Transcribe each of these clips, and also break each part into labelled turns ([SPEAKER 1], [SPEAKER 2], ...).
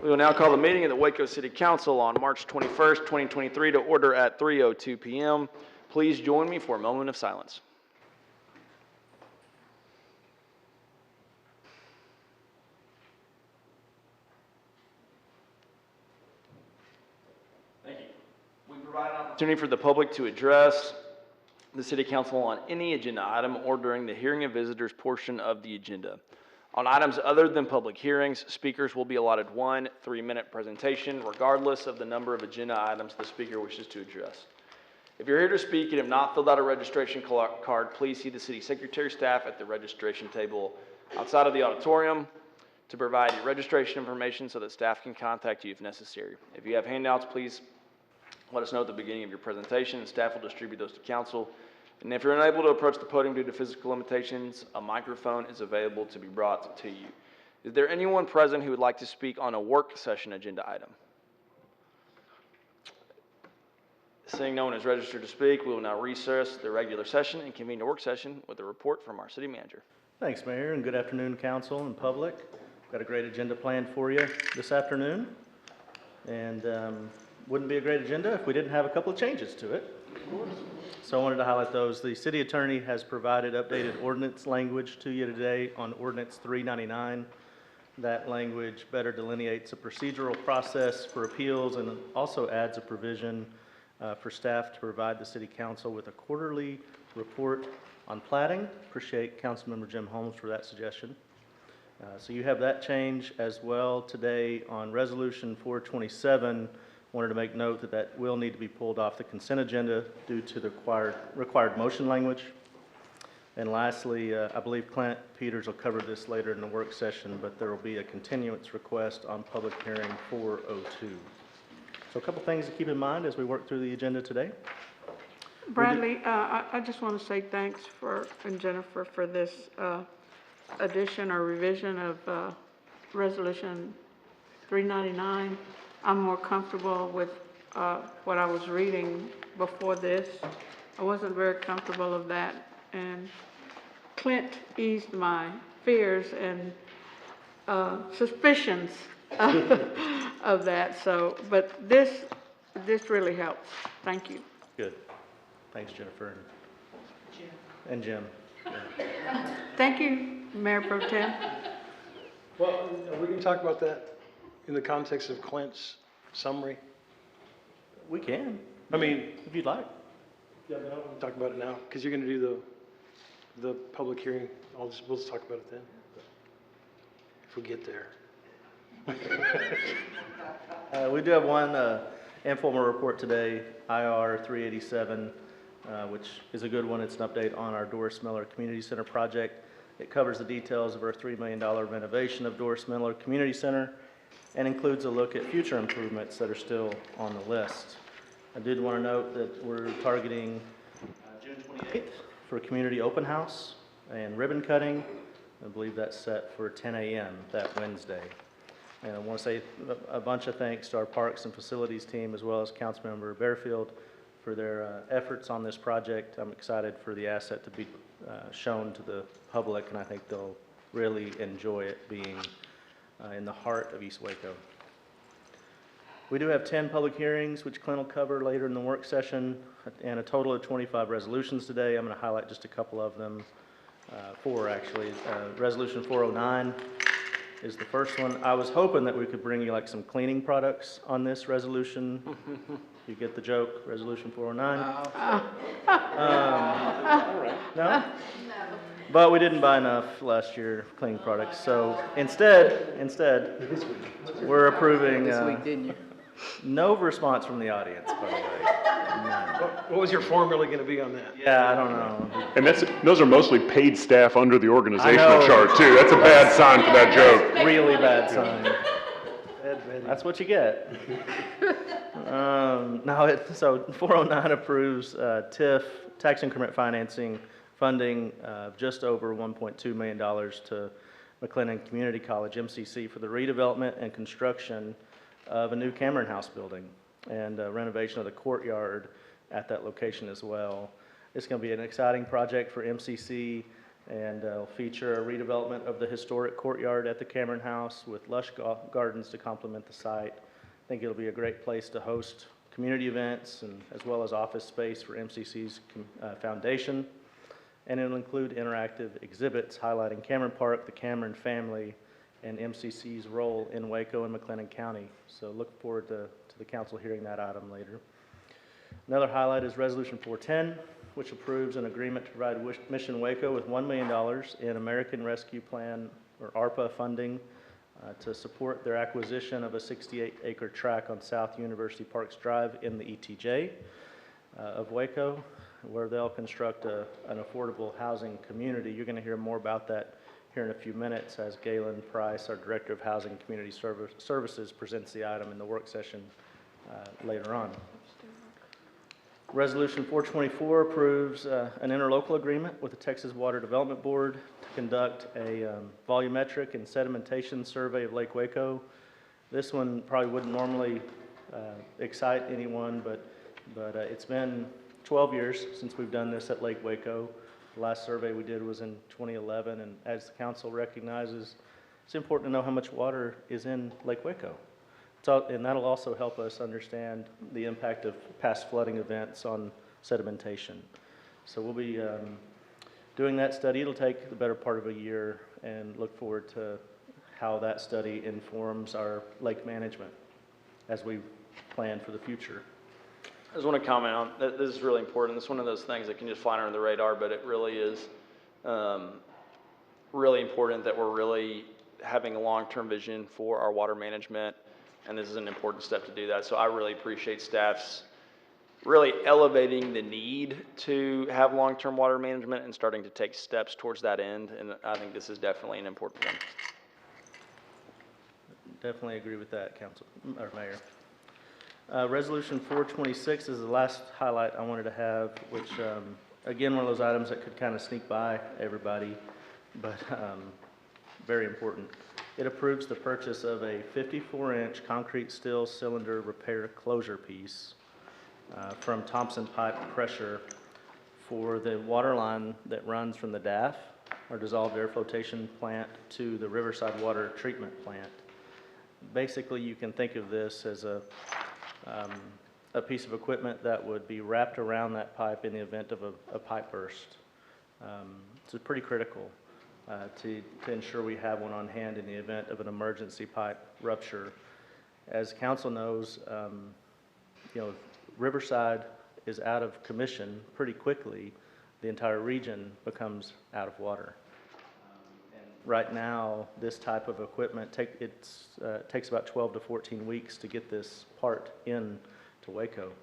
[SPEAKER 1] We will now call the meeting of the Waco City Council on March 21st, 2023 to order at 3:02 p.m. Please join me for a moment of silence. Thank you. We provide an opportunity for the public to address the City Council on any agenda item or during the hearing of visitors portion of the agenda. On items other than public hearings, speakers will be allotted 1 3-minute presentation, regardless of the number of agenda items the speaker wishes to address. If you're here to speak and have not filled out a registration card, please see the City Secretary staff at the registration table outside of the auditorium to provide your registration information so that staff can contact you if necessary. If you have handouts, please let us know at the beginning of your presentation, and staff will distribute those to council. And if you're unable to approach the podium due to physical limitations, a microphone is available to be brought to you. Is there anyone present who would like to speak on a work session agenda item? Seeing no one is registered to speak, we will now recess the regular session and convene a work session with a report from our city manager.
[SPEAKER 2] Thanks, Mayor, and good afternoon, council and public. We've got a great agenda planned for you this afternoon, and wouldn't be a great agenda if we didn't have a couple of changes to it. So I wanted to highlight those. The city attorney has provided updated ordinance language to you today on Ordinance 399. That language better delineates a procedural process for appeals and also adds a provision for staff to provide the city council with a quarterly report on plating. Appreciate Councilmember Jim Holmes for that suggestion. So you have that change as well today on Resolution 427. Wanted to make note that that will need to be pulled off the consent agenda due to the required motion language. And lastly, I believe Clint Peters will cover this later in the work session, but there will be a continuance request on public hearing 402. So a couple things to keep in mind as we work through the agenda today.
[SPEAKER 3] Bradley, I just want to say thanks and Jennifer for this addition or revision of Resolution 399. I'm more comfortable with what I was reading before this. I wasn't very comfortable of that, and Clint eased my fears and suspicions of that. So, but this really helps. Thank you.
[SPEAKER 2] Good. Thanks, Jennifer and Jim. Yeah.
[SPEAKER 3] Thank you, Mayor Pro Tem.
[SPEAKER 4] Well, we can talk about that in the context of Clint's summary.
[SPEAKER 2] We can.
[SPEAKER 4] I mean,
[SPEAKER 2] if you'd like.
[SPEAKER 4] Yeah, but I don't want to talk about it now because you're going to do the public hearing. We'll just talk about it then. If we get there.
[SPEAKER 2] We do have one informal report today, IR 387, which is a good one. It's an update on our Doris Miller Community Center project. It covers the details of our $3 million renovation of Doris Miller Community Center and includes a look at future improvements that are still on the list. I did want to note that we're targeting June 28th for a community open house and ribbon cutting. I believe that's set for 10 a.m. that Wednesday. And I want to say a bunch of thanks to our Parks and Facilities team as well as Councilmember Bearfield for their efforts on this project. I'm excited for the asset to be shown to the public, and I think they'll really enjoy it being in the heart of East Waco. We do have 10 public hearings, which Clint will cover later in the work session, and a total of 25 resolutions today. I'm going to highlight just a couple of them, 4 actually. Resolution 409 is the first one. I was hoping that we could bring you like some cleaning products on this resolution. You get the joke, Resolution 409? No? But we didn't buy enough last year cleaning products, so instead, we're approving no response from the audience, by the way. None.
[SPEAKER 4] What was your formula going to be on that?
[SPEAKER 2] Yeah, I don't know.
[SPEAKER 5] And those are mostly paid staff under the organizational chart, too. That's a bad sign for that joke.
[SPEAKER 2] Really bad sign. That's what you get. So 409 approves TIF, tax increment financing, funding of just over $1.2 million to McLennan Community College, MCC, for the redevelopment and construction of a new Cameron House building and renovation of the courtyard at that location as well. It's going to be an exciting project for MCC And it'll feature a redevelopment of the historic courtyard at the Cameron House with lush gardens to complement the site. I think it'll be a great place to host community events and as well as office space for MCC's foundation. And it'll include interactive exhibits highlighting Cameron Park, the Cameron family, and MCC's role in Waco and McLennan County. So look forward to the council hearing that item later. Another highlight is Resolution 410, which approves an agreement to provide Mission Waco with $1 million in American Rescue Plan, or ARPA funding, to support their acquisition of a 68-acre tract on South University Parks Drive in the ETJ of Waco, where they'll construct an affordable housing community. You're going to hear more about that here in a few minutes as Galen Price, our Director of Housing and Community Services, presents the item in the work session later on. Resolution 424 approves an interlocal agreement with the Texas Water Development Board to conduct a volumetric and sedimentation survey of Lake Waco. This one probably wouldn't normally excite anyone, but it's been 12 years since we've done this at Lake Waco. The last survey we did was in 2011, and as the council recognizes, it's important to know how much water is in Lake Waco. And that'll also help us understand the impact of past flooding events on sedimentation. So we'll be doing that study. It'll take the better part of a year, and look forward to how that study informs our lake management as we plan for the future.
[SPEAKER 1] I just want to comment on, this is really important. This is one of those things that can just fly under the radar, but it really is really important that we're really having a long-term vision for our water management, and this is an important step to do that. So I really appreciate staff's really elevating the need to have long-term water management and starting to take steps towards that end, and I think this is definitely an important one.
[SPEAKER 2] Definitely agree with that, Council, or Mayor. Resolution 426 is the last highlight I wanted to have, which, again, one of those items that could kind of sneak by everybody, but very important. It approves the purchase of a 54-inch concrete steel cylinder repair closure piece from Thompson Pipe Pressure for the water line that runs from the DAF, or dissolved air flotation plant, to the Riverside Water Treatment Plant. Basically, you can think of this as a piece of equipment that would be wrapped around that pipe in the event of a pipe burst. So it's pretty critical to ensure we have one on hand in the event of an emergency pipe rupture. As council knows, Riverside is out of commission pretty quickly. The entire region becomes out of water. And right now, this type of equipment takes about 12 to 14 weeks to get this part in to Waco,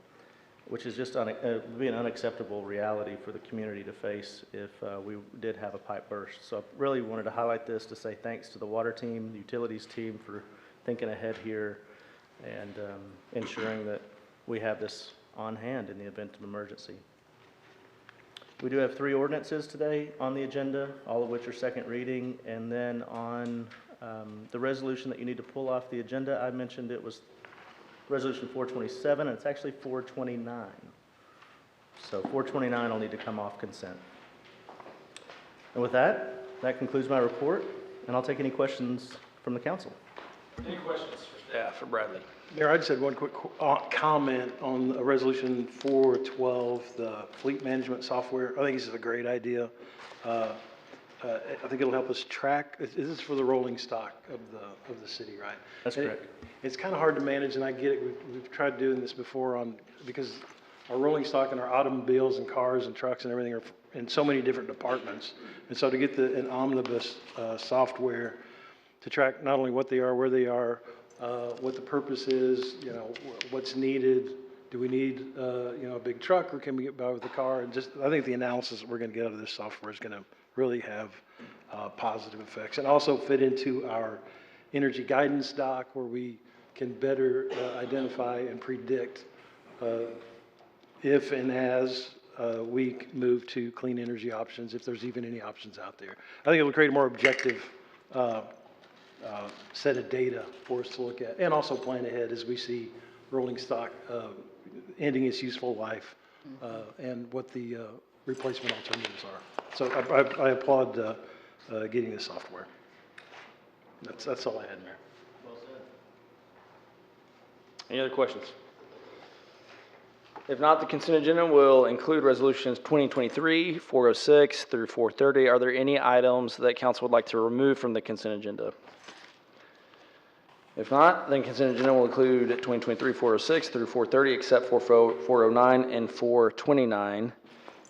[SPEAKER 2] which is just would be an unacceptable reality for the community to face if we did have a pipe burst. So I really wanted to highlight this to say thanks to the water team, the utilities team, for thinking ahead here and ensuring that we have this on hand in the event of emergency. We do have 3 ordinances today on the agenda, all of which are second reading, and then on the resolution that you need to pull off the agenda, I mentioned it was Resolution 427, and it's actually 429. So 429 will need to come off consent. And with that, that concludes my report, and I'll take any questions from the council.
[SPEAKER 1] Any questions for staff, for Bradley?
[SPEAKER 4] Mayor, I just had one quick comment on Resolution 412, the fleet management software. I think this is a great idea. I think it'll help us track. This is for the rolling stock of the city, right?
[SPEAKER 2] That's
[SPEAKER 4] And
[SPEAKER 2] correct.
[SPEAKER 4] It's kind of hard to manage, and I get it. We've tried doing this before because our rolling stock and our automobiles and cars and trucks and everything are in so many different departments. And so to get an omnibus software to track not only what they are, where they are, what the purpose is, what's needed. Do we need, a big truck, or can we get by with the car? And I think the analysis that we're going to get out of this software is going to really have positive effects, and also fit into our energy guidance doc, where we can better identify and predict if and as we move to clean energy options, if there's even any options out there. I think it'll create a more objective set of data for us to look at, and also plan ahead as we see rolling stock ending its useful life, and what the replacement alternatives are. So I applaud getting this software. That's all I had, Mayor.
[SPEAKER 1] Any other questions? If not, the consent agenda will include resolutions 2023, 406 through 430. Are there any items that council would like to remove from the consent agenda? If not, then consent agenda will include 2023, 406 through 430, except for 409 and 429.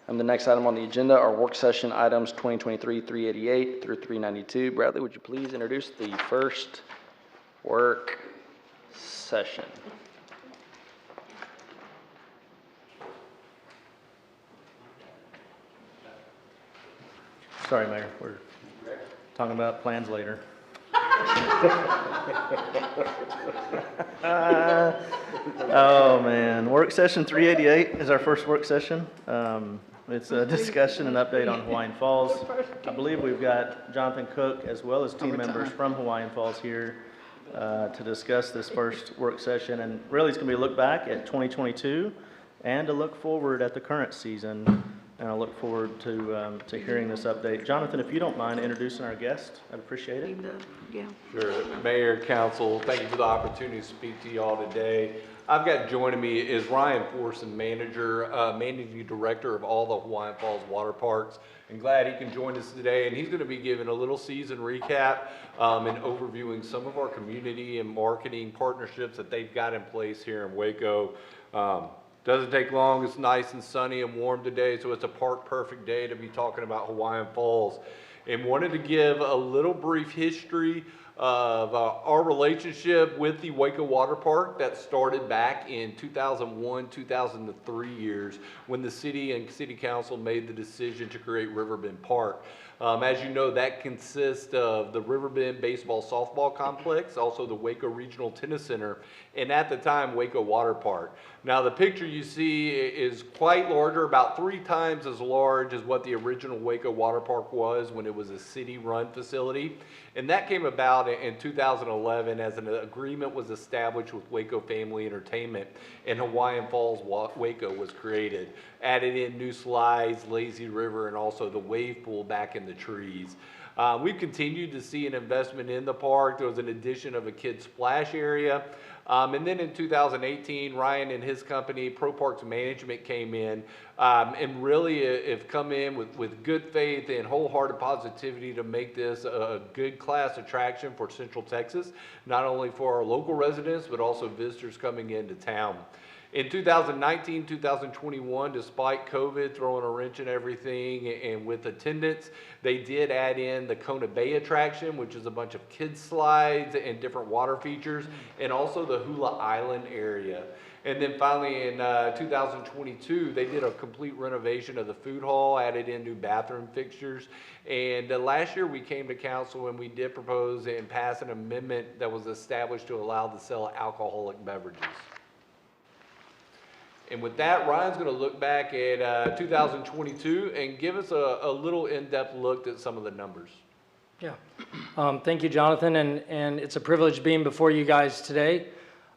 [SPEAKER 1] The next item on the agenda are work session items 2023, 388 through 392. Bradley, would you please introduce the first work session?
[SPEAKER 2] Sorry, Mayor, we're talking about plans later. Oh, man. Work session 388 is our first work session. It's a discussion and update on Hawaiian Falls. I believe we've got Jonathan Cook as well as team members from Hawaiian Falls here to discuss this first work session. And really, it's going to be a look back at 2022 and a look forward at the current season. And I look forward to hearing this update. Jonathan, if you don't mind introducing our guest, I'd appreciate it.
[SPEAKER 3] Yeah.
[SPEAKER 6] Sure. Mayor, council, thank you for the opportunity to speak to you all today. I've got joining me is Ryan Forson, managing director of all the Hawaiian Falls water parks. And glad he can join us today. And he's going to be giving a little season recap and overviewing some of our community and marketing partnerships that they've got in place here in Waco. Doesn't take long. It's nice and sunny and warm today, so it's a park perfect day to be talking about Hawaiian Falls. And wanted to give a little brief history of our relationship with the Waco Water Park that started back in 2001, 2003 years when the city and city council made the decision to create Riverbend Park. As you know, that consists of the Riverbend Baseball Softball Complex, also the Waco Regional Tennis Center, and at the time, Waco Water Park. Now, the picture you see is quite larger, about 3 times as large as what the original Waco Water Park was when it was a city-run facility. And that came about in 2011 as an agreement was established with Waco Family Entertainment, and Hawaiian Falls Waco was created. Added in new slides, lazy river, and also the wave pool back in the trees. We've continued to see an investment in the park. There was an addition of a kids splash area. And then in 2018, Ryan and his company, Pro Parks Management, came in and really have come in with good faith and wholehearted positivity to make this a good class attraction for Central Texas, not only for our local residents, but also visitors coming into town. In 2019, 2021, despite COVID throwing a wrench in everything and with attendance, they did add in the Kona Bay attraction, which is a bunch of kids slides and different water features, and also the Hula Island area. And then finally in 2022, they did a complete renovation of the food hall, added in new bathroom fixtures. And last year we came to council and we did propose and pass an amendment that was established to allow the sale of alcoholic beverages. And with that, Ryan's going to look back at 2022 and give us a little in-depth look at some of the numbers.
[SPEAKER 7] Yeah. Thank you, Jonathan, and it's a privilege being before you guys today.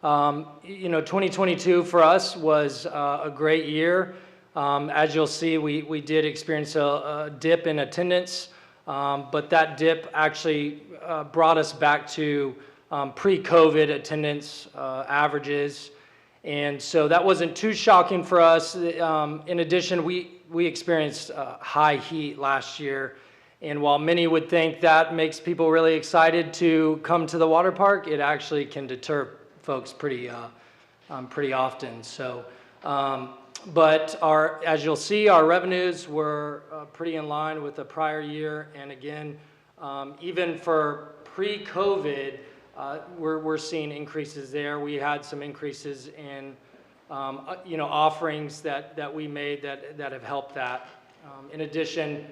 [SPEAKER 7] 2022 for us was a great year. As you'll see, we did experience a dip in attendance, but that dip actually brought us back to pre-COVID attendance averages. And so that wasn't too shocking for us. In addition, we experienced high heat last year. And while many would think that makes people really excited to come to the water park, it actually can deter folks pretty often. So, but as you'll see, our revenues were pretty in line with the prior year. And again, even for pre-COVID, we're seeing increases there. We had some increases in, offerings that we made that have helped that. In addition,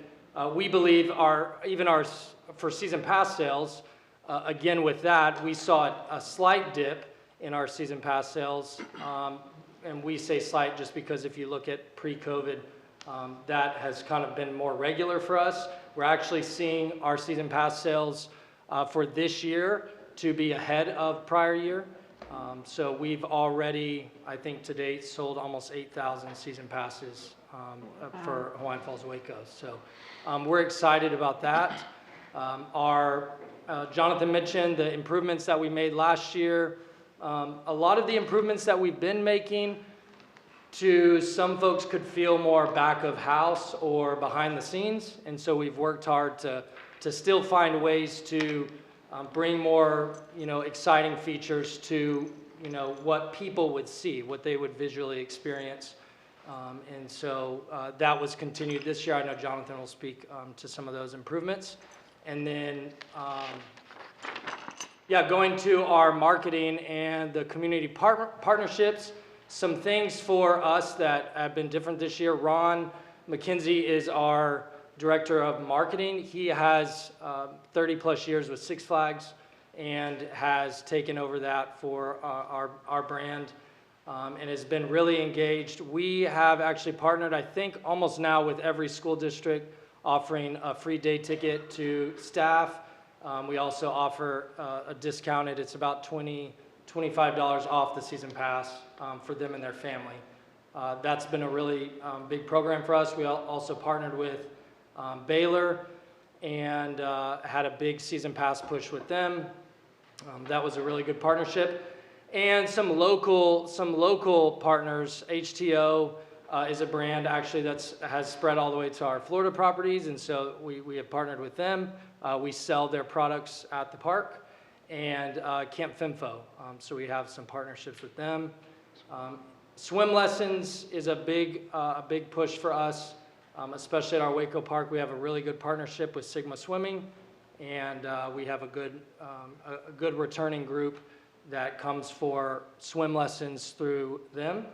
[SPEAKER 7] we believe for season pass sales, again with that, we saw a slight dip in our season pass sales. And we say slight just because if you look at pre-COVID, that has kind of been more regular for us. We're actually seeing our season pass sales for this year to be ahead of prior year. So we've already, I think to date, sold almost 8,000 season passes for Hawaiian Falls Waco. So we're excited about that. Jonathan mentioned the improvements that we made last year. A lot of the improvements that we've been making, to some folks could feel more back of house or behind the scenes. And so we've worked hard to still find ways to bring more, exciting features to, what people would see, what they would visually experience. And so that was continued this year. I know Jonathan will speak to some of those improvements. And then, going to our marketing and the community partnerships, some things for us that have been different this year. Ron McKenzie is our director of marketing. He has 30 plus years with Six Flags and has taken over that for our brand and has been really engaged. We have actually partnered, I think, almost now with every school district, offering a free day ticket to staff. We also offer a discounted, it's about $25 off the season pass for them and their family. That's been a really big program for us. We also partnered with Baylor and had a big season pass push with them. That was a really good partnership. And some local partners. HTO is a brand actually has spread all the way to our Florida properties, and so we have partnered with them. We sell their products at the park. And Camp Femfo, so we have some partnerships with them. Swim lessons is a big push for us, especially at our Waco Park. We have a really good partnership with Sigma Swimming, and we have a good returning group that comes for swim lessons through them.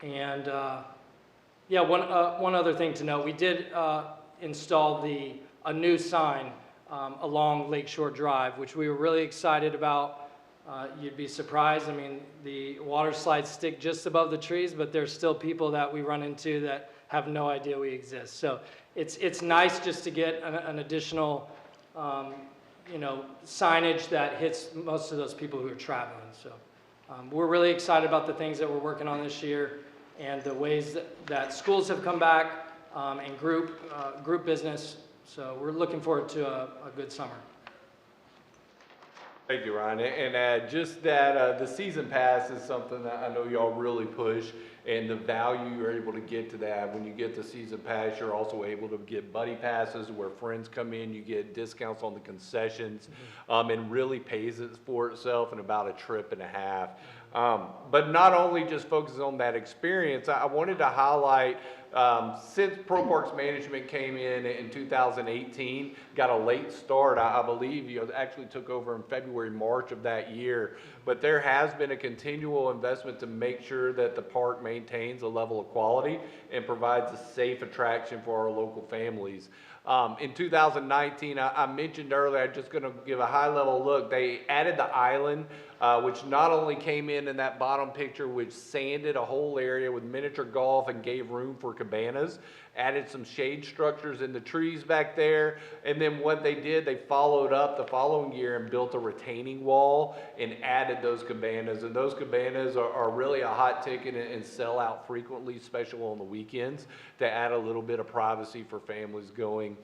[SPEAKER 7] And one other thing to note, we did install a new sign along Lakeshore Drive, which we were really excited about. You'd be surprised. I mean, the water slides stick just above the trees, but there's still people that we run into that have no idea we exist. So it's nice just to get an additional, signage that hits most of those people who are traveling. So we're really excited about the things that we're working on this year and the ways that schools have come back and group business. So we're looking forward to a good summer.
[SPEAKER 6] Thank you, Ryan. And just that the season pass is something that I know y'all really push, and the value you're able to get to that. When you get the season pass, you're also able to get buddy passes where friends come in, you get discounts on the concessions, and really pays it for itself in about a trip and a half. But not only just focusing on that experience, I wanted to highlight since Pro Parks Management came in 2018, got a late start. I believe you actually took over in February, March of that year. But there has been a continual investment to make sure that the park maintains a level of quality and provides a safe attraction for our local families. In 2019, I mentioned earlier, I'm just going to give a high-level look. They added the island, which not only came in that bottom picture, which sanded a whole area with miniature golf and gave room for cabanas, added some shade structures in the trees back there, and then what they did, they followed up the following year and built a retaining wall and added those cabanas. And those cabanas are really a hot ticket and sell out frequently, especially on the weekends, to add a little bit of privacy for families going.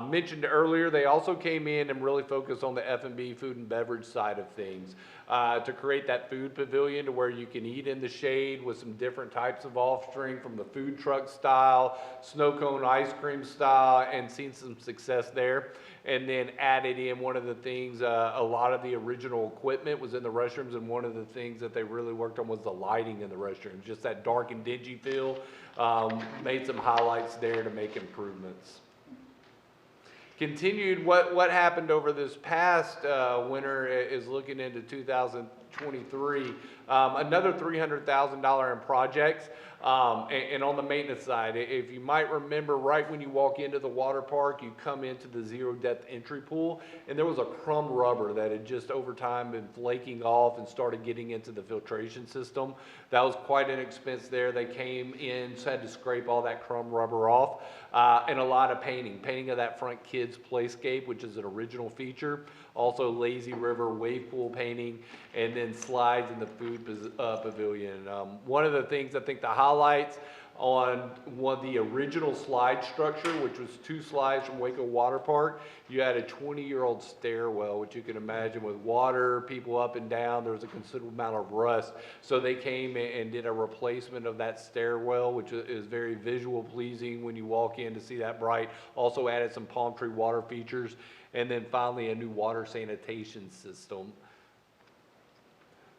[SPEAKER 6] Mentioned earlier, they also came in and really focused on the F&B, food and beverage side of things, to create that food pavilion to where you can eat in the shade with some different types of offering from the food truck style, snow cone ice cream style, and seen some success there. And then added in one of the things, a lot of the original equipment was in the restrooms, and one of the things that they really worked on was the lighting in the restrooms, just that dark and dingy feel. Made some highlights there to make improvements. Continued what happened over this past winter is looking into 2023. Another $300,000 in projects. And on the maintenance side, if you might remember, right when you walk into the water park, you come into the zero depth entry pool, and there was a crumb rubber that had just over time been flaking off and started getting into the filtration system. That was quite an expense there. They came in, had to scrape all that crumb rubber off, and a lot of painting of that front kids Kids Playscape, which is an original feature. Also lazy river wave pool painting, and then slides in the food pavilion. One of the things I think the highlights on the original slide structure, which was 2 slides from Waco Water Park, you had a 20-year-old stairwell, which you can imagine with water, people up and down, there was a considerable amount of rust. So they came and did a replacement of that stairwell, which is very visual pleasing when you walk in to see that bright. Also added some palm tree water features, and then finally a new water sanitation system.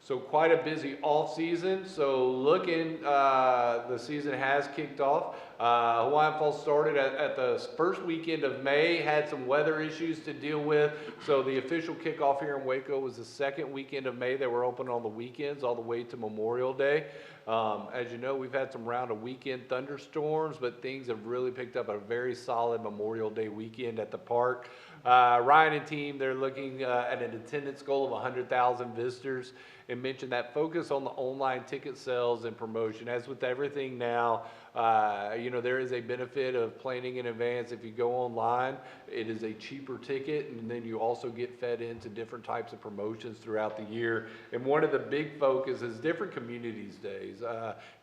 [SPEAKER 6] So quite a busy off-season. So the season has kicked off. Hawaiian Falls started at the first weekend of May, had some weather issues to deal with. So the official kickoff here in Waco was the second weekend of May. They were open on the weekends all the way to Memorial Day. As you know, we've had some round of weekend thunderstorms, but things have really picked up a very solid Memorial Day weekend at the park. Ryan and team, they're looking at an attendance goal of 100,000 visitors, and mentioned that focus on the online ticket sales and promotion. As with everything now, there is a benefit of planning in advance. If you go online, it is a cheaper ticket, and then you also get fed into different types of promotions throughout the year. And one of the big focus is different communities days.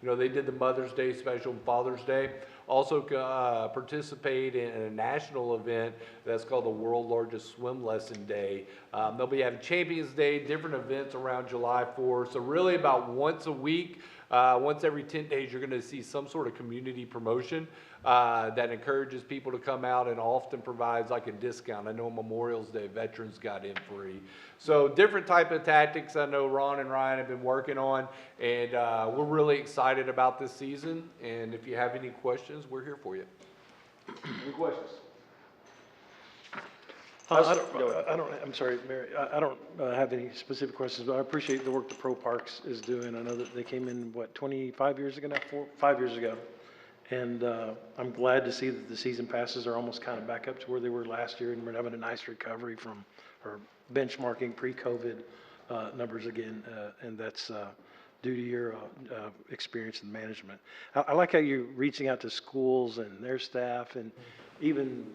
[SPEAKER 6] They did the Mother's Day special and Father's Day. Also participate in a national event that's called the World Largest Swim Lesson Day. They'll be having Champions Day, different events around July 4th. So really about once a week, once every 10 days, you're going to see some sort of community promotion that encourages people to come out and often provides like a discount. I know Memorial's Day, veterans got in free. So different type of tactics I know Ron and Ryan have been working on, and we're really excited about this season. And if you have any questions, we're here for you. Any questions?
[SPEAKER 4] I'm sorry, Mary, I don't have any specific questions, but I appreciate the work the Pro Parks is doing. I know that they came in, 25 years ago now? 5 years ago. And I'm glad to see that the season passes are almost kind of back up to where they were last year, and we're having a nice recovery from, or benchmarking pre-COVID numbers again, and that's due to your experience in management. I like how you're reaching out to schools and their staff, and even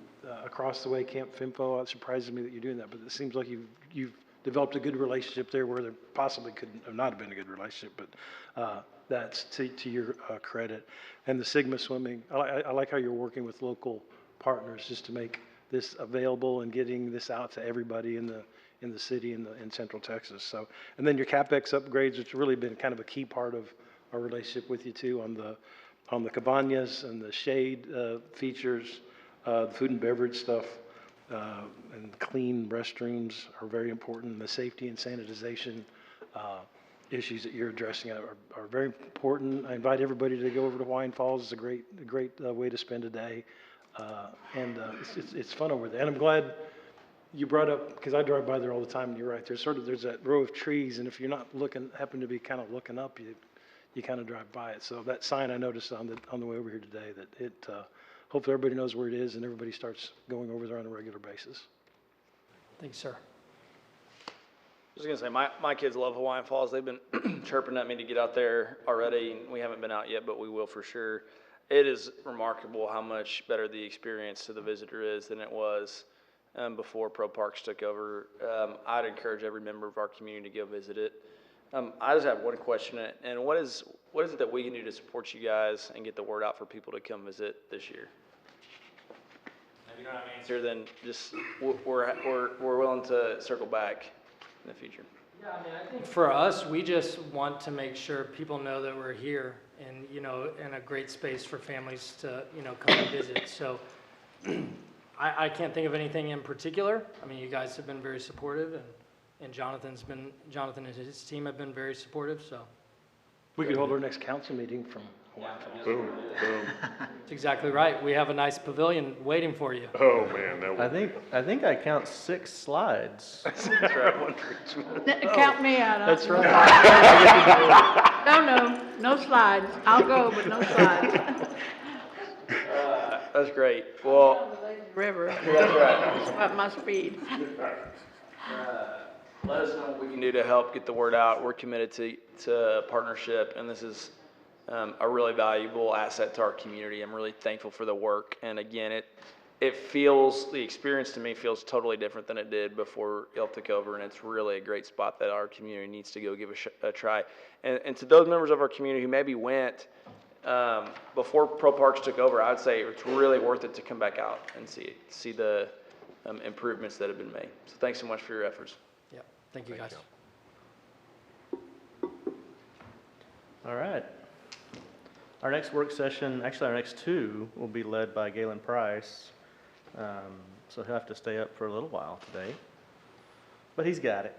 [SPEAKER 4] across the way, Camp Fimfo. It surprises me that you're doing that, but it seems like you've developed a good relationship there where there possibly could have not been a good relationship, but that's to your credit. And the Sigma swimming, I like how you're working with local partners just to make this available and getting this out to everybody in the city in Central Texas. So, and then your CapEx upgrades, which really been kind of a key part of our relationship with you too, on the cabanas and the shade features, the food and beverage stuff, and clean restrooms are very important. The safety and sanitization issues that you're addressing are very important. I invite everybody to go over to Hawaiian Falls. It's a great way to spend a day, and it's fun over there. And I'm glad you brought up, because I drive by there all the time, and you're right. There's that row of trees, and if you're not happen to be kind of looking up, you kind of drive by it. So that sign I noticed on the way over here today, that it hopefully everybody knows where it is, and everybody starts going over there on a regular basis.
[SPEAKER 7] Thanks, sir.
[SPEAKER 1] I was gonna say, my kids love Hawaiian Falls. They've been chirping at me to get out there already. We haven't been out yet, but we will for sure. It is remarkable how much better the experience to the visitor is than it was before Pro Parks took over. I'd encourage every member of our community to go visit it. I just have one question, and what is it that we can do to support you guys and get the word out for people to come visit this year? If you don't have an answer, then just we're willing to circle back in the future.
[SPEAKER 7] Yeah, I mean, I think for us, we just want to make sure people know that we're here and, in a great space for families to, come and visit. So I can't think of anything in particular. I mean, you guys have been very supportive, and Jonathan and his team have been very supportive, so.
[SPEAKER 2] We could hold our next council meeting from Hawaiian Falls.
[SPEAKER 5] Boom, boom.
[SPEAKER 7] That's exactly right. We have a nice pavilion waiting for you.
[SPEAKER 5] Oh, man, that would.
[SPEAKER 2] I think I count 6 slides.
[SPEAKER 1] That's right. One for each one.
[SPEAKER 3] Count me out.
[SPEAKER 2] That's right.
[SPEAKER 3] No slides. I'll go, but no slides.
[SPEAKER 1] That's great. Well,
[SPEAKER 3] River,
[SPEAKER 1] that's right.
[SPEAKER 3] about my speed.
[SPEAKER 1] Let us know what we can do to help get the word out. We're committed to partnership, and this is a really valuable asset to our community. I'm really thankful for the work. And again, the experience to me feels totally different than it did before y'all took over, and it's really a great spot that our community needs to go give a try. And to those members of our community who maybe went before Pro Parks took over, I'd say it's really worth it to come back out and see the improvements that have been made. So thanks so much for your efforts.
[SPEAKER 7] Yeah, thank you, guys.
[SPEAKER 2] All right. Our next work session, actually our next two, will be led by Galen Price. So he'll have to stay up for a little while today, but he's got it.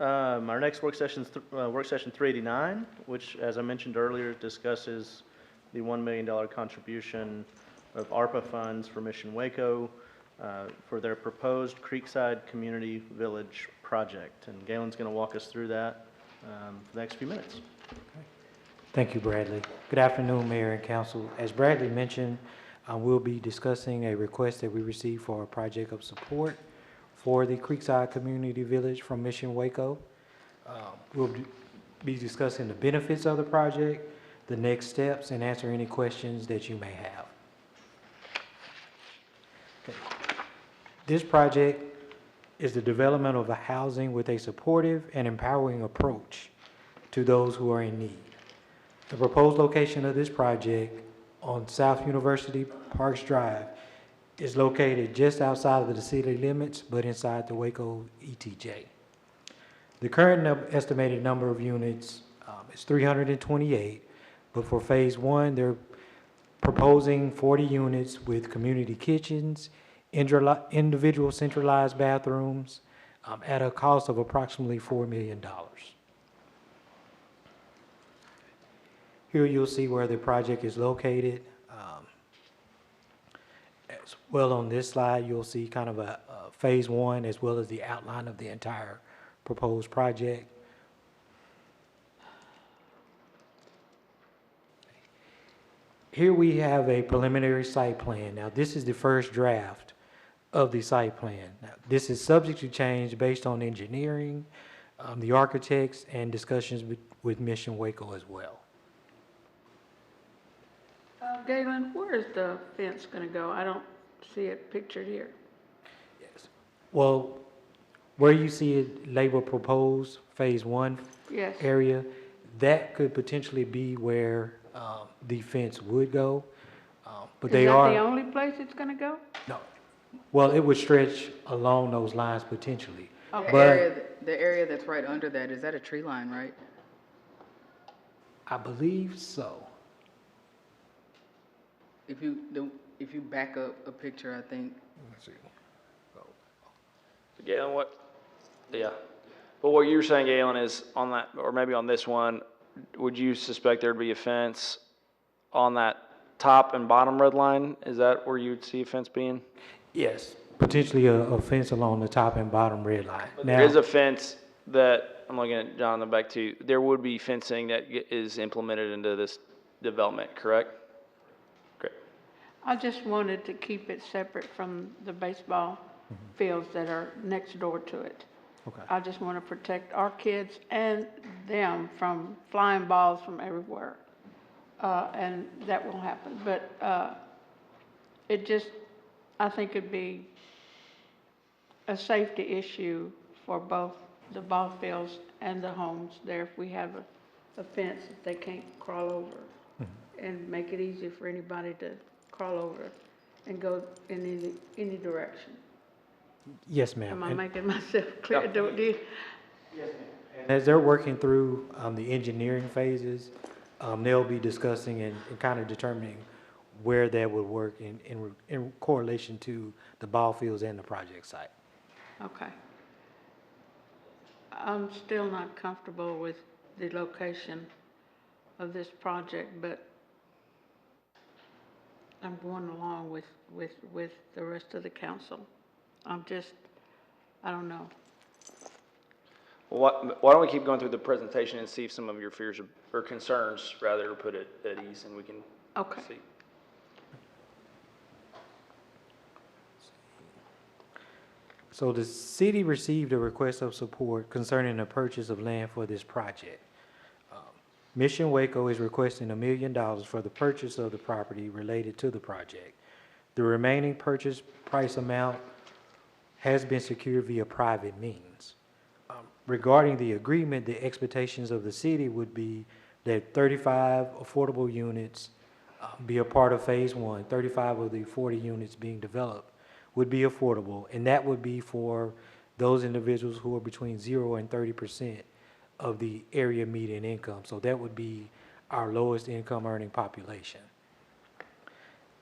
[SPEAKER 2] Our next work session is work session 389, which, as I mentioned earlier, discusses the $1 million contribution of ARPA funds for Mission Waco for their proposed Creekside Community Village project. And Galen's going to walk us through that for the next few minutes.
[SPEAKER 8] Thank you, Bradley. Good afternoon, Mayor and Council. As Bradley mentioned, we'll be discussing a request that we received for a project of support for the Creekside Community Village from Mission Waco. We'll be discussing the benefits of the project, the next steps, and answer any questions that you may have. Okay. This project is the development of a housing with a supportive and empowering approach to those who are in need. The proposed location of this project on South University Parks Drive is located just outside of the city limits, but inside the Waco ETJ. The current estimated number of units is 328, but for phase one, they're proposing 40 units with community kitchens, individual centralized bathrooms, at a cost of approximately $4 million. Here you'll see where the project is located. As well, on this slide, you'll see kind of a phase one as well as the outline of the entire proposed project. Here we have a preliminary site plan. Now, this is the first draft of the site plan. Now, this is subject to change based on engineering, the architects, and discussions with Mission Waco as well.
[SPEAKER 3] Galen, where is the fence going to go? I don't see it pictured here.
[SPEAKER 8] Yes. Well, where you see it labeled proposed phase one
[SPEAKER 3] Yes.
[SPEAKER 8] area, that could potentially be where the fence would go. But they
[SPEAKER 3] Is that
[SPEAKER 8] are.
[SPEAKER 3] the only place it's going to go?
[SPEAKER 8] No. Well, it would stretch along those lines potentially.
[SPEAKER 3] Okay.
[SPEAKER 9] The area that's right under that, is that a tree line, right?
[SPEAKER 8] I believe so.
[SPEAKER 9] If you back up a picture, I think.
[SPEAKER 1] Galen, but what you're saying, Galen, is on that, or maybe on this one, would you suspect there'd be a fence on that top and bottom red line? Is that where you'd see a fence being?
[SPEAKER 8] Yes, potentially a fence along the top and bottom red line.
[SPEAKER 1] There is a fence that, I'm looking at John in the back too, there would be fencing that is implemented into this development, correct? Great.
[SPEAKER 3] I just wanted to keep it separate from the baseball fields that are next door to it.
[SPEAKER 8] Okay.
[SPEAKER 3] I just want to protect our kids and them from flying balls from everywhere. And that won't happen. But I think it'd be a safety issue for both the ball fields and the homes there if we have a fence that they can't crawl over and make it easy for anybody to crawl over and go in any direction.
[SPEAKER 8] Yes, ma'am.
[SPEAKER 3] Am I
[SPEAKER 8] And
[SPEAKER 3] making myself clear? Do you?
[SPEAKER 8] as they're working through the engineering phases, they'll be discussing and kind of determining where that would work in correlation to the ball fields and the project site.
[SPEAKER 3] Okay. I'm still not comfortable with the location of this project, but I'm going along with the rest of the council. I don't know.
[SPEAKER 1] Well, why don't we keep going through the presentation and see if some of your fears or concerns, rather, are put at ease, and we can
[SPEAKER 3] Okay.
[SPEAKER 1] see.
[SPEAKER 8] So the city received a request of support concerning the purchase of land for this project. Mission Waco is requesting $1 million for the purchase of the property related to the project. The remaining purchase price amount has been secured via private means. Regarding the agreement, the expectations of the city would be that 35 affordable units be a part of Phase 1. 35 of the 40 units being developed would be affordable, and that would be for those individuals who are between 0 and 30% of the area median income. So that would be our lowest income earning population.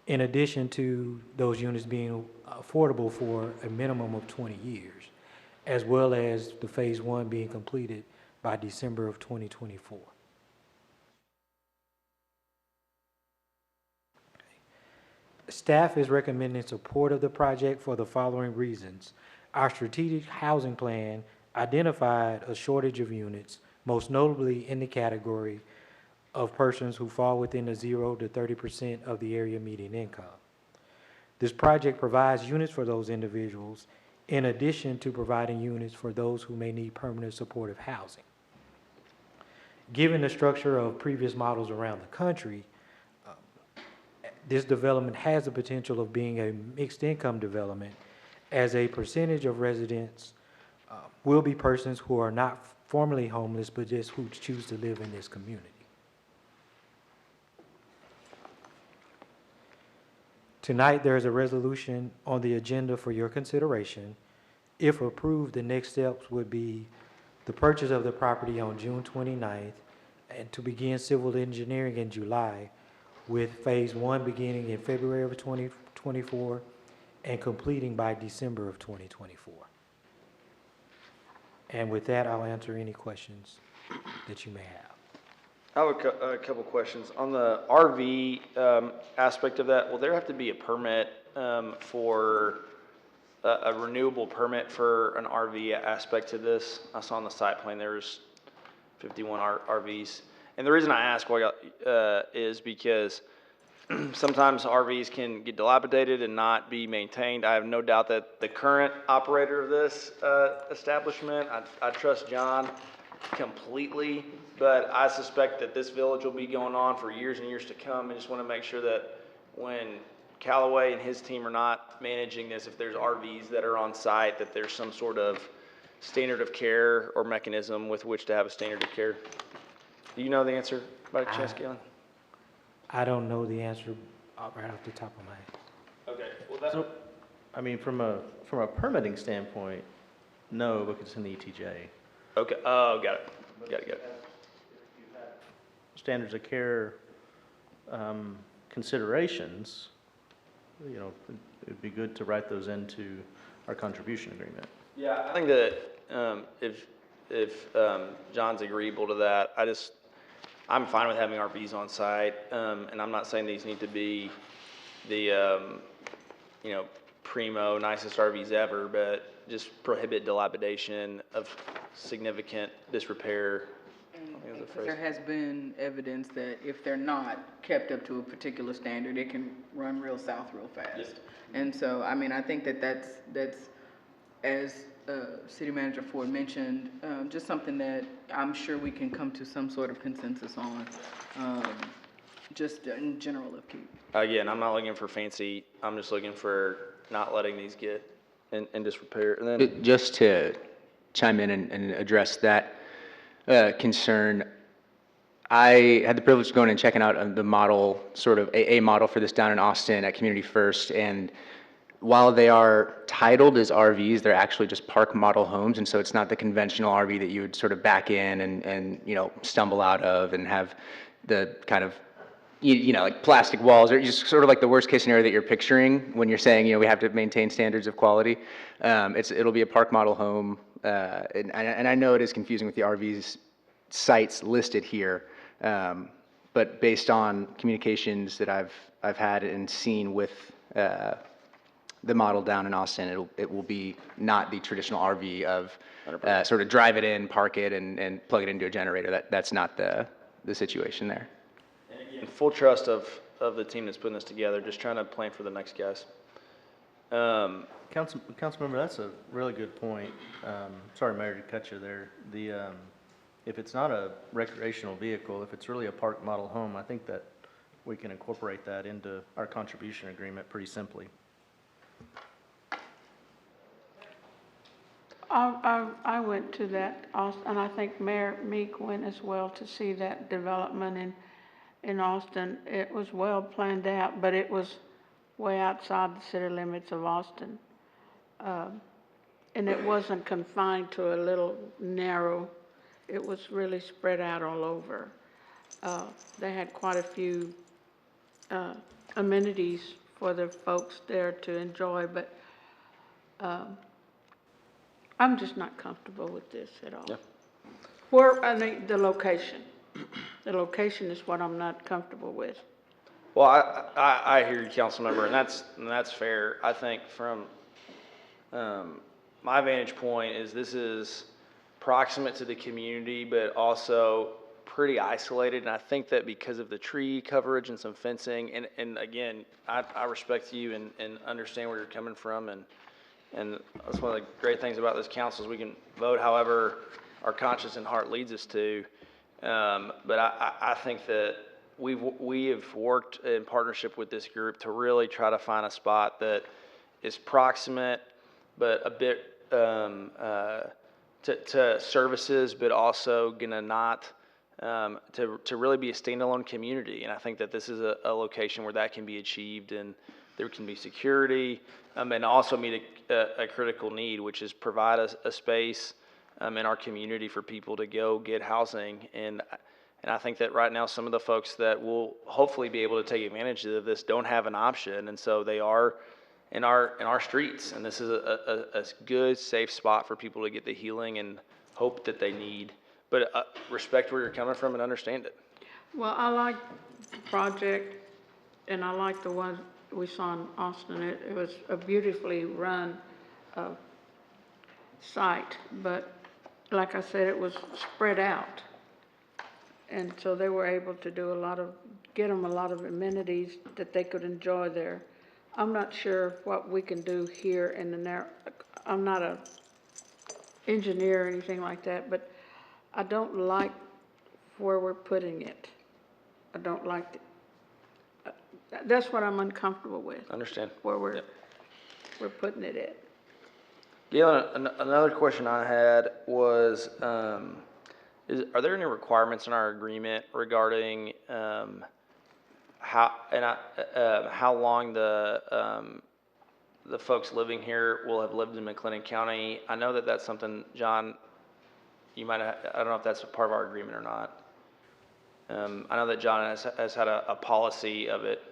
[SPEAKER 8] In addition to those units being affordable for a minimum of 20 years, as well as the Phase 1 being completed by December of 2024. Staff is recommending support of the project for the following reasons. Our strategic housing plan identified a shortage of units, most notably in the category of persons who fall within the 0 to 30% of the area median income. This project provides units for those individuals in addition to providing units for those who may need permanent supportive housing. Given the structure of previous models around the country, this development has the potential of being a mixed income development, as a percentage of residents will be persons who are not formerly homeless but just who choose to live in this community. Tonight, there is a resolution on the agenda for your consideration. If approved, the next steps would be the purchase of the property on June 29th and to begin civil engineering in July, with Phase 1 beginning in February of 2024 and completing by December of 2024. And with that, I'll answer any questions that you may have.
[SPEAKER 1] I have a couple questions. On the RV aspect of that, will there have to be a permit for a renewable permit for an RV aspect to this? I saw on the site plan there's 51 RVs. And the reason I ask is because sometimes RVs can get dilapidated and not be maintained. I have no doubt that the current operator of this establishment, I trust John completely, but I suspect that this village will be going on for years and years to come. I just want to make sure that when Callaway and his team are not managing this, if there's RVs that are on site, that there's some sort of standard of care or mechanism with which to have a standard of care. Do you know the answer by chance, Galen?
[SPEAKER 8] I don't know the answer right off the top of my head.
[SPEAKER 1] Okay. Well, that's
[SPEAKER 2] So, I mean, from a permitting standpoint, no, because it's in the ETJ.
[SPEAKER 1] okay. Oh, got it. Got it.
[SPEAKER 2] Standards of care considerations, you know, it'd be good to write those into our contribution agreement.
[SPEAKER 1] Yeah, I think that if John's agreeable to that, I'm fine with having RVs on site, and I'm not saying these need to be the primo nicest RVs ever, but just prohibit dilapidation of significant disrepair.
[SPEAKER 9] And there has been evidence that if they're not kept up to a particular standard, it can run real south real fast.
[SPEAKER 1] Yes.
[SPEAKER 9] And so, I mean, I think that's as City Manager Ford mentioned, just something that I'm sure we can come to some sort of consensus on, just in general upkeep.
[SPEAKER 1] Again, I'm not looking for fancy, I'm just looking for not letting these get in disrepair. And then,
[SPEAKER 10] Just to chime in and address that concern, I had the privilege of going and checking out the model, sort of a model for this down in Austin at Community First, and while they are titled as RVs, they're actually just park model homes, and so it's not the conventional RV that you would sort of back in and stumble out of and have the kind of like plastic walls, or just sort of like the worst case scenario that you're picturing when you're saying we have to maintain standards of quality. It'll be a park model home, and I know it is confusing with the RVs sites listed here, but based on communications that I've had and seen with the model down in Austin, it will be not the traditional RV of sort of drive it in, park it, and plug it into a generator. That's not the situation there.
[SPEAKER 1] and full trust of the team that's putting this together, just trying to plan for the next guys.
[SPEAKER 2] Councilmember, that's a really good point. Sorry, Mayor, to cut you there. If it's not a recreational vehicle, if it's really a park model home, I think that we can incorporate that into our contribution agreement pretty simply.
[SPEAKER 3] I went to that, and I think Mayor Meek went as well to see that development in Austin. It was well planned out, but it was way outside the city limits of Austin. And it wasn't confined to a little narrow, it was really spread out all over. They had quite a few amenities for the folks there to enjoy, but I'm just not comfortable with this at all.
[SPEAKER 1] Yeah.
[SPEAKER 3] I mean, the location. The location is what I'm not comfortable with.
[SPEAKER 1] Well, I hear you, Councilmember, and that's fair. I think from my vantage point is this is proximate to the community, but also pretty isolated. And I think that because of the tree coverage and some fencing, and again, I respect you and understand where you're coming from, and that's one of the great things about this council is we can vote however our conscience and heart leads us to. But I think that we have worked in partnership with this group to really try to find a spot that is proximate, but a bit to services, but also gonna not to really be a standalone community. And I think that this is a location where that can be achieved, and there can be security, and also meet a critical need, which is provide a space in our community for people to go get housing. And I think that right now some of the folks that will hopefully be able to take advantage of this don't have an option, and so they are in our streets. And this is a good, safe spot for people to get the healing and hope that they need. But respect where you're coming from and understand it.
[SPEAKER 3] Well, I like the project, and I like the one we saw in Austin. It was a beautifully run site, but like I said, it was spread out. And so they were able to do get them a lot of amenities that they could enjoy there. I'm not sure what we can do here in the narrow, I'm not a engineer or anything like that, but I don't like where we're putting it. I don't like it. That's what I'm uncomfortable with,
[SPEAKER 1] Understand?
[SPEAKER 3] where we're putting it at.
[SPEAKER 1] Galen, another question I had was, are there any requirements in our agreement regarding how long the folks living here will have lived in McLennan County? I know that that's something, John, you might have, I don't know if that's a part of our agreement or not. I know that John has had a policy of it,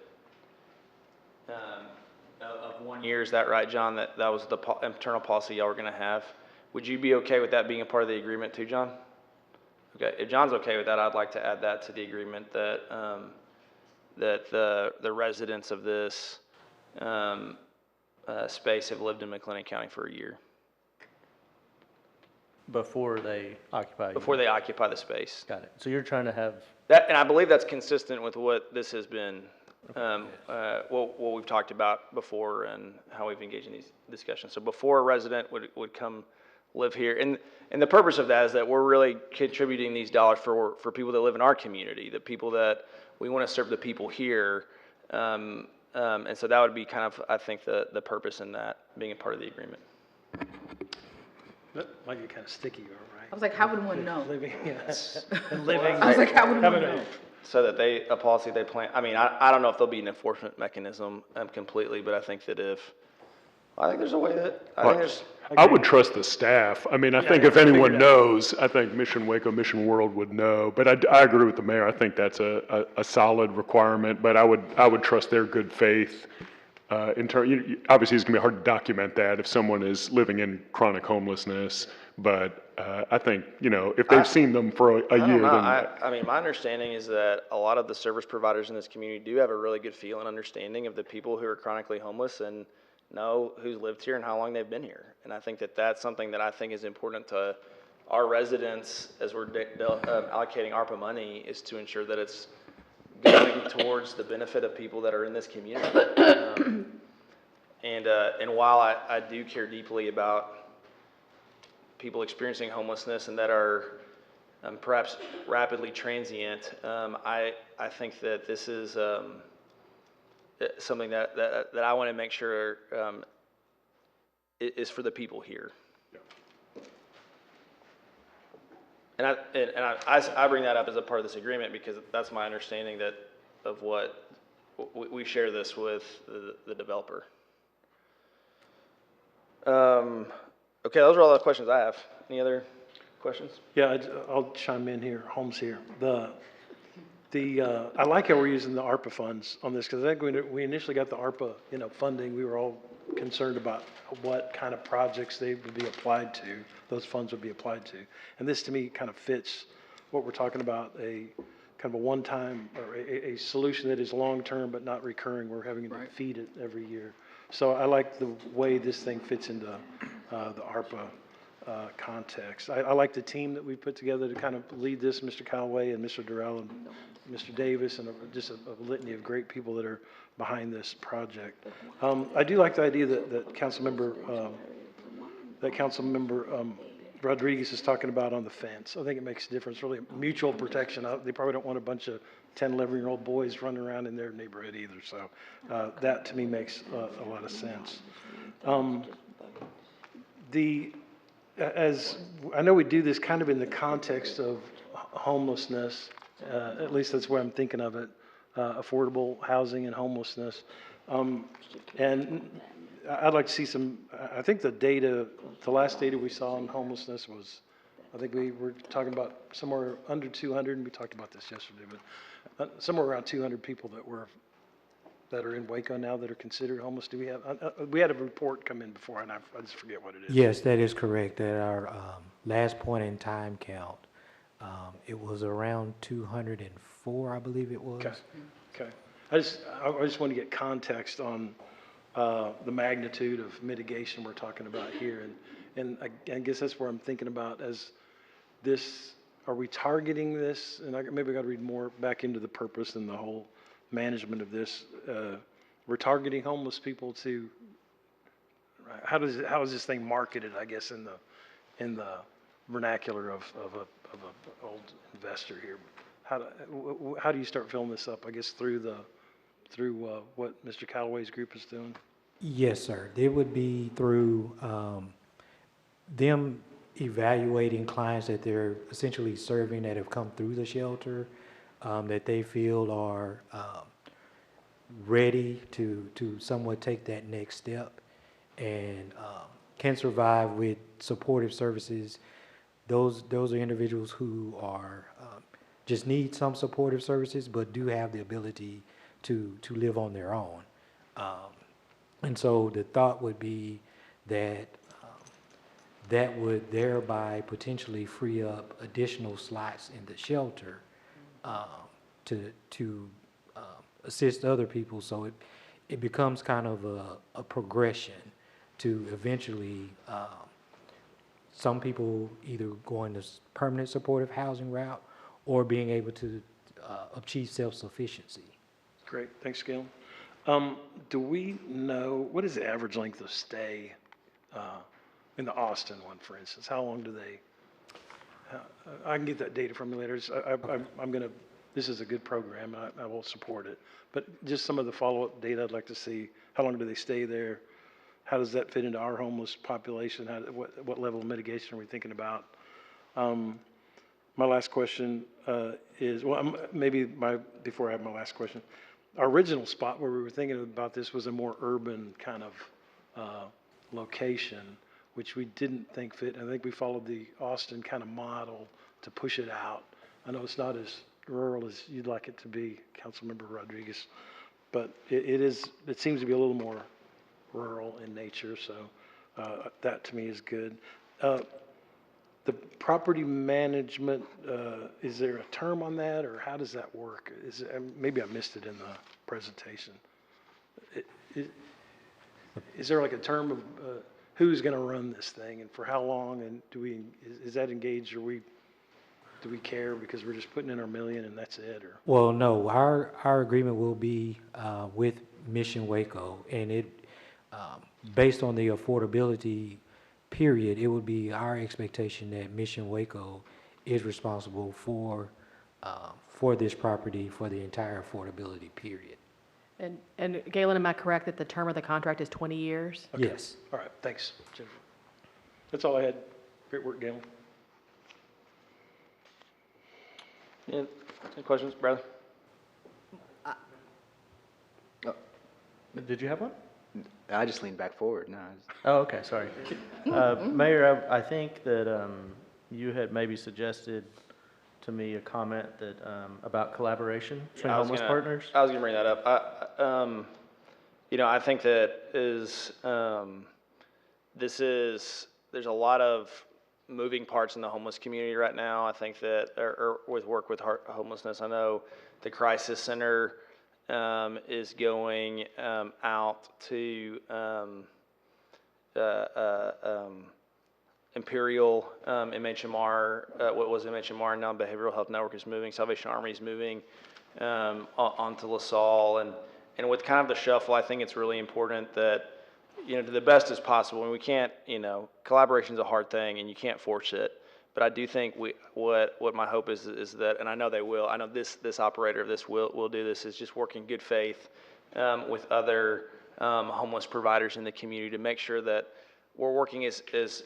[SPEAKER 1] of 1 year. Is that right, John? That was the internal policy y'all were gonna have. Would you be okay with that being a part of the agreement too, John? Okay, if John's okay with that, I'd like to add that to the agreement, that that the residents of this space have lived in McLennan County for a year.
[SPEAKER 2] Before they occupy.
[SPEAKER 1] Before they occupy the space.
[SPEAKER 2] Got it. So you're trying to have,
[SPEAKER 1] That, and I believe that's consistent with what this has been, what we've talked about before and how we've engaged in these discussions. So before a resident would come live here, and the purpose of that is that we're really contributing these dollars for people that live in our community, the people that we want to serve the people here, and so that would be kind of, I think, the purpose in that being a part of the agreement.
[SPEAKER 4] That might get kind of sticky, all right?
[SPEAKER 9] I was like, how would one know?
[SPEAKER 4] Living, yes, and living.
[SPEAKER 9] I was like, how would one
[SPEAKER 4] having
[SPEAKER 9] know?
[SPEAKER 1] So that a policy they plan, I mean, I don't know if there'll be an enforcement mechanism completely, but I think that I think there's a way that, I think there's.
[SPEAKER 5] I would trust the staff. I mean, I think if anyone knows, I think Mission Waco, Mission World would know. But I agree with the mayor. I think that's a solid requirement, but I would trust their good faith. Obviously, it's gonna be hard to document that if someone is living in chronic homelessness, but I think, if they've seen them for a
[SPEAKER 1] I don't
[SPEAKER 5] year,
[SPEAKER 1] know.
[SPEAKER 5] then.
[SPEAKER 1] I mean, my understanding is that a lot of the service providers in this community do have a really good feel and understanding of the people who are chronically homeless and know who's lived here and how long they've been here. And I think that that's something that I think is important to our residents as we're allocating ARPA money, is to ensure that it's going towards the benefit of people that are in this community. And while I do care deeply about people experiencing homelessness and that are perhaps rapidly transient. I think that this is something that I want to make sure is for the people here. And I bring that up as a part of this agreement because that's my understanding of what we share this with the developer. Okay, those are all the questions I have. Any other questions?
[SPEAKER 4] Yeah, I'll chime in here, Holmes here. I like how we're using the ARPA funds on this, because I think when we initially got the ARPA, funding, we were all concerned about what kind of projects they would be applied to, those funds would be applied to. And this, to me, kind of fits what we're talking about, a kind of a one-time, or a solution that is long-term but not recurring. We're having to feed it every year. So I like the way this thing fits into the ARPA context. I like the team that we put together to kind of lead this, Mr. Callaway and Mr. Durrell and Mr. Davis, and just a litany of great people that are behind this project. I do like the idea that Councilmember Rodriguez is talking about on the fence. I think it makes a difference, really mutual protection. They probably don't want a bunch of 10, 11-year-old boys running around in their neighborhood either. So that to me makes a lot of sense. As I know we do this kind of in the context of homelessness, at least that's where I'm thinking of it, affordable housing and homelessness. And I'd like to see some, I think the last data we saw on homelessness was, I think we were talking about somewhere under 200, and we talked about this yesterday, but somewhere around 200 people that are in Waco now that are considered homeless. Do we have, we had a report come in before, and I just forget what it is.
[SPEAKER 8] Yes, that is correct. At our last point in time count, it was around 204, I believe it was.
[SPEAKER 4] Okay. I just want to get context on the magnitude of mitigation we're talking about here. And I guess that's where I'm thinking about as this, are we targeting this? And maybe I got to read more back into the purpose and the whole management of this. We're targeting homeless people to, how is this thing marketed, I guess, in the vernacular of an old investor here? How do you start filling this up? I guess through what Mr. Callaway's group is doing?
[SPEAKER 8] Yes, sir. It would be through them evaluating clients that they're essentially serving that have come through the shelter, that they feel are ready to somewhat take that next step and can survive with supportive services. Those are individuals who are just need some supportive services, but do have the ability to live on their own. And so the thought would be that that would thereby potentially free up additional slots in the shelter to assist other people. So it becomes kind of a progression to eventually some people either going this permanent supportive housing route or being able to achieve self-sufficiency.
[SPEAKER 4] Great, thanks, Gil. Do we know, what is the average length of stay in the Austin one, for instance? How long do they, I can get that data from you later. This is a good program, and I will support it. But just some of the follow-up data I'd like to see. How long do they stay there? How does that fit into our homeless population? What level of mitigation are we thinking about? My last question is, before I have my last question, our original spot where we were thinking about this was a more urban kind of location, which we didn't think fit. I think we followed the Austin kind of model to push it out. I know it's not as rural as you'd like it to be, Councilmember Rodriguez, but it seems to be a little more rural in nature, so that to me is good. The property management, is there a term on that, or how does that work? Maybe I missed it in the presentation. Is there like a term of who's going to run this thing and for how long, and is that engaged, or do we care because we're just putting in our million and that's it? Or?
[SPEAKER 8] Well, no, our agreement will be with Mission Waco, and it based on the affordability period, it would be our expectation that Mission Waco is responsible for this property for the entire affordability period.
[SPEAKER 11] And Galen, am I correct that the term of the contract is 20 years?
[SPEAKER 8] Yes.
[SPEAKER 4] All right, thanks, Jennifer. That's all I had. Great work, Galen.
[SPEAKER 1] Any questions, Bradley?
[SPEAKER 2] Did you have one?
[SPEAKER 10] I just leaned back forward, no.
[SPEAKER 2] Oh, okay, sorry. Mayor, I think that you had maybe suggested to me a comment that, about collaboration between homeless partners.
[SPEAKER 1] I was gonna bring that up. I think that there's a lot of moving parts in the homeless community right now. I think that, or with work with homelessness, I know the crisis center is going out to Imperial, MHMR, what was MHMR, now Behavioral Health Network is moving, Salvation Army is moving onto LaSalle, and with kind of the shuffle, I think it's really important that, to the best as possible, and we can't, collaboration is a hard thing, and you can't force it, but I do think what my hope is that, and I know they will, I know this operator of this will do this, is just work in good faith with other homeless providers in the community to make sure that we're working as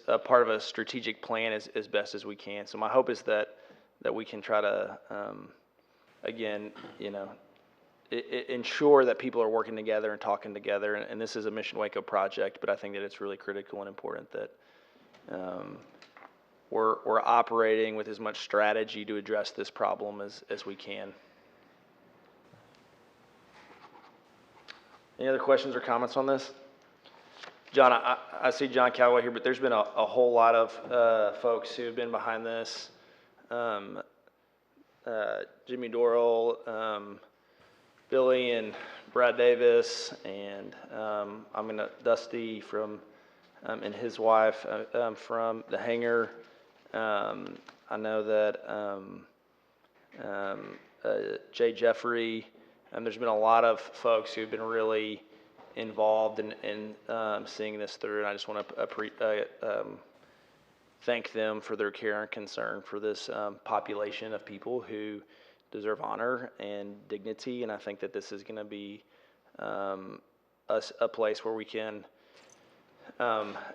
[SPEAKER 1] a part of a strategic plan as best as we can. So my hope is that we can try to, again, ensure that people are working together and talking together. And this is a Mission Waco project, but I think that it's really critical and important that we're operating with as much strategy to address this problem as we can. Any other questions or comments on this? John, I see John Calloway here, but there's been a whole lot of folks who have been behind this. Jimmy Dorrell, Billy and Brad Davis, and Dusty from and his wife from the hangar. I know that Jay Jeffrey, and there's been a lot of folks who've been really involved in seeing this through, and I just want to thank them for their care and concern for this population of people who deserve honor and dignity, and I think that this is going to be a place where we can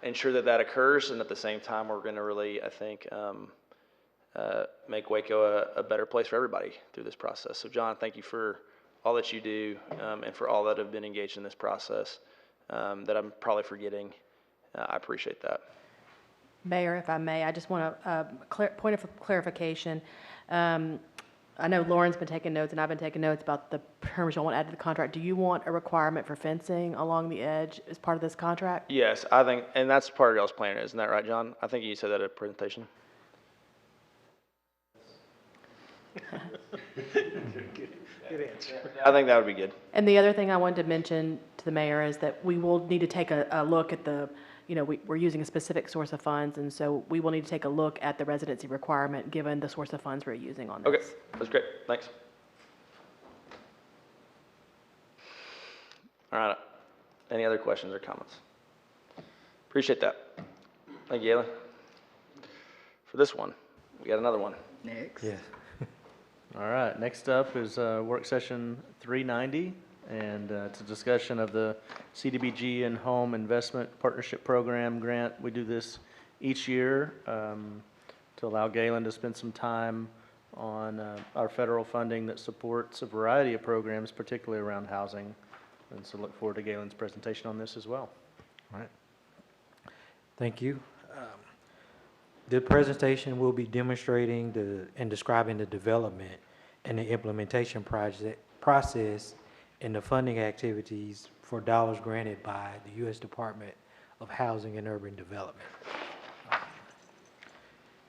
[SPEAKER 1] ensure that occurs, and at the same time we're going to really, I think, make Waco a better place for everybody through this process. So John, thank you for all that you do and for all that have been engaged in this process that I'm probably forgetting. I appreciate that.
[SPEAKER 11] Mayor, if I may, I just want a point of clarification. I know Lauren's been taking notes and I've been taking notes about the terms you want added to the contract. Do you want a requirement for fencing along the edge as part of this contract?
[SPEAKER 1] Yes, I think, and that's part of y'all's plan, isn't that right, John? I think you said that at a presentation.
[SPEAKER 4] Good answer.
[SPEAKER 1] I think that would be good.
[SPEAKER 11] And the other thing I wanted to mention to the mayor is that we will need to take a look at we're using a specific source of funds, and so we will need to take a look at the residency requirement given the source of funds we're using on this.
[SPEAKER 1] Okay, that's great. Thanks. All right. Any other questions or comments? Appreciate that. Thank you, Galen. For this one, we got another one.
[SPEAKER 9] Next.
[SPEAKER 8] Yes.
[SPEAKER 2] All right, next up is work session 390, and it's a discussion of the CDBG and Home Investment Partnership Program grant. We do this each year to allow Galen to spend some time on our federal funding that supports a variety of programs, particularly around housing. And so look forward to Galen's presentation on this as well.
[SPEAKER 8] All right. Thank you. The presentation will be demonstrating and describing the development and the implementation process and the funding activities for dollars granted by the U.S. Department of Housing and Urban Development.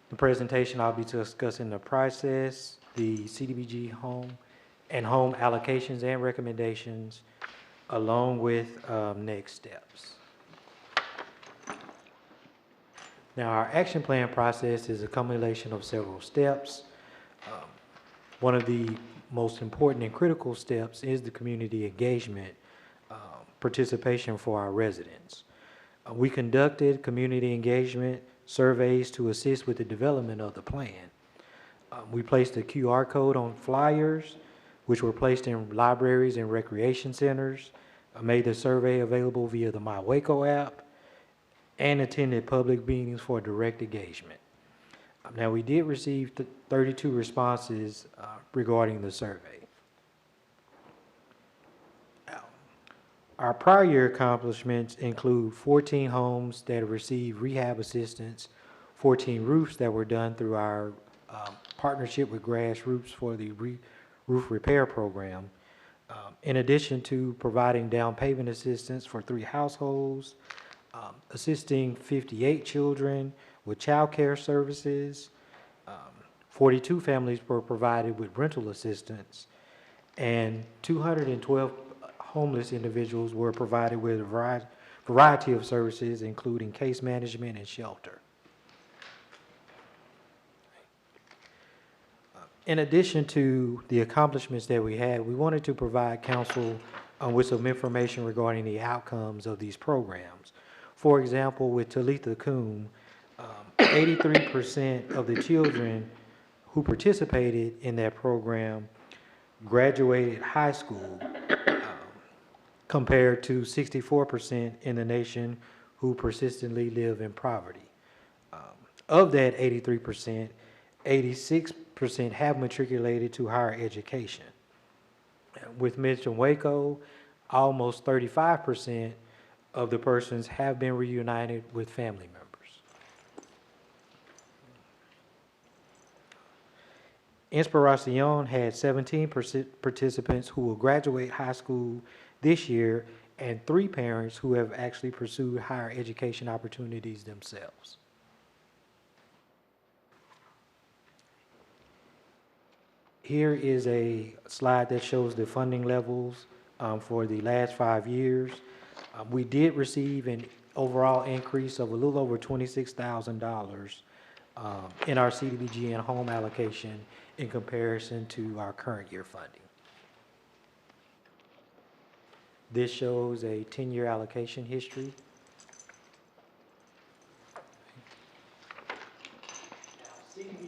[SPEAKER 8] The presentation, I'll be discussing the process, the CDBG home allocations and recommendations, along with next steps. Now, our action plan process is a culmination of several steps. One of the most important and critical steps is the community engagement participation for our residents. We conducted community engagement surveys to assist with the development of the plan. We placed a QR code on flyers, which were placed in libraries and recreation centers, made the survey available via the My Waco app, and attended public meetings for direct engagement. Now, we did receive 32 responses regarding the survey. Our prior year accomplishments include 14 homes that received rehab assistance, 14 roofs that were done through our partnership with Grassroots for the roof repair program, in addition to providing down payment assistance for 3 households, assisting 58 children with child care services, 42 families were provided with rental assistance, and 212 homeless individuals were provided with a variety of services, including case management and shelter. In addition to the accomplishments that we had, we wanted to provide council with some information regarding the outcomes of these programs. For example, with Talitha Coombe, 83% of the children who participated in that program graduated high school, compared to 64% in the nation who persistently live in poverty. Of that 83%, 86% have matriculated to higher education. With Mission Waco, almost 35% of the persons have been reunited with family members. Inspiración had 17 participants who will graduate high school this year, and 3 parents who have actually pursued higher education opportunities themselves. Here is a slide that shows the funding levels for the last 5 years. We did receive an overall increase of a little over $26,000 in our CDBG and home allocation in comparison to our current year funding. This shows a 10-year allocation history.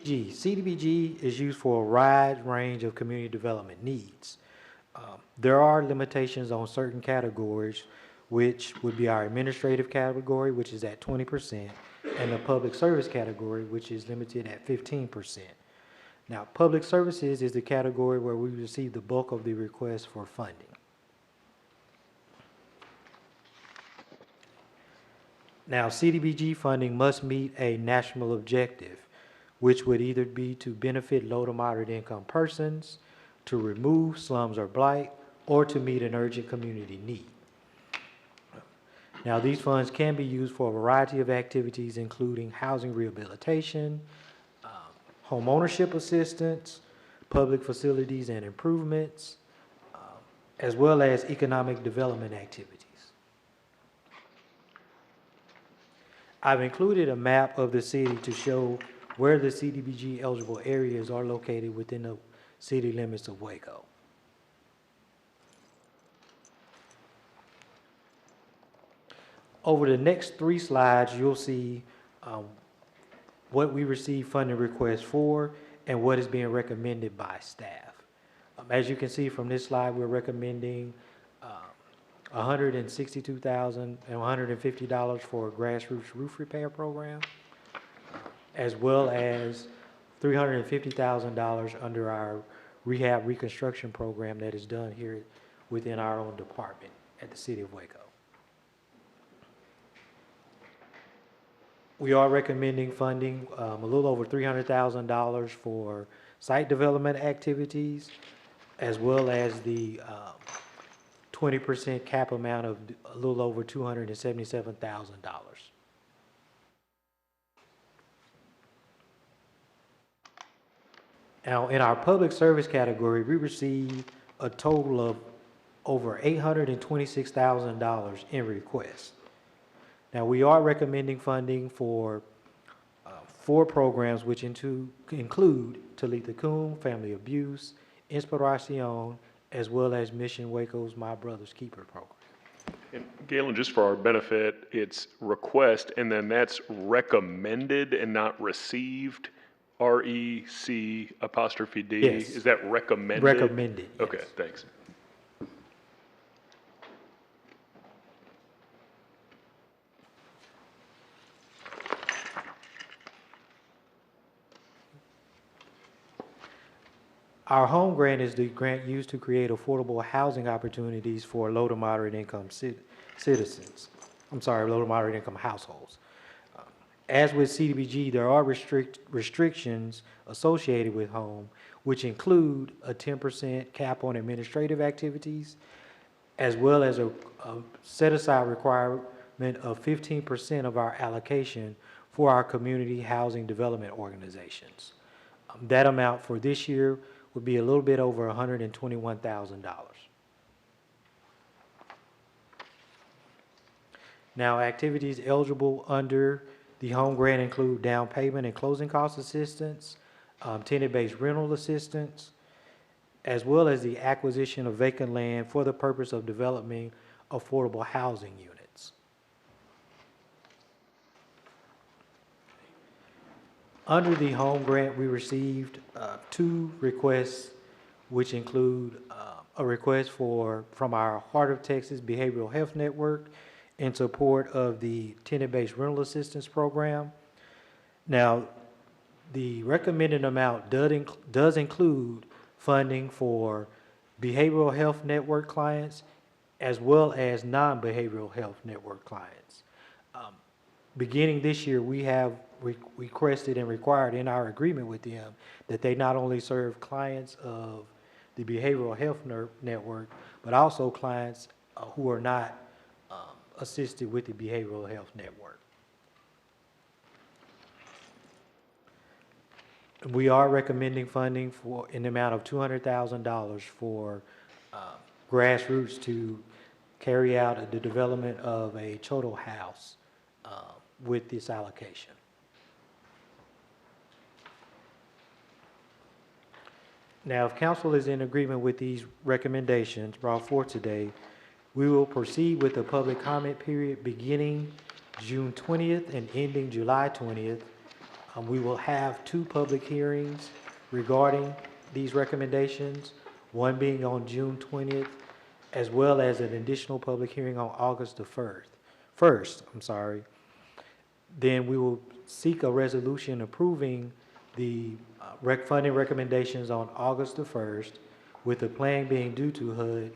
[SPEAKER 8] CDBG is used for a wide range of community development needs. There are limitations on certain categories, which would be our administrative category, which is at 20%, and the public service category, which is limited at 15%. Now, public services is the category where we receive the bulk of the requests for funding. Now, CDBG funding must meet a national objective, which would either be to benefit low to moderate income persons, to remove slums or blight, or to meet an urgent community need. Now, these funds can be used for a variety of activities, including housing rehabilitation, home ownership assistance, public facilities and improvements, as well as economic development activities. I've included a map of the city to show where the CDBG eligible areas are located within the city limits of Waco. Over the next 3 slides, you'll see what we receive funding requests for and what is being recommended by staff. As you can see from this slide, we're recommending $162,150 for a grassroots roof repair program, as well as $350,000 under our rehab reconstruction program that is done here within our own department at the City of Waco. We are recommending funding a little over $300,000 for site development activities, as well as the 20% cap amount of a little over $277,000. Now, in our public service category, we received a total of over $826,000 in requests. Now, we are recommending funding for 4 programs, which include Talitha Coombe, Family Abuse, Inspiración, as well as Mission Waco's My Brother's Keeper program.
[SPEAKER 5] And Galen, just for our benefit, it's request, and then that's recommended and not received REC''D"?
[SPEAKER 8] Yes.
[SPEAKER 5] Is that recommended?
[SPEAKER 8] Recommended, yes.
[SPEAKER 5] Okay, thanks.
[SPEAKER 8] Our home grant is the grant used to create affordable housing opportunities for low to moderate income citizens. Low to moderate income households. As with CDBG, there are restrictions associated with home, which include a 10% cap on administrative activities, as well as a set-aside requirement of 15% of our allocation for our community housing development organizations. That amount for this year would be a little bit over $121,000. Now, activities eligible under the home grant include down payment and closing cost assistance, tenant-based rental assistance, as well as the acquisition of vacant land for the purpose of developing affordable housing units. Under the home grant, we received 2 requests, which include a request from our Heart of Texas Behavioral Health Network in support of the tenant-based rental assistance program. Now, the recommended amount does include funding for behavioral health network clients as well as non-behavioral health network clients. Beginning this year, we have requested and required in our agreement with them that they not only serve clients of the behavioral health network, but also clients who are not assisted with the behavioral health network. We are recommending funding in the amount of $200,000 for grassroots to carry out the development of a total house with this allocation. Now, if council is in agreement with these recommendations brought forth today, we will proceed with the public comment period beginning June 20th and ending July 20th. We will have 2 public hearings regarding these recommendations, one being on June 20th, as well as an additional public hearing on August the 1st. Then we will seek a resolution approving the funding recommendations on August the 1st, with the plan being due to HUD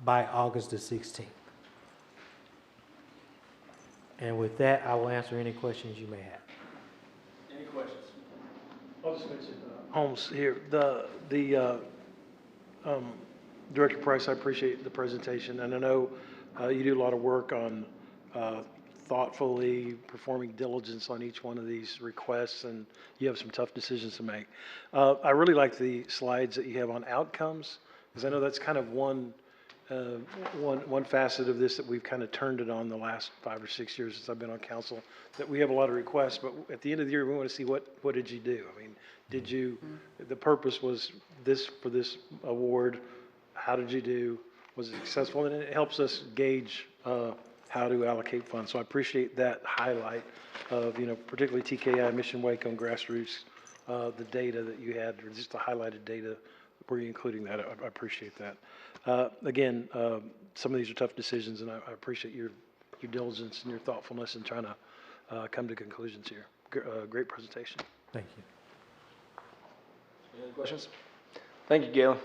[SPEAKER 8] by August the 16th. And with that, I will answer any questions you may have.
[SPEAKER 1] Any questions?
[SPEAKER 4] I'll just mention, Holmes here, Director Price, I appreciate the presentation, and I know you do a lot of work on thoughtfully performing diligence on each one of these requests, and you have some tough decisions to make. I really like the slides that you have on outcomes, because I know that's kind of one facet of this that we've kind of turned it on the last 5 or 6 years since I've been on council, that we have a lot of requests, but at the end of the year, we want to see what did you do? I mean, did you, the purpose was this, for this award, how did you do? Was it successful? And it helps us gauge how to allocate funds. So I appreciate that highlight of, particularly TKI, Mission Waco, and Grassroots, the data that you had, or just the highlighted data, were you including that? I appreciate that. Again, some of these are tough decisions, and I appreciate your diligence and your thoughtfulness in trying to come to conclusions here. Great presentation.
[SPEAKER 8] Thank you.
[SPEAKER 1] Any other questions? Thank you, Galen.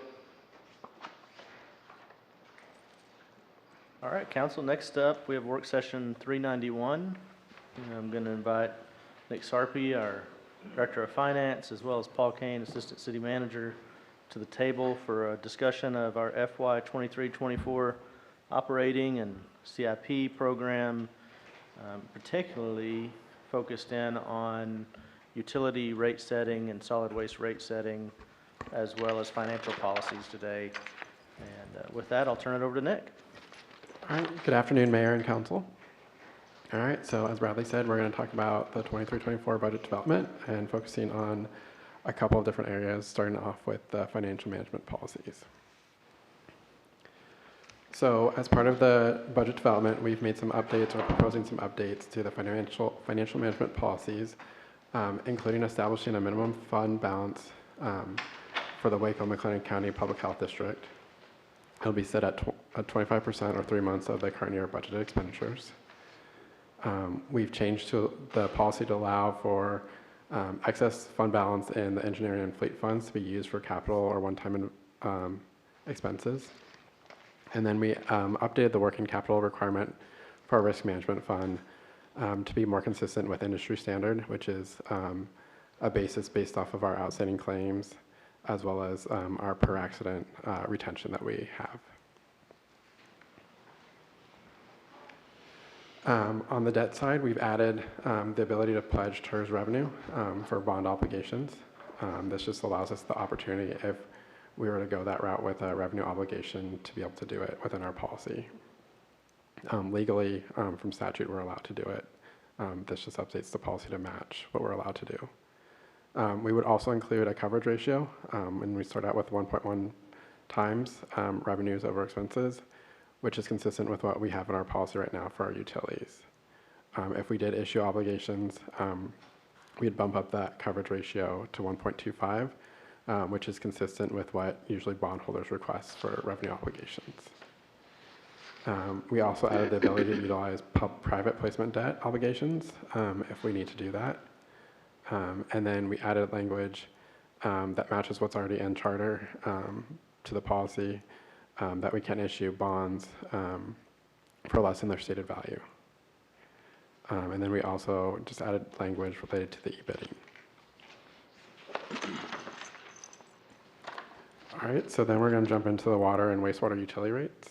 [SPEAKER 2] All right, council, next up, we have work session 391. And I'm going to invite Nick Sarpy, our Director of Finance, as well as Paul Kane, Assistant City Manager, to the table for a discussion of our FY 23-24 operating and CIP program, particularly focused in on utility rate setting and solid waste rate setting, as well as financial policies today. And with that, I'll turn it over to Nick.
[SPEAKER 12] All right, good afternoon, Mayor and Council. All right, so as Bradley said, we're going to talk about the 23-24 budget development and focusing on a couple of different areas, starting off with the financial management policies. So as part of the budget development, we've made some updates or proposing some updates to the financial management policies including establishing a minimum fund balance for the Waco McLennan County Public Health District. It'll be set at 25% or 3 months of the current year budgeted expenditures. We've changed to the policy to allow for excess fund balance in the engineering and fleet funds to be used for capital or one-time expenses. And then we updated the working capital requirement for our risk management fund to be more consistent with industry standard, which is a basis based off of our outstanding claims, as well as our per accident retention that we have. On the debt side, we've added the ability to pledge TERS revenue for bond obligations. This just allows us the opportunity, if we were to go that route with a revenue obligation, to be able to do it within our policy. Legally, from statute, we're allowed to do it. This just updates the policy to match what we're allowed to do. We would also include a coverage ratio, and we start out with 1.1 times revenues over expenses, which is consistent with what we have in our policy right now for our utilities. If we did issue obligations, we'd bump up that coverage ratio to 1.25, which is consistent with what usually bondholders request for revenue obligations. We also added the ability to utilize private placement debt obligations if we need to do that. And then we added language that matches what's already in charter to the policy, that we can issue bonds for less than their stated value. And then we also just added language related to the e-bidding. All right, so then we're going to jump into the water and wastewater utility rates.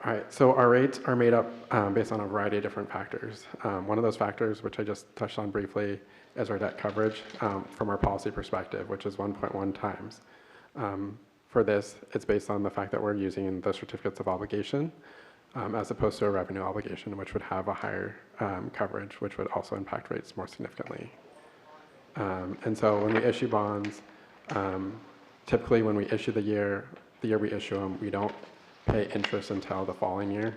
[SPEAKER 12] All right, so our rates are made up based on a variety of different factors. One of those factors, which I just touched on briefly, is our debt coverage from our policy perspective, which is 1.1 times. For this, it's based on the fact that we're using the certificates of obligation as opposed to a revenue obligation, which would have a higher coverage, which would also impact rates more significantly. And so when we issue bonds, typically when we issue the year we issue them, we don't pay interest until the following year.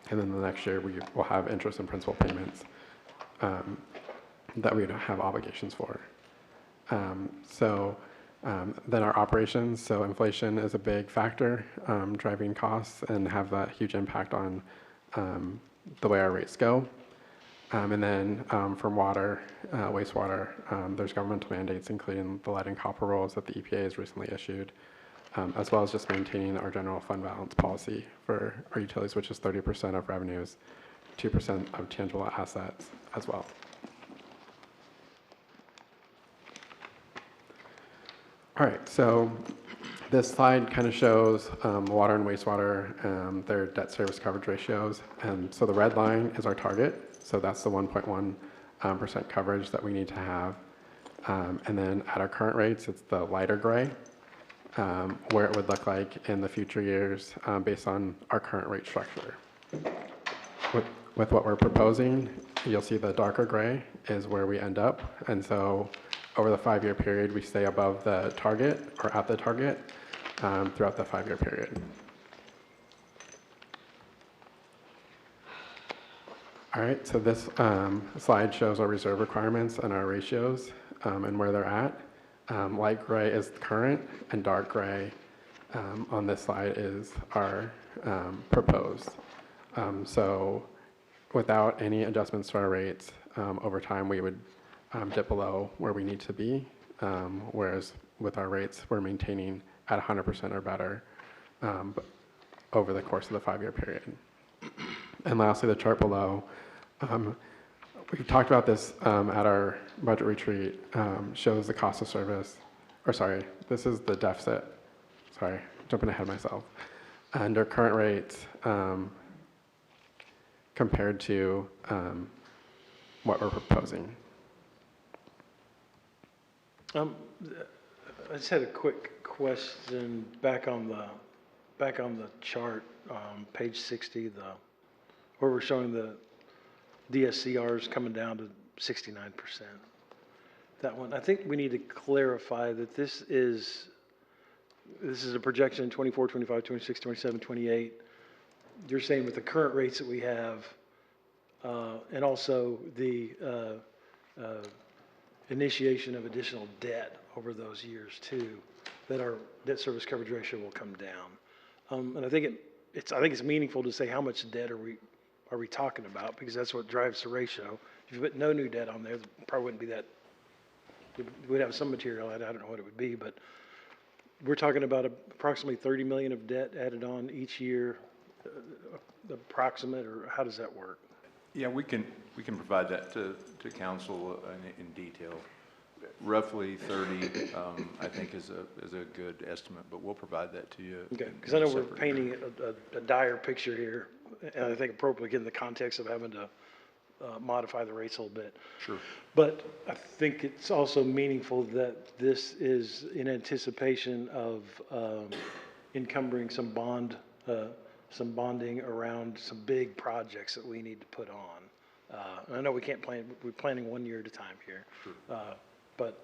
[SPEAKER 12] And then the next year we will have interest and principal payments that we would have obligations for. Then our operations, so inflation is a big factor driving costs and have a huge impact on the way our rates go. And then from water, wastewater, there's governmental mandates, including the lead and copper rules that the EPA has recently issued, as well as just maintaining our general fund balance policy for our utilities, which is 30% of revenues, 2% of tangible assets as well. All right, so this slide kind of shows water and wastewater, their debt service coverage ratios. And so the red line is our target. So that's the 1.1% coverage that we need to have. And then at our current rates, it's the lighter gray, where it would look like in the future years based on our current rate structure. With what we're proposing, you'll see the darker gray is where we end up. And so over the 5-year period, we stay above the target or at the target throughout the 5-year period. All right, so this slide shows our reserve requirements and our ratios and where they're at. Light gray is current, and dark gray on this slide is our proposed. So without any adjustments to our rates, over time we would dip below where we need to be, whereas with our rates, we're maintaining at 100% or better over the course of the 5-year period. And lastly, the chart below, we talked about this at our budget retreat, shows the cost of service, or sorry, this is the deficit, sorry, jumping ahead of myself, under current rates compared to what we're proposing.
[SPEAKER 4] I just had a quick question back on the chart, page 60, where we're showing the DSCRs coming down to 69%. That one, I think we need to clarify that this is a projection in 24, 25, 26, 27, 28. You're saying with the current rates that we have, and also the initiation of additional debt over those years too, that our debt service coverage ratio will come down. And I think it's meaningful to say how much debt are we talking about, because that's what drives the ratio. If you put no new debt on there, it probably wouldn't be that. We'd have some material, I don't know what it would be, but we're talking about approximately 30 million of debt added on each year, approximate, or how does that work?
[SPEAKER 13] Yeah, we can provide that to council in detail. Roughly 30, I think is a good estimate, but we'll provide that to you.
[SPEAKER 4] Okay, because I know we're painting a dire picture here, and I think appropriately in the context of having to modify the rates a little bit.
[SPEAKER 13] Sure.
[SPEAKER 4] But I think it's also meaningful that this is in anticipation of encumbering some bonding around some big projects that we need to put on. I know we can't plan, we're planning 1 year at a time here.
[SPEAKER 13] Sure.
[SPEAKER 4] But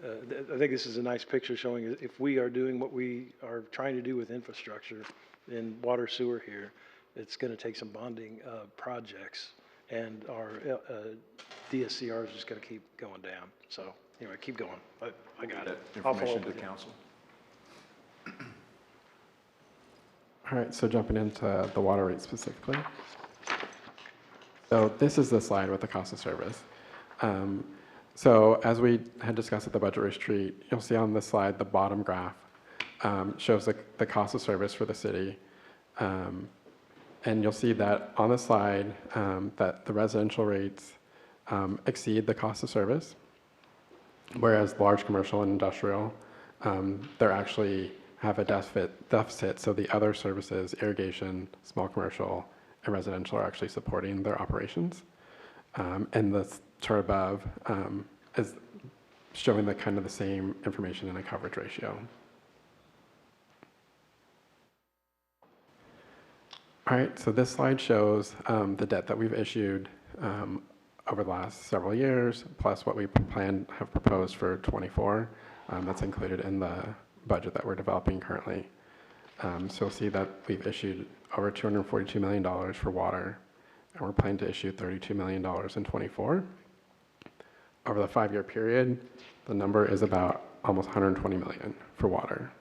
[SPEAKER 4] I think this is a nice picture showing if we are doing what we are trying to do with infrastructure in water sewer here, it's going to take some bonding projects, and our DSCR is just going to keep going down. So anyway, keep going. I got it. I'll follow
[SPEAKER 13] Information
[SPEAKER 4] up
[SPEAKER 13] to
[SPEAKER 4] with you.
[SPEAKER 13] council.
[SPEAKER 12] All right, so jumping into the water rate specifically. So this is the slide with the cost of service. So as we had discussed at the budget retreat, you'll see on this slide, the bottom graph shows the cost of service for the city. And you'll see that on the slide, that the residential rates exceed the cost of service, whereas large commercial and industrial, they're actually have a deficit, so the other services, irrigation, small commercial, and residential are actually supporting their operations. And the chart above is showing the kind of the same information in a coverage ratio. All right, so this slide shows the debt that we've issued over the last several years, plus what we have proposed for '24. That's included in the budget that we're developing currently. So you'll see that we've issued over $242 million for water, and we're planning to issue $32 million in '24. Over the 5-year period, the number is about almost $120 million for water.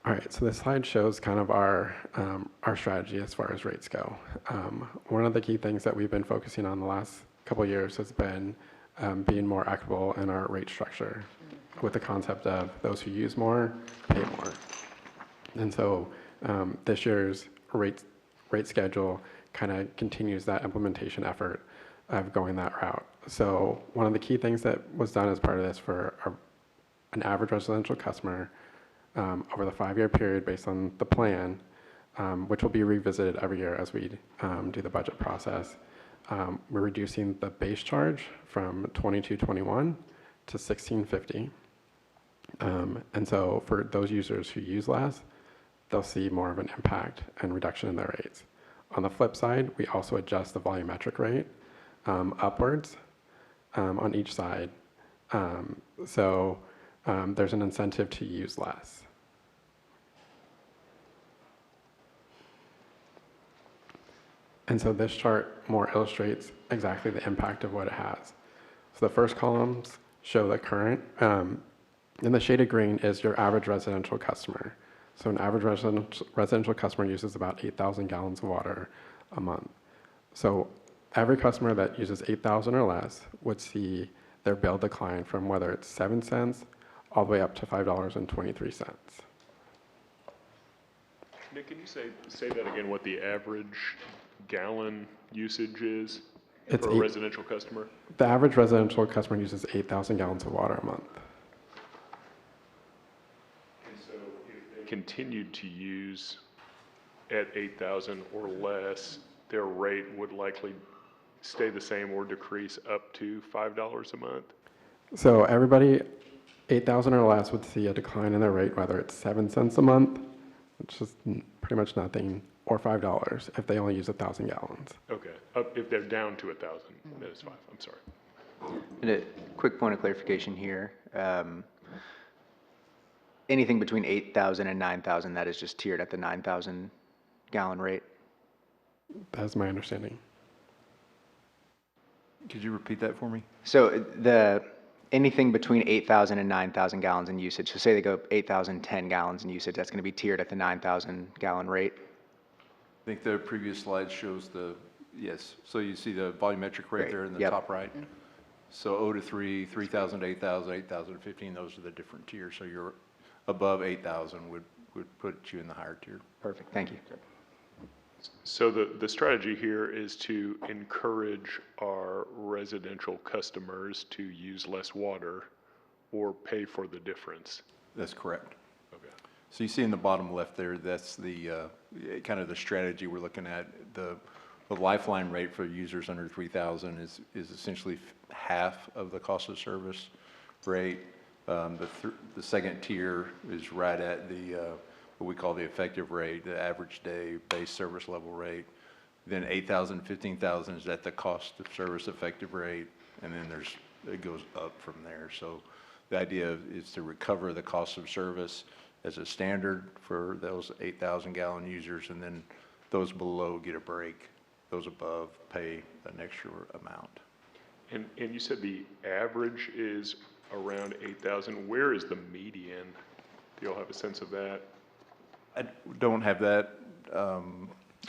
[SPEAKER 12] All right, so this slide shows kind of our strategy as far as rates go. One of the key things that we've been focusing on the last couple of years has been being more equitable in our rate structure, with the concept of those who use more, pay more. And so this year's rate schedule kind of continues that implementation effort of going that route. So one of the key things that was done as part of this for an average residential customer over the 5-year period based on the plan, which will be revisited every year as we do the budget process. We're reducing the base charge from $22.21 to $16.50. And so for those users who use less, they'll see more of an impact and reduction in their rates. On the flip side, we also adjust the volumetric rate upwards on each side. So there's an incentive to use less. And so this chart more illustrates exactly the impact of what it has. So the first columns show the current, and the shaded green is your average residential customer. So an average residential customer uses about 8,000 gallons of water a month. So every customer that uses 8,000 or less would see their bill decline from whether it's 7 cents all the way up to $5.23.
[SPEAKER 5] Nick, can you say that again, what the average gallon usage is
[SPEAKER 12] It's
[SPEAKER 5] for a residential customer?
[SPEAKER 12] The average residential customer uses 8,000 gallons of water a month.
[SPEAKER 5] And so if they continued to use at 8,000 or less, their rate would likely stay the same or decrease up to $5 a month?
[SPEAKER 12] So everybody 8,000 or less would see a decline in their rate, whether it's 7 cents a month, which is pretty much nothing, or $5 if they only use 1,000 gallons.
[SPEAKER 5] Okay, if they're down to 1,000, that is 5, I'm sorry.
[SPEAKER 10] And a quick point of clarification here. anything between 8,000 and 9,000, that is just tiered at the 9,000 gallon rate.
[SPEAKER 12] That's my understanding.
[SPEAKER 13] Could you repeat that for me?
[SPEAKER 10] So anything between 8,000 and 9,000 gallons in usage, so say they go 8,010 gallons in usage, that's going to be tiered at the 9,000 gallon rate.
[SPEAKER 13] I think the previous slide shows yes, so you see the volumetric rate
[SPEAKER 10] Right.
[SPEAKER 13] there in the
[SPEAKER 10] Yep.
[SPEAKER 13] top right? So 0 to 3, 3,000 to 8,000, 8,000 to 15, those are the different tiers. So you're above 8,000 would put you in the higher tier.
[SPEAKER 10] Perfect, thank you.
[SPEAKER 5] So the strategy here is to encourage our residential customers to use less water or pay for the difference.
[SPEAKER 13] That's correct.
[SPEAKER 5] Okay.
[SPEAKER 13] So you see in the bottom left there, that's the kind of the strategy we're looking at. The lifeline rate for users under 3,000 is essentially half of the cost of service rate. The second tier is right at the what we call the effective rate, the average day base service level rate. Then 8,000, 15,000 is at the cost of service effective rate, and then it goes up from there. So the idea is to recover the cost of service as a standard for those 8,000 gallon users, and then those below get a break. Those above pay an extra amount.
[SPEAKER 5] And you said the average is around 8,000. Where is the median? Do you all have a sense of that?
[SPEAKER 13] I don't have that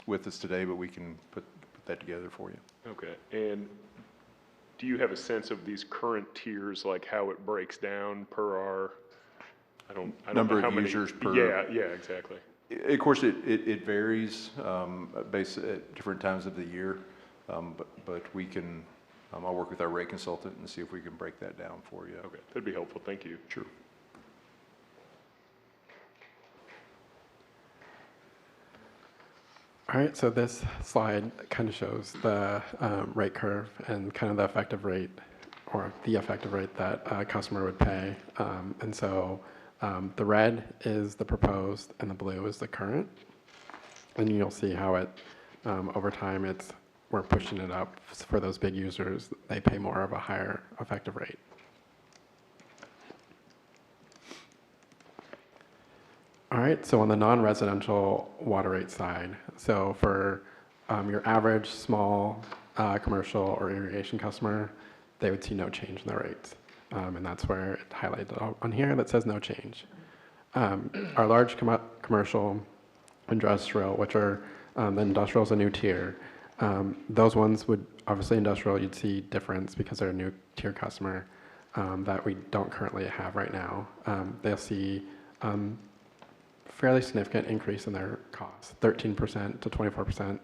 [SPEAKER 13] with us today, but we can put that together for you.
[SPEAKER 5] Okay. And do you have a sense of these current tiers, like how it breaks down per our, I don't
[SPEAKER 13] Number
[SPEAKER 5] know
[SPEAKER 13] of
[SPEAKER 5] how many.
[SPEAKER 13] users per.
[SPEAKER 5] Yeah, exactly.
[SPEAKER 13] Of course, it varies based at different times of the year, but we can, I'll work with our rate consultant and see if we can break that down for you.
[SPEAKER 5] Okay, that'd be helpful. Thank you.
[SPEAKER 13] Sure.
[SPEAKER 12] All right, so this slide kind of shows the rate curve and kind of the effective rate or the effective rate that a customer would pay. And so the red is the proposed and the blue is the current. And you'll see how it, over time, we're pushing it up for those big users. They pay more of a higher effective rate. All right, so on the non-residential water rate side, so for your average small commercial or irrigation customer, they would see no change in their rates. And that's where it highlighted on here that says no change. Our large commercial, industrial, which are, the industrial is a new tier. Those ones would, obviously industrial, you'd see difference because they're a new tier customer that we don't currently have right now. They'll see fairly significant increase in their costs, 13% to 24%,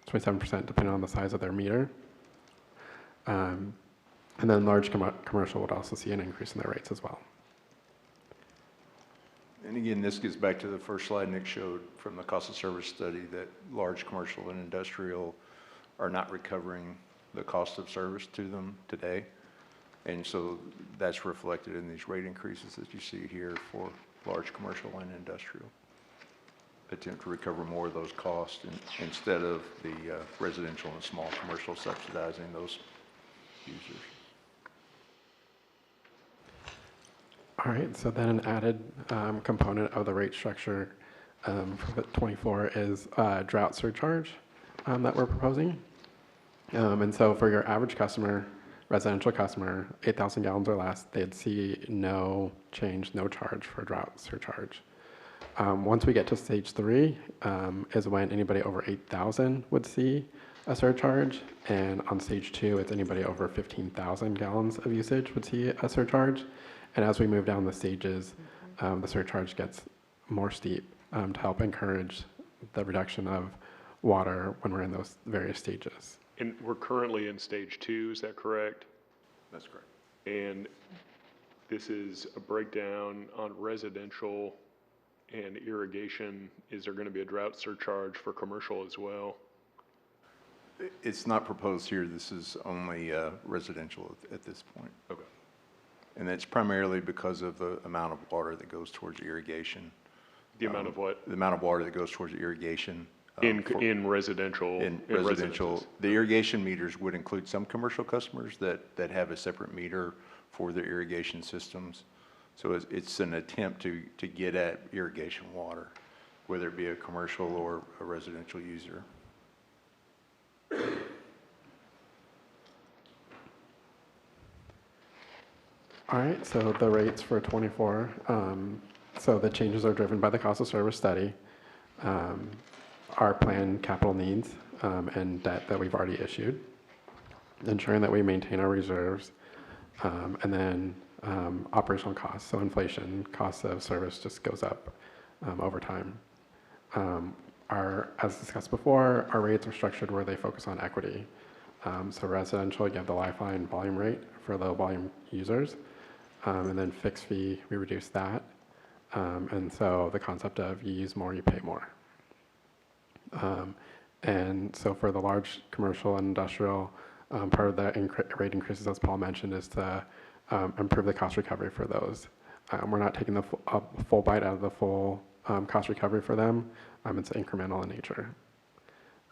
[SPEAKER 12] 27%, depending on the size of their meter. And then large commercial would also see an increase in their rates as well.
[SPEAKER 13] And again, this gets back to the first slide Nick showed from the cost of service study that large commercial and industrial are not recovering the cost of service to them today. And so that's reflected in these rate increases that you see here for large commercial and industrial. Attempt to recover more of those costs instead of the residential and small commercial subsidizing those users.
[SPEAKER 12] All right, so then an added component of the rate structure for 24 is drought surcharge that we're proposing. And so for your average customer, residential customer, 8,000 gallons or less, they'd see no change, no charge for drought surcharge. Once we get to stage 3 is when anybody over 8,000 would see a surcharge, and on stage 2, it's anybody over 15,000 gallons of usage would see a surcharge. And as we move down the stages, the surcharge gets more steep to help encourage the reduction of water when we're in those various stages.
[SPEAKER 5] And we're currently in stage 2, is that correct?
[SPEAKER 13] That's correct.
[SPEAKER 5] And this is a breakdown on residential and irrigation. Is there going to be a drought surcharge for commercial as well?
[SPEAKER 13] It's not proposed here. This is only residential at this point.
[SPEAKER 5] Okay.
[SPEAKER 13] And that's primarily because of the amount of water that goes towards irrigation.
[SPEAKER 5] The amount of what?
[SPEAKER 13] The amount of water that goes towards irrigation.
[SPEAKER 5] In residential?
[SPEAKER 13] In residential. The irrigation meters would include some commercial customers that have a separate meter for their irrigation systems. So it's an attempt to get at irrigation water, whether it be a commercial or a residential user.
[SPEAKER 12] All right, so the rates for '24, so the changes are driven by the cost of service study, our planned capital needs, and debt that we've already issued, ensuring that we maintain our reserves, and then operational costs, so inflation, cost of service just goes up over time. As discussed before, our rates are structured where they focus on equity. So residential, you have the lifeline volume rate for low volume users, and then fixed fee, we reduce that. And so the concept of you use more, you pay more. And so for the large commercial and industrial, part of the rate increases, as Paul mentioned, is to improve the cost recovery for those. We're not taking the full bite out of the full cost recovery for them. It's incremental in nature.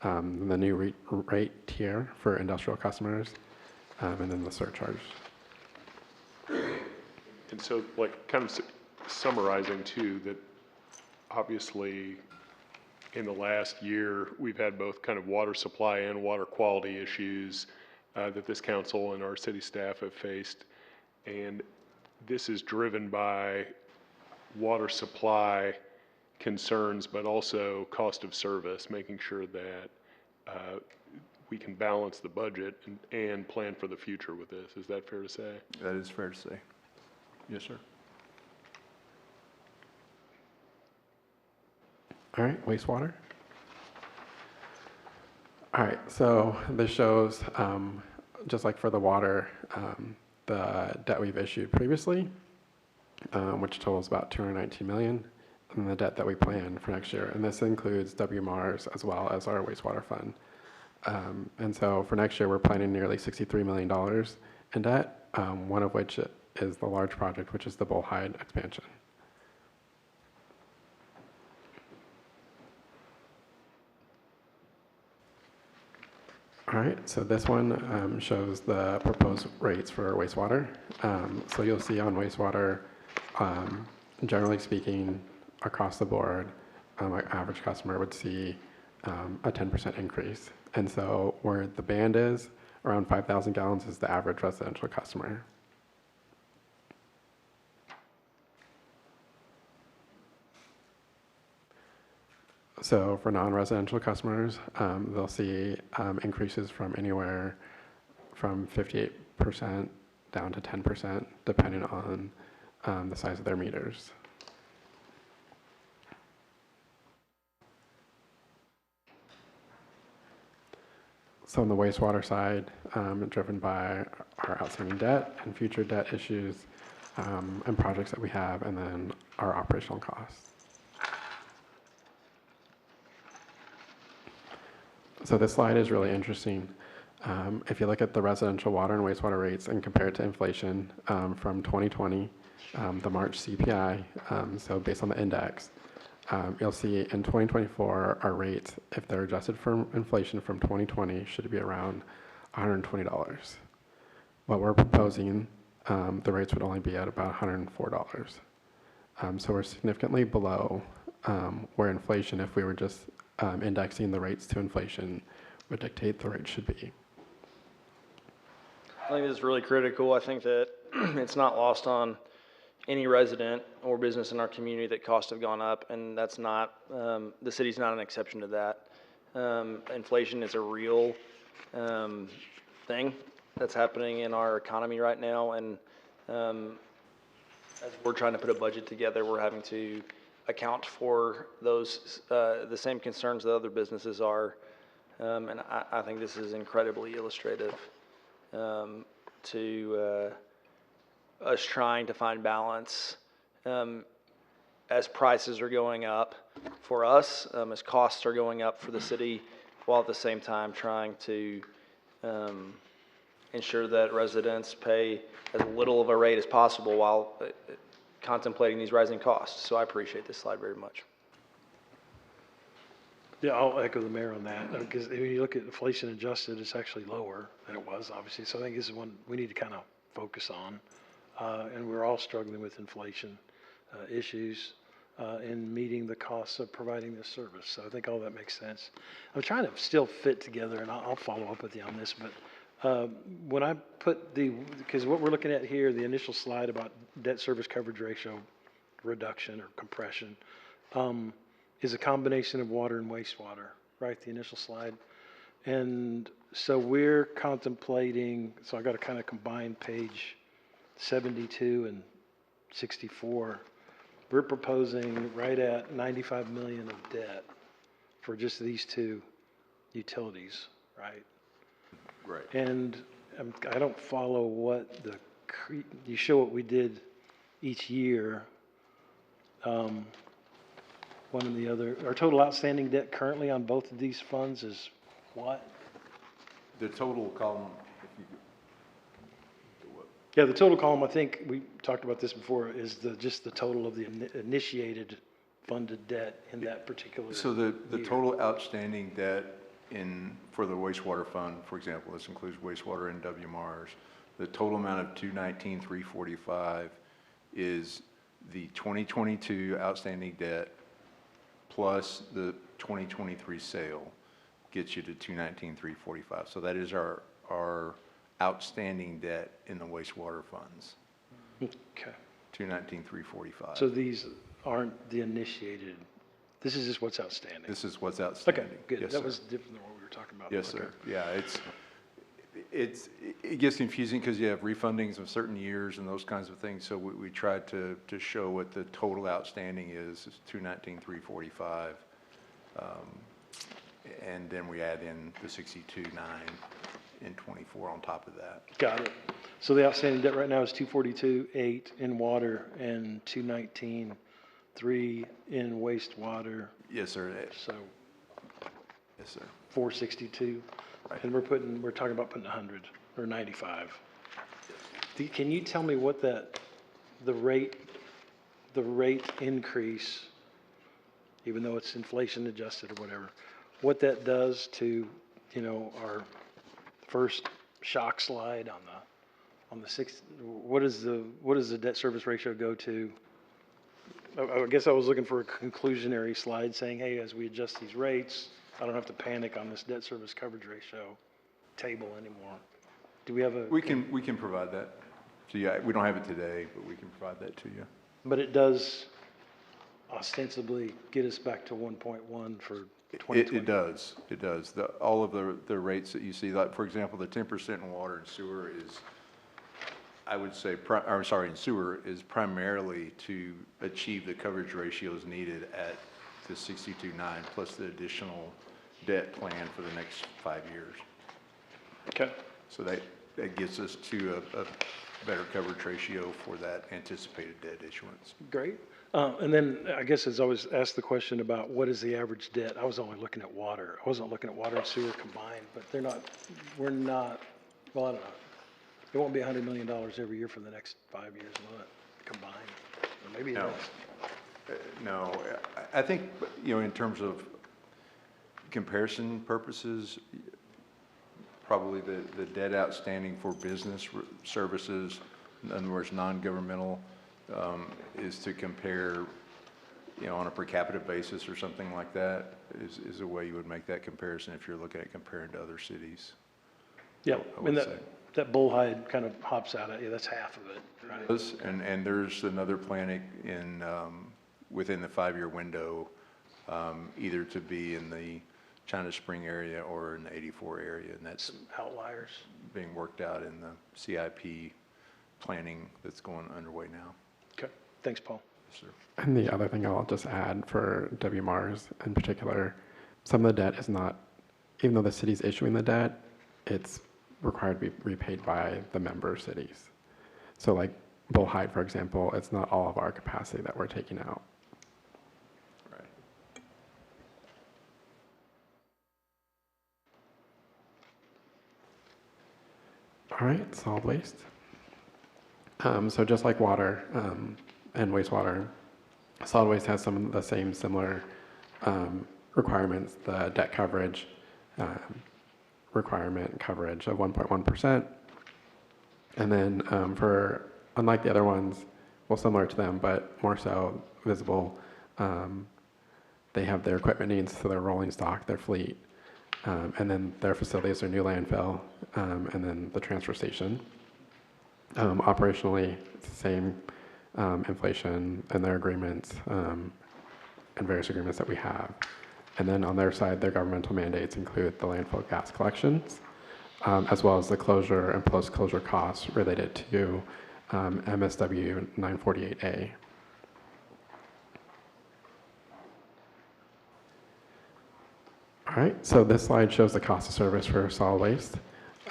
[SPEAKER 12] The new rate tier for industrial customers, and then the surcharge.
[SPEAKER 5] And so, like, kind of summarizing too, that obviously in the last year, we've had both kind of water supply and water quality issues that this council and our city staff have faced. And this is driven by water supply concerns, but also cost of service, making sure that we can balance the budget and plan for the future with this. Is that fair to say?
[SPEAKER 13] That is fair to say. Yes, sir.
[SPEAKER 12] All right, wastewater. All right, so this shows, just like for the water, the debt we've issued previously, which totals about $219 million, and the debt that we plan for next year. And this includes WMARS as well as our wastewater fund. And so for next year, we're planning nearly $63 million in debt, one of which is the large project, which is the Bullhide expansion. All right, so this one shows the proposed rates for wastewater. So you'll see on wastewater, generally speaking, across the board, our average customer would see a 10% increase. And so where the band is, around 5,000 gallons is the average residential customer. So for non-residential customers, they'll see increases from anywhere from 58% down to 10%, depending on the size of their meters. So on the wastewater side, driven by our outstanding debt and future debt issues and projects that we have, and then our operational costs. So this slide is really interesting. If you look at the residential water and wastewater rates and compare it to inflation from 2020, the March CPI, so based on the index, you'll see in 2024, our rates, if they're adjusted for inflation from 2020, should be around $120. What we're proposing, the rates would only be at about $104. So we're significantly below where inflation, if we were just indexing the rates to inflation, would dictate the rate should be.
[SPEAKER 1] I think this is really critical. I think that it's not lost on any resident or business in our community that costs have gone up, and that's not, the city's not an exception to that. Inflation is a real thing that's happening in our economy right now, and as we're trying to put a budget together, we're having to account for those, the same concerns that other businesses are. And I think this is incredibly illustrative to us trying to find balance as prices are going up for us, as costs are going up for the city, while at the same time trying to ensure that residents pay as little of a rate as possible while contemplating these rising costs. So I appreciate this slide very much.
[SPEAKER 4] Yeah, I'll echo the mayor on that, because when you look at inflation adjusted, it's actually lower than it was, obviously. So I think this is one we need to kind of focus on. and we're all struggling with inflation issues in meeting the costs of providing this service. So I think all that makes sense. I'm trying to still fit together, and I'll follow up with you on this, but when I put because what we're looking at here, the initial slide about debt service coverage ratio reduction or compression, is a combination of water and wastewater, right? The initial slide. And so we're contemplating, so I got to kind of combine page 72 and 64. We're proposing right at 95 million of debt for just these two utilities, right?
[SPEAKER 13] Right.
[SPEAKER 4] And I don't follow what you show what we did each year. One and the other. Our total outstanding debt currently on both of these funds is what?
[SPEAKER 13] The total column,
[SPEAKER 4] Yeah, the total column, I think we talked about this before, is just the total of the initiated funded debt in that particular
[SPEAKER 13] so the
[SPEAKER 4] year.
[SPEAKER 13] total outstanding debt for the wastewater fund, for example, this includes wastewater and WMRs, the total amount of 219,345 is the 2022 outstanding debt plus the 2023 sale gets you to 219,345. So that is our outstanding debt in the wastewater funds,
[SPEAKER 4] Okay.
[SPEAKER 13] 219,345.
[SPEAKER 4] So these aren't the initiated, this is just what's outstanding?
[SPEAKER 13] This is what's outstanding.
[SPEAKER 4] Okay, good.
[SPEAKER 13] Yes,
[SPEAKER 4] That
[SPEAKER 13] sir.
[SPEAKER 4] was different than what we were talking about.
[SPEAKER 13] Yes,
[SPEAKER 4] Okay.
[SPEAKER 13] sir. Yeah, it gets confusing because you have refundings of certain years and those kinds of things. So we tried to show what the total outstanding is 219,345. And then we add in the 62,9 and 24 on top of that.
[SPEAKER 4] Got it. So the outstanding debt right now is 242,8 in water and 219,3 in wastewater.
[SPEAKER 13] Yes, sir.
[SPEAKER 4] So
[SPEAKER 13] Yes, sir.
[SPEAKER 4] 462.
[SPEAKER 13] Right.
[SPEAKER 4] And we're talking about putting 100 or 95. Can you tell me what the rate increase, even though it's inflation adjusted or whatever, what that does to, our first shock slide on the sixth, what does the debt service ratio go to? I guess I was looking for a conclusionary slide saying, hey, as we adjust these rates, I don't have to panic on this debt service coverage ratio table anymore. Do we have
[SPEAKER 13] We can provide that. So yeah, we don't have it today, but we can provide that to you.
[SPEAKER 4] But it does ostensibly get us back to 1.1 for 2020.
[SPEAKER 13] It does. All of the rates that you see, like, for example, the 10% in water and sewer is, I would say, in sewer is primarily to achieve the coverage ratios needed at the 62.9 plus the additional debt plan for the next 5 years.
[SPEAKER 4] Okay.
[SPEAKER 13] So that gets us to a better coverage ratio for that anticipated debt issuance.
[SPEAKER 4] Great. And then I guess as I was asked the question about what is the average debt, I was only looking at water. I wasn't looking at water and sewer combined, but we're not, well, I don't know. It won't be $100 million every year for the next 5 years, will it, combined? Or maybe it
[SPEAKER 13] No.
[SPEAKER 4] is.
[SPEAKER 13] No, I think, in terms of comparison purposes, probably the debt outstanding for business services, in other words, non-governmental, is to compare, on a per capita basis or something like that, is a way you would make that comparison if you're looking at comparing to other cities.
[SPEAKER 4] Yeah,
[SPEAKER 13] I
[SPEAKER 4] I mean,
[SPEAKER 13] would say.
[SPEAKER 4] that bullhide kind of hops out at you, that's half of it, right?
[SPEAKER 13] And there's another plan within the 5-year window, either to be in the China Spring area or in the 84 area, and that's
[SPEAKER 4] Outliers.
[SPEAKER 13] being worked out in the CIP planning that's going underway now.
[SPEAKER 4] Okay, thanks, Paul.
[SPEAKER 13] Yes, sir.
[SPEAKER 12] And the other thing I'll just add for WMARS in particular, some of the debt is not, even though the city's issuing the debt, it's required to be repaid by the member cities. So like Bullhide, for example, it's not all of our capacity that we're taking out.
[SPEAKER 13] Right.
[SPEAKER 12] All right, solid waste. So just like water and wastewater, solid waste has some of the same similar requirements, the debt coverage requirement coverage of 1.1%. And then for unlike the other ones, well, similar to them, but more so visible, they have their equipment needs, so their rolling stock, their fleet, and then their facilities, their new landfill, and then the transfer station. Operationally, it's the same inflation and their agreements and various agreements that we have. And then on their side, their governmental mandates include the landfill gas collections, as well as the closure and post-closure costs related to MSW 948A. All right, so this slide shows the cost of service for solid waste.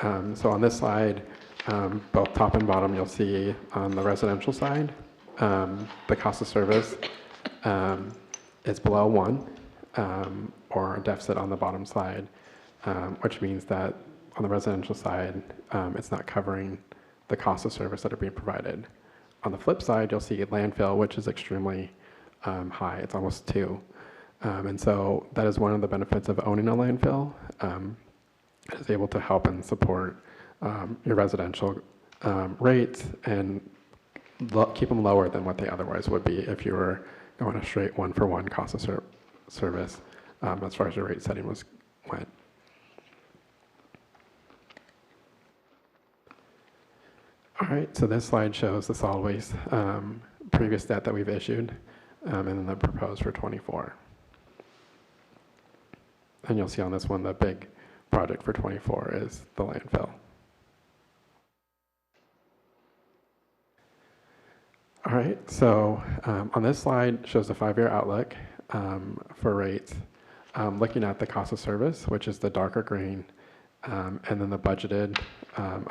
[SPEAKER 12] So on this slide, both top and bottom, you'll see on the residential side, the cost of service is below 1, or a deficit on the bottom side, which means that on the residential side, it's not covering the cost of service that are being provided. On the flip side, you'll see landfill, which is extremely high. It's almost 2. And so that is one of the benefits of owning a landfill. It is able to help and support your residential rates and keep them lower than what they otherwise would be if you were going a straight one-for-one cost of service as far as your rate setting went. All right, so this slide shows the solid waste previous debt that we've issued and then the proposed for 24. And you'll see on this one, the big project for 24 is the landfill. All right, so on this slide shows the 5-year outlook for rates, looking at the cost of service, which is the darker green, and then the budgeted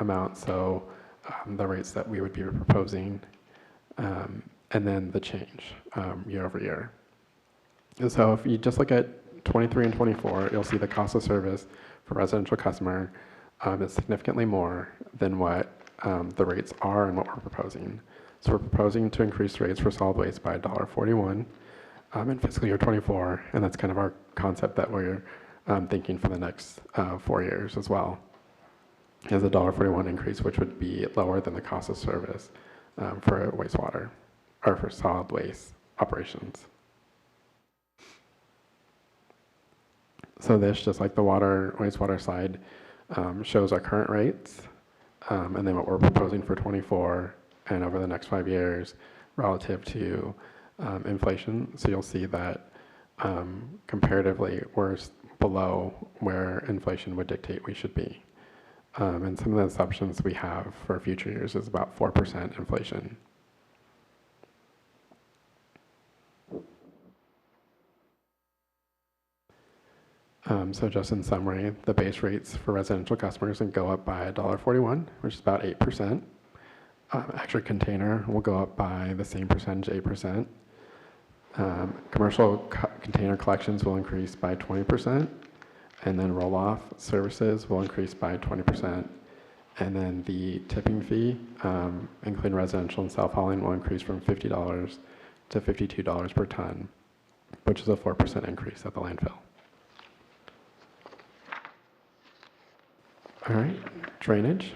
[SPEAKER 12] amount, so the rates that we would be proposing, and then the change year over year. And so if you just look at 23 and 24, you'll see the cost of service for residential customer is significantly more than what the rates are and what we're proposing. So we're proposing to increase rates for solid waste by $1.41 in fiscal year 24, and that's kind of our concept that we're thinking for the next 4 years as well. Is a $1.41 increase, which would be lower than the cost of service for wastewater or for solid waste operations. So this, just like the wastewater slide, shows our current rates and then what we're proposing for 24 and over the next 5 years relative to inflation. So you'll see that comparatively we're below where inflation would dictate we should be. And some of the assumptions we have for future years is about 4% inflation. So just in summary, the base rates for residential customers can go up by $1.41, which is about 8%. Actually, container will go up by the same percentage, 8%. Commercial container collections will increase by 20%, and then roll-off services will increase by 20%. And then the tipping fee, including residential and self-hauling, will increase from $50 to $52 per ton, which is a 4% increase at the landfill. All right, drainage.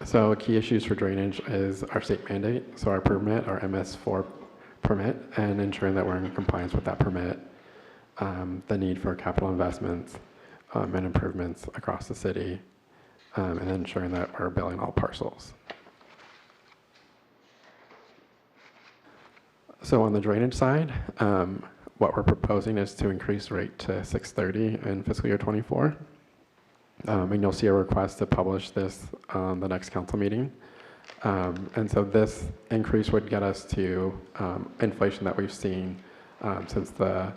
[SPEAKER 12] So key issues for drainage is our state mandate, so our permit, our MS4 permit, and ensuring that we're in compliance with that permit, the need for capital investments and improvements across the city, and ensuring that we're billing all parcels. So on the drainage side, what we're proposing is to increase rate to $6.30 in fiscal year 24. And you'll see a request to publish this on the next council meeting. And so this increase would get us to inflation that we've seen since the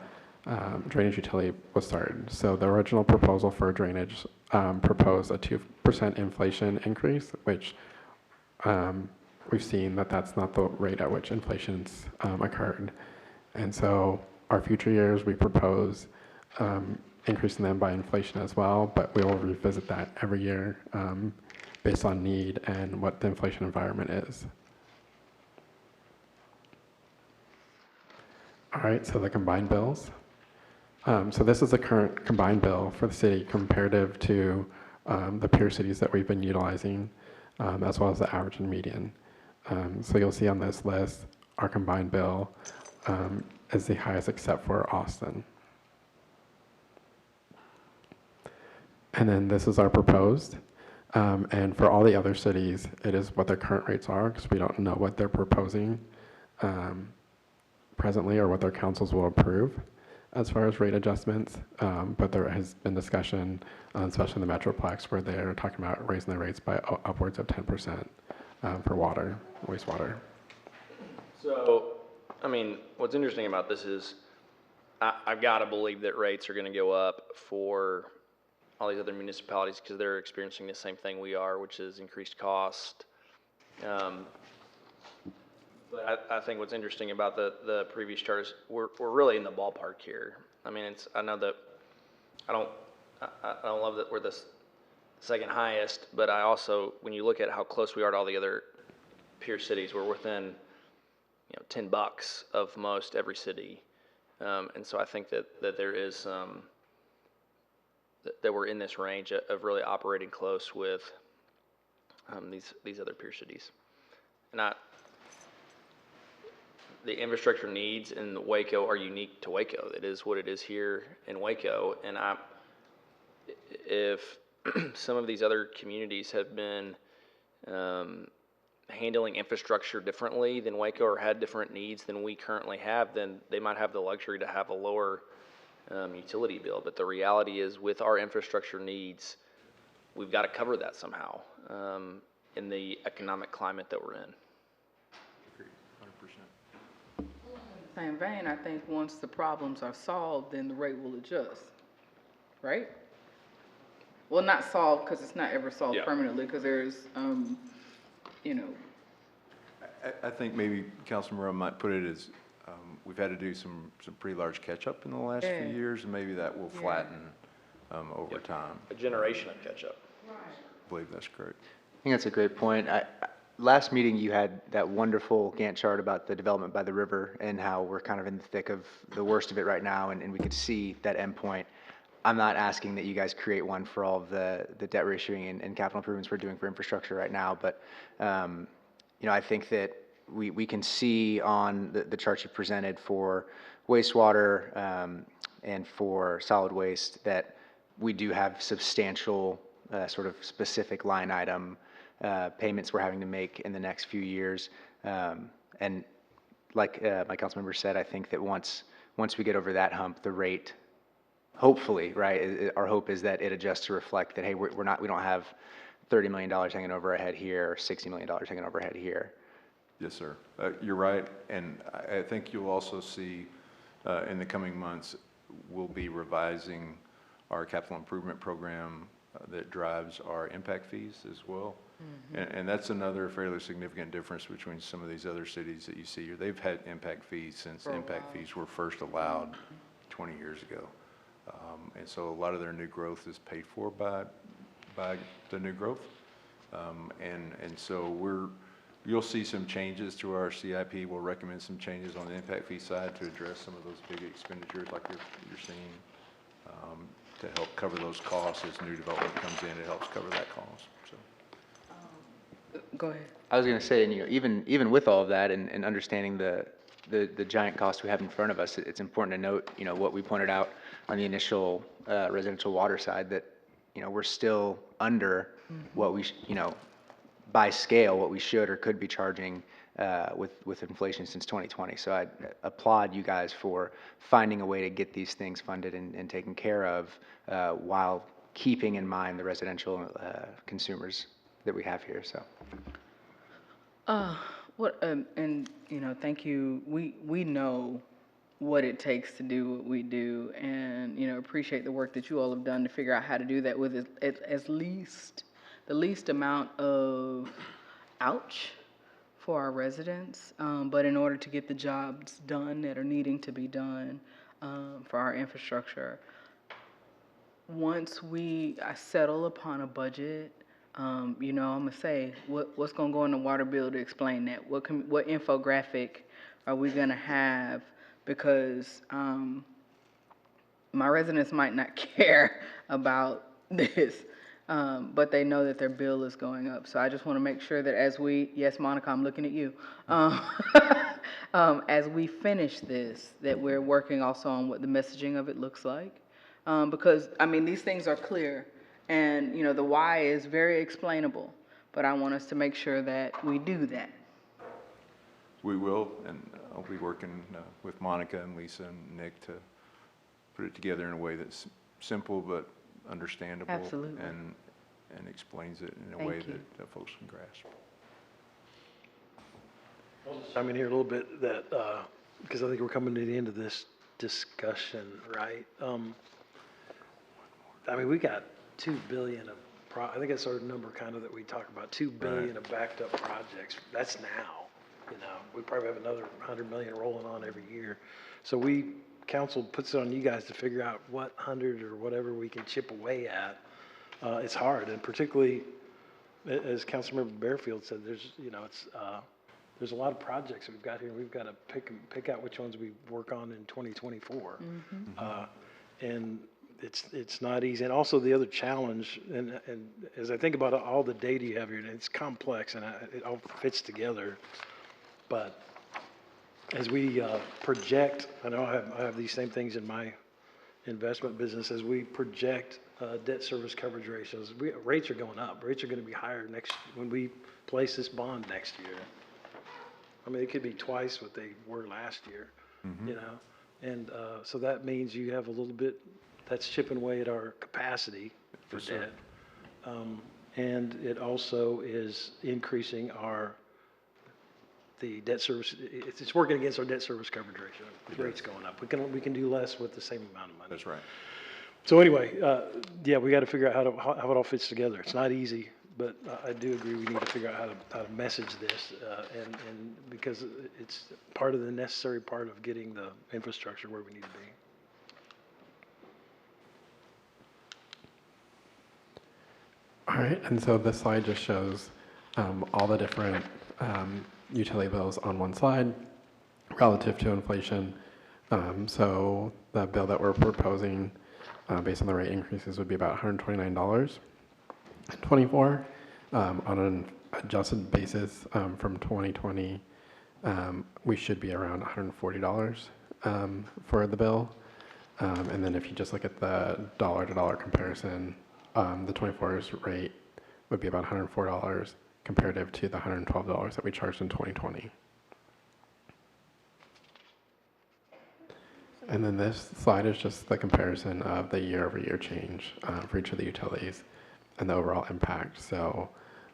[SPEAKER 12] drainage utility was started. So the original proposal for drainage proposed a 2% inflation increase, which we've seen that that's not the rate at which inflation's occurred. And so our future years, we propose increasing them by inflation as well, but we will revisit that every year based on need and what the inflation environment is. All right, so the combined bills. So this is the current combined bill for the city comparative to the peer cities that we've been utilizing. as well as the average and median. So you'll see on this list, our combined bill is the highest except for Austin. And then this is our proposed. And for all the other cities, it is what their current rates are, because we don't know what they're proposing presently or what their councils will approve as far as rate adjustments. But there has been discussion, especially in the Metroplex, where they're talking about raising the rates by upwards of 10% for water, wastewater.
[SPEAKER 1] So, I mean, what's interesting about this is I've got to believe that rates are going to go up for all these other municipalities because they're experiencing the same thing we are, which is increased cost. But I think what's interesting about the previous chart is we're really in the ballpark here. I mean, I know that I don't love that we're the second highest, but I also, when you look at how close we are to all the other peer cities, we're within, $10 of most every city. And so I think that there is, that we're in this range of really operating close with these other peer cities. And the infrastructure needs in Waco are unique to Waco. It is what it is here in Waco. And if some of these other communities have been handling infrastructure differently than Waco or had different needs than we currently have, then they might have the luxury to have a lower utility bill. But the reality is, with our infrastructure needs, we've got to cover that somehow in the economic climate that we're in.
[SPEAKER 9] Same vein, I think once the problems are solved, then the rate will adjust, right? Well, not solved, because it's not ever solved permanently, because there's,
[SPEAKER 13] I think maybe Councilman Rowe might put it as, we've had to do some pretty large catch-up in the last few years, and maybe that will flatten over time.
[SPEAKER 1] A generation of catch-up.
[SPEAKER 13] I believe that's correct.
[SPEAKER 10] I think that's a great point. Last meeting, you had that wonderful Gantt chart about the development by the river and how we're kind of in the thick of the worst of it right now, and we could see that end point. I'm not asking that you guys create one for all of the debt reissuing and capital improvements we're doing for infrastructure right now, but I think that we can see on the charts you presented for wastewater and for solid waste that we do have substantial sort of specific line item payments we're having to make in the next few years. And like my council member said, I think that once we get over that hump, the rate, hopefully, right, our hope is that it adjusts to reflect that, hey, we don't have $30 million hanging over our head here, or $60 million hanging over our head here.
[SPEAKER 13] Yes, sir. You're right. And I think you'll also see in the coming months, we'll be revising our capital improvement program that drives our impact fees as well. Mm-hmm. And that's another fairly significant difference between some of these other cities that you see here. They've had impact fees since impact fees were first allowed 20 years ago. And so a lot of their new growth is paid for by the new growth. And so you'll see some changes to our CIP. We'll recommend some changes on the impact fee side to address some of those big expenditures like you're seeing, to help cover those costs as new development comes in. It helps cover that cost. So.
[SPEAKER 9] Go ahead.
[SPEAKER 10] I was going to say, and even with all of that and understanding the giant cost we have in front of us, it's important to note, what we pointed out on the initial residential water side, that we're still under what we by scale what we should or could be charging with inflation since 2020. So I applaud you guys for finding a way to get these things funded and taken care of while keeping in mind the residential consumers that we have here. So.
[SPEAKER 9] Thank you. We know what it takes to do what we do, and appreciate the work that you all have done to figure out how to do that with at least the least amount of ouch for our residents, but in order to get the jobs done that are needing to be done for our infrastructure. Once we settle upon a budget, I'm gonna say what's gonna go in the water bill to explain that. What infographic are we gonna have? Because my residents might not care about this, but they know that their bill is going up. So I just want to make sure that yes, Monica, I'm looking at you. As we finish this, that we're working also on what the messaging of it looks like. Because, I mean, these things are clear, and, the why is very explainable, but I want us to make sure that we do that.
[SPEAKER 13] We will, and I'll be working with Monica and Lisa and Nick to put it together in a way that's simple but understandable.
[SPEAKER 9] Absolutely.
[SPEAKER 13] And explains it in a
[SPEAKER 9] Thank
[SPEAKER 13] way
[SPEAKER 9] you.
[SPEAKER 13] that folks can grasp.
[SPEAKER 4] I'm in here a little bit that, because I think we're coming to the end of this discussion, right? I mean, we got 2 billion of, I think that's our number kind of that we talk about, 2 billion of backed up projects. That's now, we probably have another 100 million rolling on every year. So council puts it on you guys to figure out what 100 or whatever we can chip away at. It's hard, and particularly, as Councilmember Bearfield said, there's a lot of projects we've got here. We've got to pick out which ones we work on in 2024. And it's not easy. And also the other challenge, and as I think about all the data you have here, and it's complex and it all fits together. But as we project, I know I have these same things in my investment business. As we project debt service coverage ratios, rates are going up. Rates are going to be higher when we place this bond next year. I mean, it could be twice what they were last year, and so that means you have a little bit that's chipping away at our capacity for debt. And it also is increasing the debt service, it's working against our debt service coverage ratio. The rate's going up. We can do less with the same amount of money.
[SPEAKER 13] That's right.
[SPEAKER 4] So anyway, we got to figure out how it all fits together. It's not easy, but I do agree we need to figure out how to message this, and because it's part of the necessary part of getting the infrastructure where we need to be.
[SPEAKER 12] All right, and so this slide just shows all the different utility bills on one slide relative to inflation. So the bill that we're proposing based on the rate increases would be about $129.24. On an adjusted basis from 2020, we should be around $140 for the bill. And then if you just look at the dollar-to-dollar comparison, the 24's rate would be about $104 comparative to the $112 that we charged in 2020. And then this slide is just the comparison of the year-over-year change for each of the utilities and the overall impact. So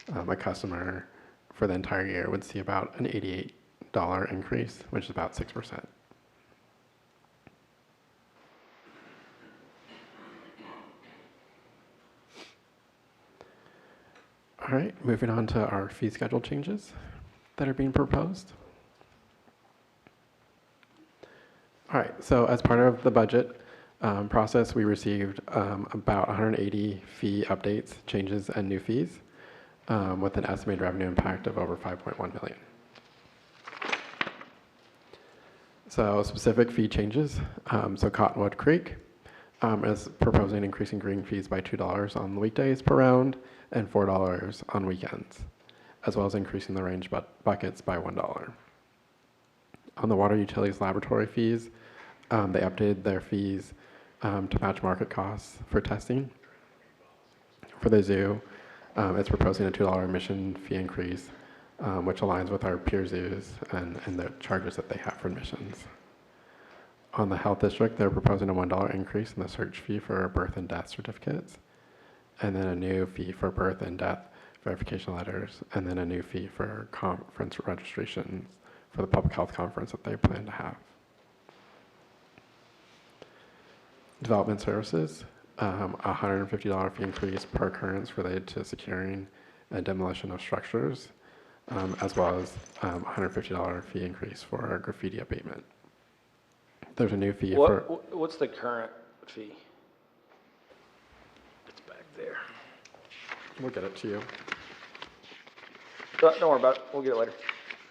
[SPEAKER 12] a customer for the entire year would see about an $88 increase, which is about 6%. All right, moving on to our fee schedule changes that are being proposed. All right, so as part of the budget process, we received about 180 fee updates, changes, and new fees with an estimated revenue impact of over $5.1 million. So specific fee changes, so Cottonwood Creek is proposing increasing green fees by $2 on weekdays per round and $4 on weekends, as well as increasing the range buckets by $1. On the water utilities laboratory fees, they updated their fees to match market costs for testing. For the zoo, it's proposing a $2 admission fee increase, which aligns with our peer zoos and the charges that they have for admissions. On the health district, they're proposing a $1 increase in the search fee for birth and death certificates, and then a new fee for birth and death verification letters, and then a new fee for conference registrations for the public health conference that they plan to have. Development services, a $150 fee increase per occurrence related to securing and demolition of structures, as well as a $150 fee increase for graffiti abatement. There's a new fee for...
[SPEAKER 1] What's the current fee?
[SPEAKER 4] It's back there.
[SPEAKER 12] We'll get it to you.
[SPEAKER 1] Don't worry about it. We'll get it later.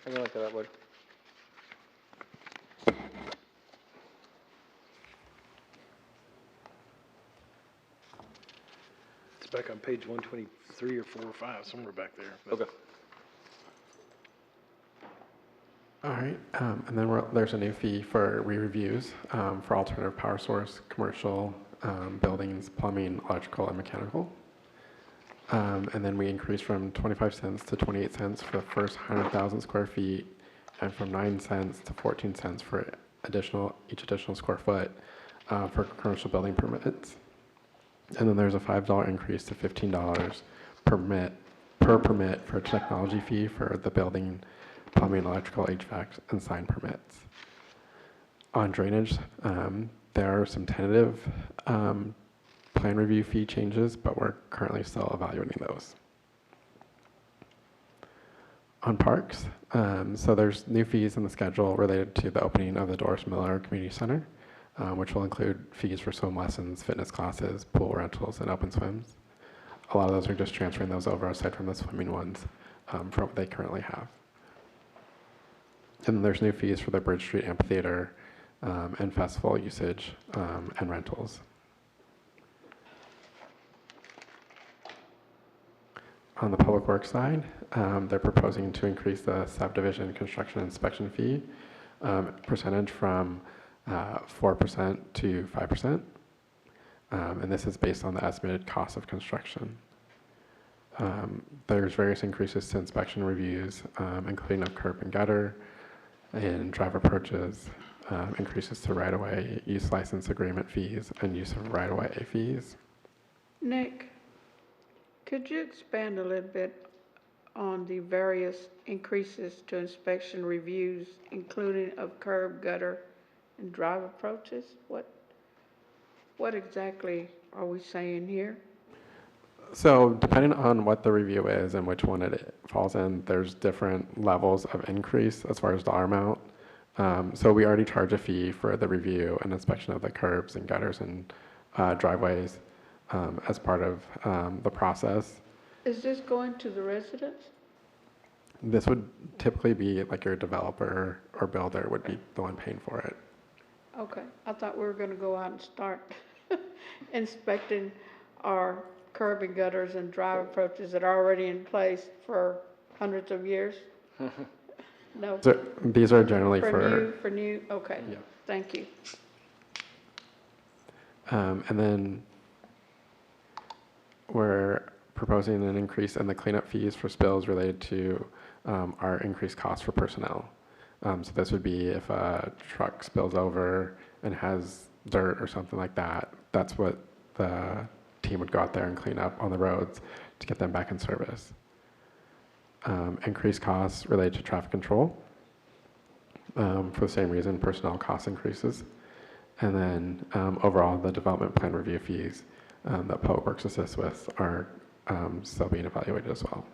[SPEAKER 1] I can look at that later.
[SPEAKER 4] It's back on page page 123 or 4 or 5, somewhere back there. But-
[SPEAKER 1] Okay.
[SPEAKER 12] All right, and then there's a new fee for re-reviews for alternative power source, commercial buildings, plumbing, electrical, and mechanical. And then we increased from 25 cents to 28 cents for the first 100,000 square feet, and from 9 cents to 14 cents for each additional square foot for commercial building permits. And then there's a $5 increase to $15 per permit for a technology fee for the building, plumbing, electrical, HVAC, and sign permits. On drainage, there are some tentative plan review fee changes, but we're currently still evaluating those. On parks, so there's new fees in the schedule related to the opening of the Doris Miller Community Center, which will include fees for swim lessons, fitness classes, pool rentals, and open swims. A lot of those are just transferring those over aside from the swimming ones from what they currently have. And then there's new fees for the Bridge Street Amphitheater and festival usage and rentals. On the public works side, they're proposing to increase the subdivision construction inspection fee percentage from 4% to 5%. And this is based on the estimated cost of construction. There's various increases to inspection reviews, including of curb and gutter, and drive approaches, increases to right-of-way use license agreement fees, and use of right-of-way fees.
[SPEAKER 3] Nick, could you expand a little bit on the various increases to inspection reviews, including of curb, gutter, and drive approaches? What exactly are we saying here?
[SPEAKER 12] So depending on what the review is and which one it falls in, there's different levels of increase as far as dollar amount. So we already charge a fee for the review and inspection of the curbs and gutters and driveways as part of the process.
[SPEAKER 3] Is this going to the residents?
[SPEAKER 12] This would typically be like your developer or builder would be the one paying for it.
[SPEAKER 3] Okay, I thought we were gonna go out and start inspecting our curb and gutters and drive approaches that are already in place for hundreds of years. No,
[SPEAKER 12] So these are generally
[SPEAKER 3] for new, okay,
[SPEAKER 12] Yeah.
[SPEAKER 3] thank you.
[SPEAKER 12] And then we're proposing an increase in the cleanup fees for spills related to our increased costs for personnel. So this would be if a truck spills over and has dirt or something like that, that's what the team would go out there and clean up on the roads to get them back in service. Increased costs related to traffic control. For the same reason, personnel cost increases. And then overall, the development plan review fees that Public Works assists with are still being evaluated as well.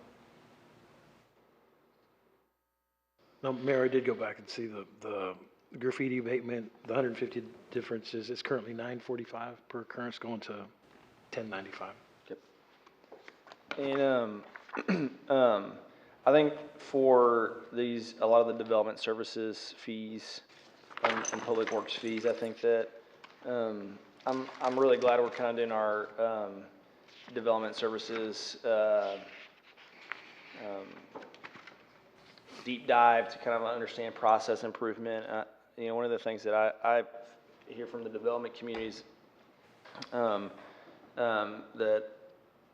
[SPEAKER 4] No, Mayor, I did go back and see the graffiti abatement, the 150 differences. It's currently $9.45 per occurrence, going to $10.95.
[SPEAKER 1] And I think for these, a lot of the development services fees and public works fees, I think that I'm really glad we're kind of doing our development services deep dive to kind of understand process improvement. You know, one of the things that I hear from the development communities that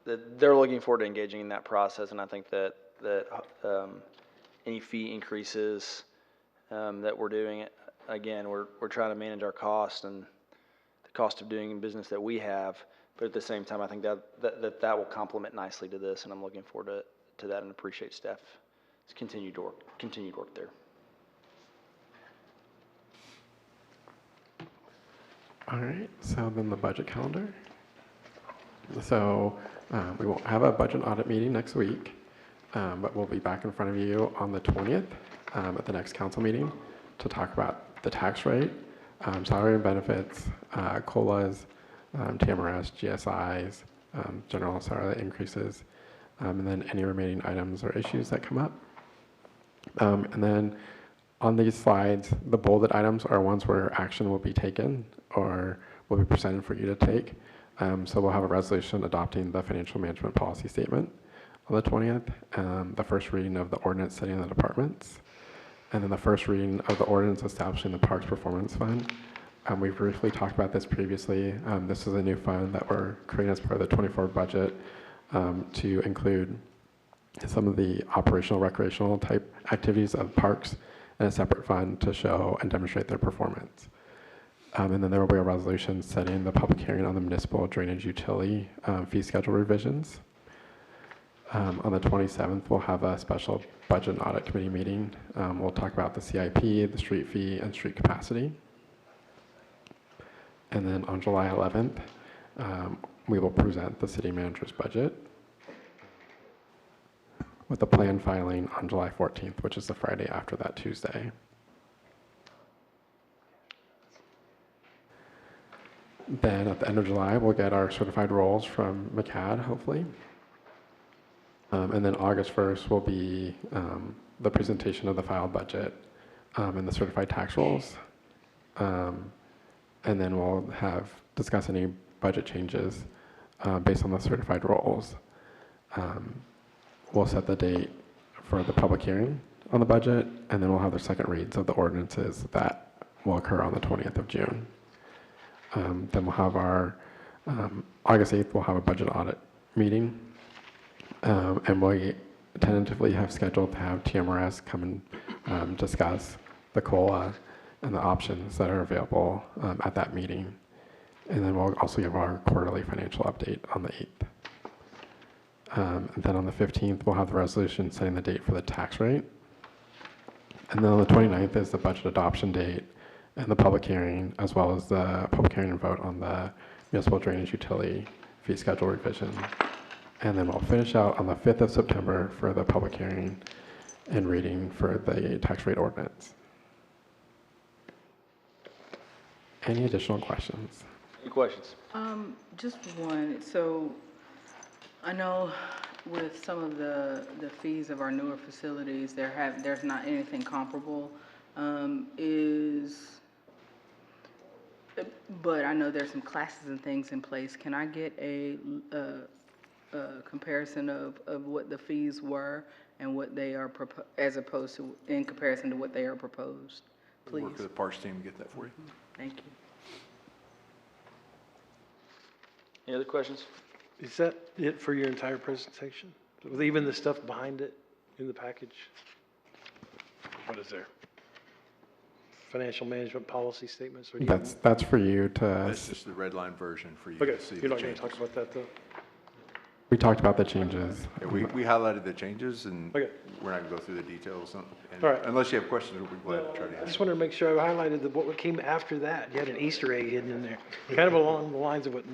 [SPEAKER 1] they're looking forward to engaging in that process, and I think that any fee increases that we're doing, again, we're trying to manage our cost and the cost of doing business that we have, but at the same time, I think that will complement nicely to this, and I'm looking forward to that and appreciate staff's continued work there.
[SPEAKER 12] All right, so then the budget calendar. So we won't have a budget audit meeting next week, but we'll be back in front of you on the 20th at the next council meeting to talk about the tax rate, salary and benefits, COLAs, TMRS, GSIs, general salary increases, and then any remaining items or issues that come up. And then on these slides, the bolded items are ones where action will be taken or will be presented for you to take. So we'll have a resolution adopting the financial management policy statement on the 20th, the first reading of the ordinance setting the departments, and then the first reading of the ordinance establishing the Parks Performance Fund. We've briefly talked about this previously. This is a new fund that we're creating as part of the 24 budget to include some of the operational recreational type activities of parks and a separate fund to show and demonstrate their performance. And then there will be a resolution setting the public hearing on the municipal drainage utility fee schedule revisions. On the 27th, we'll have a special budget and audit committee meeting. We'll talk about the CIP, the street fee, and street capacity. And then on July 11th, we will present the city manager's budget with the plan filing on July 14th, which is the Friday after that Tuesday. Then at the end of July, we'll get our certified rolls from MCAD, hopefully. And then August 1st will be the presentation of the filed budget and the certified tax rolls. And then we'll discuss any budget changes based on the certified rolls. We'll set the date for the public hearing on the budget, and then we'll have the second reads of the ordinances that will occur on the 20th of June. Then we'll have our, August 8th, we'll have a budget audit meeting. And we tentatively have scheduled to have TMRS come and discuss the COLA and the options that are available at that meeting. And then we'll also give our quarterly financial update on the 8th. And then on the 15th, we'll have the resolution setting the date for the tax rate. And then on the 29th is the budget adoption date and the public hearing, as well as the public hearing and vote on the municipal drainage utility fee schedule revision. And then we'll finish out on the 5th of September for the public hearing and reading for the tax rate ordinance. Any additional questions?
[SPEAKER 1] Any questions?
[SPEAKER 9] Just one. So I know with some of the fees of our newer facilities, there's not anything comparable. But I know there's some classes and things in place. Can I get a comparison of what the fees were and what they are as opposed to in comparison to what they are proposed, please?
[SPEAKER 13] Work with the Parks team to get that for you.
[SPEAKER 9] Thank you.
[SPEAKER 1] Any other questions?
[SPEAKER 4] Is that it for your entire presentation? With even the stuff behind it in the package? What is there? Financial management policy statements? Or do you
[SPEAKER 12] That's for you to.
[SPEAKER 13] That's just the red line version for you
[SPEAKER 4] Okay,
[SPEAKER 13] to see
[SPEAKER 4] you're
[SPEAKER 13] the
[SPEAKER 4] not going to
[SPEAKER 13] changes.
[SPEAKER 4] talk about that though?
[SPEAKER 12] We talked about the changes.
[SPEAKER 13] Yeah, we highlighted the changes, and
[SPEAKER 4] Okay.
[SPEAKER 13] we're not going to go through the details. And
[SPEAKER 4] All right.
[SPEAKER 13] Unless you have questions, we'll be glad to try to
[SPEAKER 4] I
[SPEAKER 13] answer.
[SPEAKER 4] just wanted to make sure I highlighted what came after that. You had an Easter egg hidden in there, kind of along the lines of what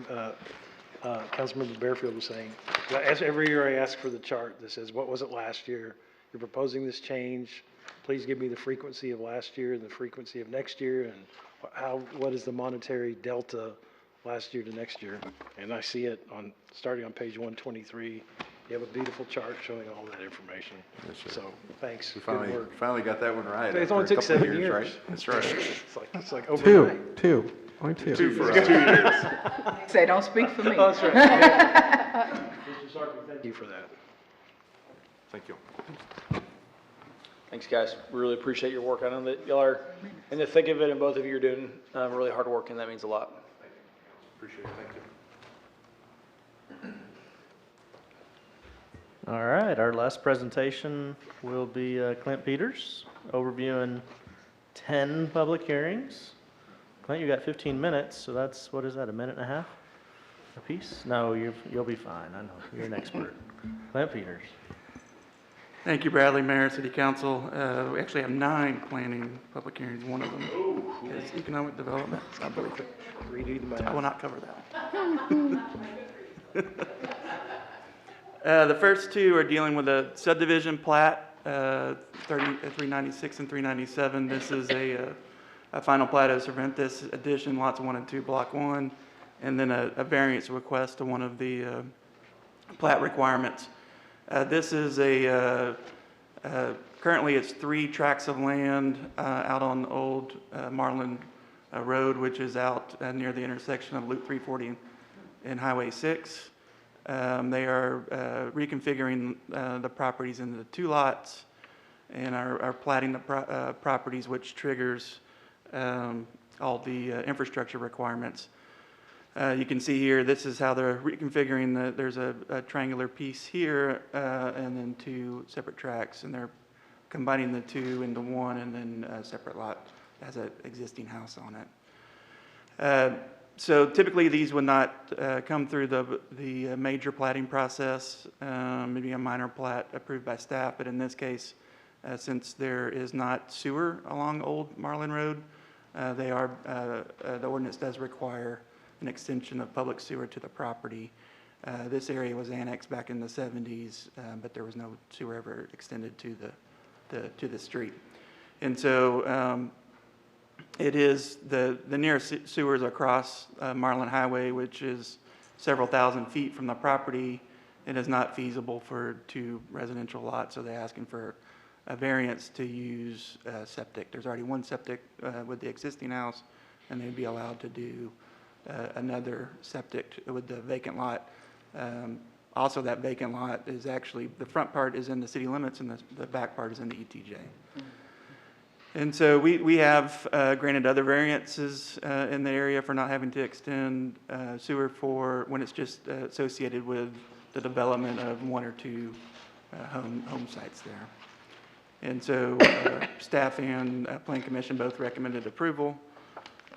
[SPEAKER 4] Councilmember Bearfield was saying. As every year I ask for the chart that says, what was it last year? You're proposing this change. Please give me the frequency of last year and the frequency of next year, and what is the monetary delta last year to next year? And I see it starting on page 123. You have a beautiful chart showing all that information.
[SPEAKER 13] Yes, sir.
[SPEAKER 4] So, thanks.
[SPEAKER 13] We
[SPEAKER 4] Good work.
[SPEAKER 13] finally got that one right.
[SPEAKER 4] It
[SPEAKER 13] after
[SPEAKER 4] only
[SPEAKER 13] a
[SPEAKER 4] took
[SPEAKER 13] couple of
[SPEAKER 4] 7 years.
[SPEAKER 13] Right? That's right.
[SPEAKER 4] It's like overnight.
[SPEAKER 12] Two. Only two.
[SPEAKER 13] Two for us.
[SPEAKER 9] Say, don't speak for me.
[SPEAKER 4] Oh, that's right. Mr. Sarkar, thank you for that.
[SPEAKER 13] Thank you.
[SPEAKER 1] Thanks, guys. We really appreciate your work. I know that y'all are in the thick of it, and both of you are doing really hard work, and that means a lot.
[SPEAKER 13] Appreciate it. Thank you.
[SPEAKER 2] All right, our last presentation will be Clint Peters, overviewing 10 public hearings. Clint, you got 15 minutes, so that's, what is that, a minute and a half apiece? No, you'll be fine, I know, you're an expert. Clint Peters.
[SPEAKER 14] Thank you, Bradley, Mayor, City Council. We actually have 9 planning public hearings. One of them is economic development. It's not really quick.
[SPEAKER 4] Redo the math.
[SPEAKER 14] I will not cover that. The first 2 are dealing with a subdivision plat, 396 and 397. This is a final plat of Cervantes addition, lots 1 and 2, block 1, and then a variance request to one of the plat requirements. This is currently it's 3 tracts of land out on Old Marlin Road, which is out near the intersection of Loop 340 and Highway 6. They are reconfiguring the properties into 2 lots and are platting the properties, which triggers all the infrastructure requirements. You can see here, this is how they're reconfiguring. There's a triangular piece here and then 2 separate tracks, and they're combining the 2 into 1 and then a separate lot has an existing house on it. So typically, these would not come through the major platting process, maybe a minor plat approved by staff, but in this case, since there is not sewer along Old Marlin Road, the ordinance does require an extension of public sewer to the property. This area was annexed back in the 70s, but there was no sewer ever extended to the street. And so it is the nearest sewers across Marlin Highway, which is several thousand feet from the property. It is not feasible for 2 residential lots, so they're asking for a variance to use septic. There's already 1 septic with the existing house, and they'd be allowed to do another septic with the vacant lot. Also, that vacant lot is actually, the front part is in the city limits and the back part is in the ETJ. And so we have granted other variances in the area for not having to extend sewer for when it's just associated with the development of 1 or 2 home sites there. And so staff and Plan Commission both recommended approval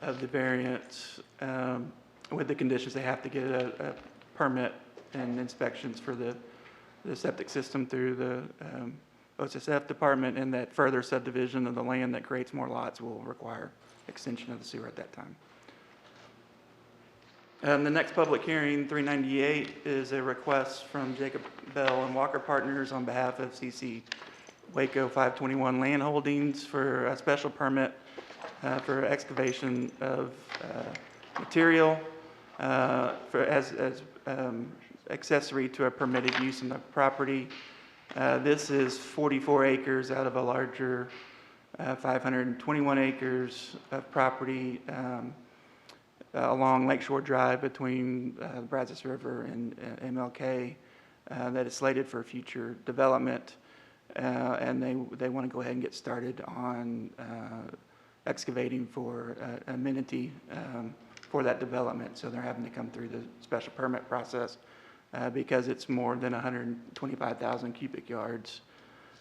[SPEAKER 14] of the variance with the conditions they have to get a permit and inspections for the septic system through the OSSF department, and that further subdivision of the land that creates more lots will require extension of the sewer at that time. The next public hearing, 398, is a request from Jacob Bell and Walker Partners on behalf of CC Waco 521 Land Holdings for a special permit for excavation of material as accessory to a permitted use in the property. This is 44 acres out of a larger 521 acres of property along Lakeshore Drive between Brazos River and MLK that is slated for future development. And they want to go ahead and get started on excavating for amenity for that development. So they're having to come through the special permit process because it's more than 125,000 cubic yards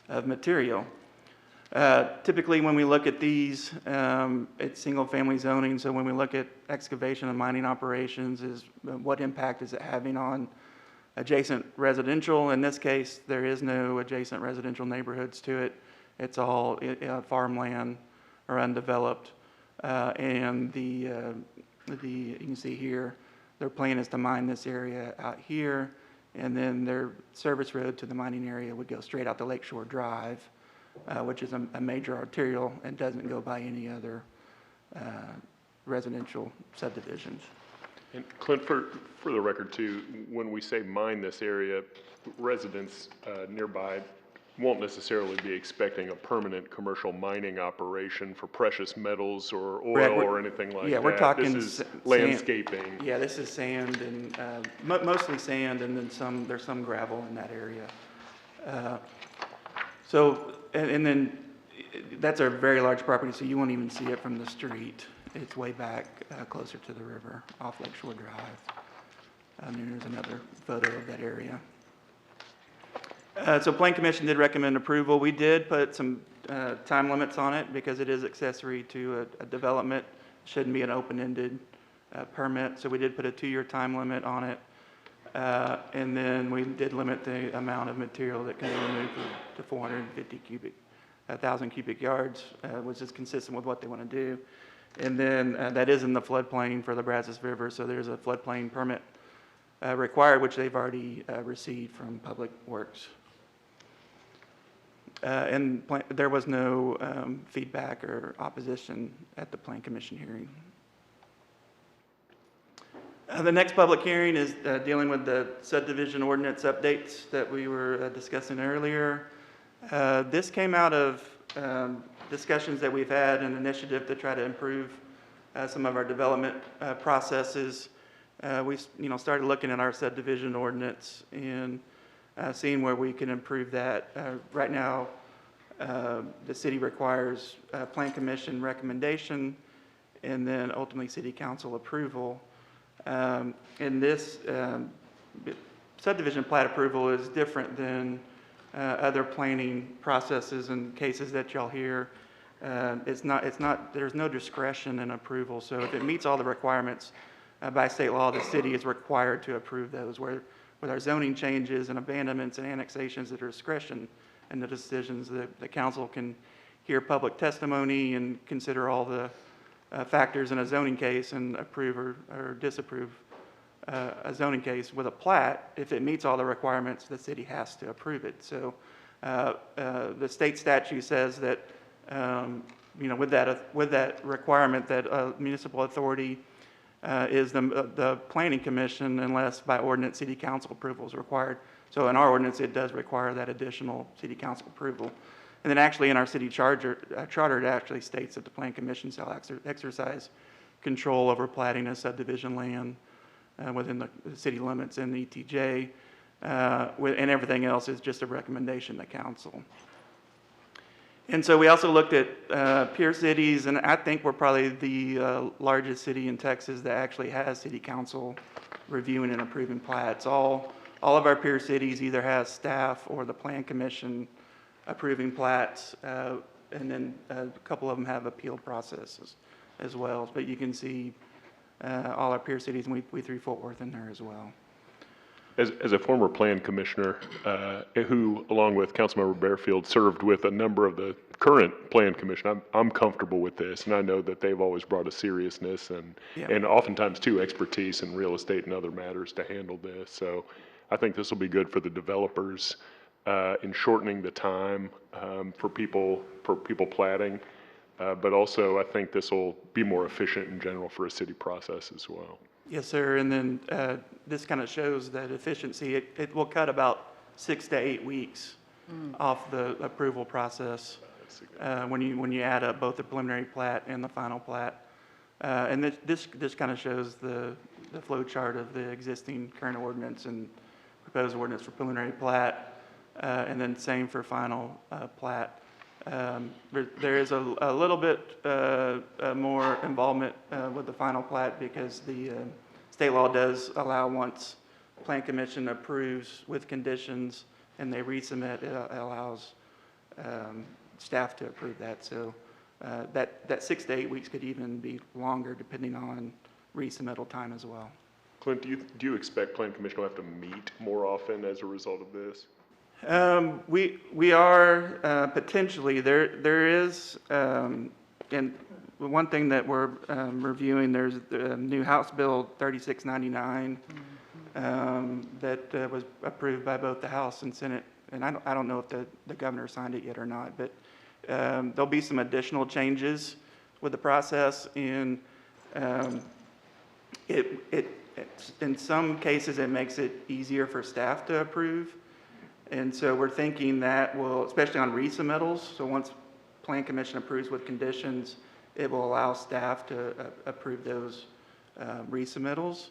[SPEAKER 14] of material. Typically, when we look at these, it's single-family zoning. So when we look at excavation and mining operations, is what impact is it having on adjacent residential? In this case, there is no adjacent residential neighborhoods to it. It's all farmland or undeveloped. And you can see here, their plan is to mine this area out here, and then their service road to the mining area would go straight out to Lakeshore Drive, which is a major arterial and doesn't go by any other residential subdivisions.
[SPEAKER 5] And Clint, for the record too, when we say mine this area, residents nearby won't necessarily be expecting a permanent commercial mining operation for precious metals or oil or anything like that.
[SPEAKER 14] Yeah, we're talking
[SPEAKER 5] This is landscaping.
[SPEAKER 14] Yeah, this is sand and mostly sand, and then there's some gravel in that area. And then that's a very large property, so you won't even see it from the street. It's way back closer to the river off Lakeshore Drive. And there's another photo of that area. So Plan Commission did recommend approval. We did put some time limits on it because it is accessory to a development. It shouldn't be an open-ended permit. So we did put a 2-year time limit on it. And then we did limit the amount of material that can be removed to 450,000 cubic yards, which is consistent with what they want to do. And then that is in the floodplain for the Brazos River. So there's a floodplain permit required, which they've already received from Public Works. And there was no feedback or opposition at the Plan Commission hearing. The next public hearing is dealing with the subdivision ordinance updates that we were discussing earlier. This came out of discussions that we've had, an initiative to try to improve some of our development processes. started looking at our subdivision ordinance and seeing where we can improve that. Right now, the city requires Plan Commission recommendation and then ultimately City Council approval. And this subdivision plat approval is different than other planning processes and cases that y'all hear. There's no discretion in approval. So if it meets all the requirements by state law, the city is required to approve those. Where with our zoning changes and abandonments and annexations, that are discretion in the decisions, the council can hear public testimony and consider all the factors in a zoning case and approve or disapprove a zoning case. With a plat, if it meets all the requirements, the city has to approve it. So the state statute says that with that requirement that a municipal authority is the planning commission unless by ordinance city council approval is required. So in our ordinance, it does require that additional city council approval. And then actually in our city charter, it actually states that the plan commission shall exercise control over platting of subdivision land within the city limits and the ETJ, and everything else is just a recommendation to council. And so we also looked at peer cities, and I think we're probably the largest city in Texas that actually has city council reviewing and approving plats. All of our peer cities either has staff or the plan commission approving plats, and then a couple of them have appeal processes as well. But you can see all our peer cities, and we threw Fort Worth in there as well.
[SPEAKER 5] As a former plan commissioner, who, along with Councilmember Bearfield, served with a number of the current plan commission, I'm comfortable with this, and I know that they've always brought a seriousness and oftentimes too expertise in real estate and other matters to handle this. So I think this will be good for the developers in shortening the time for people platting, but also I think this will be more efficient in general for a city process as well.
[SPEAKER 14] Yes, sir. And then this kind of shows that efficiency. It will cut about 6 to 8 weeks off the approval process when you add up both the preliminary plat and the final plat. And this kind of shows the flow chart of the existing current ordinance and proposed ordinance for preliminary plat, and then same for final plat. There is a little bit more involvement with the final plat because the state law does allow, once Plan Commission approves with conditions and they resubmit, it allows staff to approve that. So that 6 to 8 weeks could even be longer depending on resubmittal time as well.
[SPEAKER 5] Clint, do you expect Plan Commission will have to meet more often as a result of this?
[SPEAKER 14] We are potentially. There is, and one thing that we're reviewing, there's the new House Bill 3699 that was approved by both the House and Senate, and I don't know if the governor signed it yet or not, but there'll be some additional changes with the process, and in some cases it makes it easier for staff to approve. And so we're thinking that will, especially on resubmittals, so once Plan Commission approves with conditions, it will allow staff to approve those resubmittals.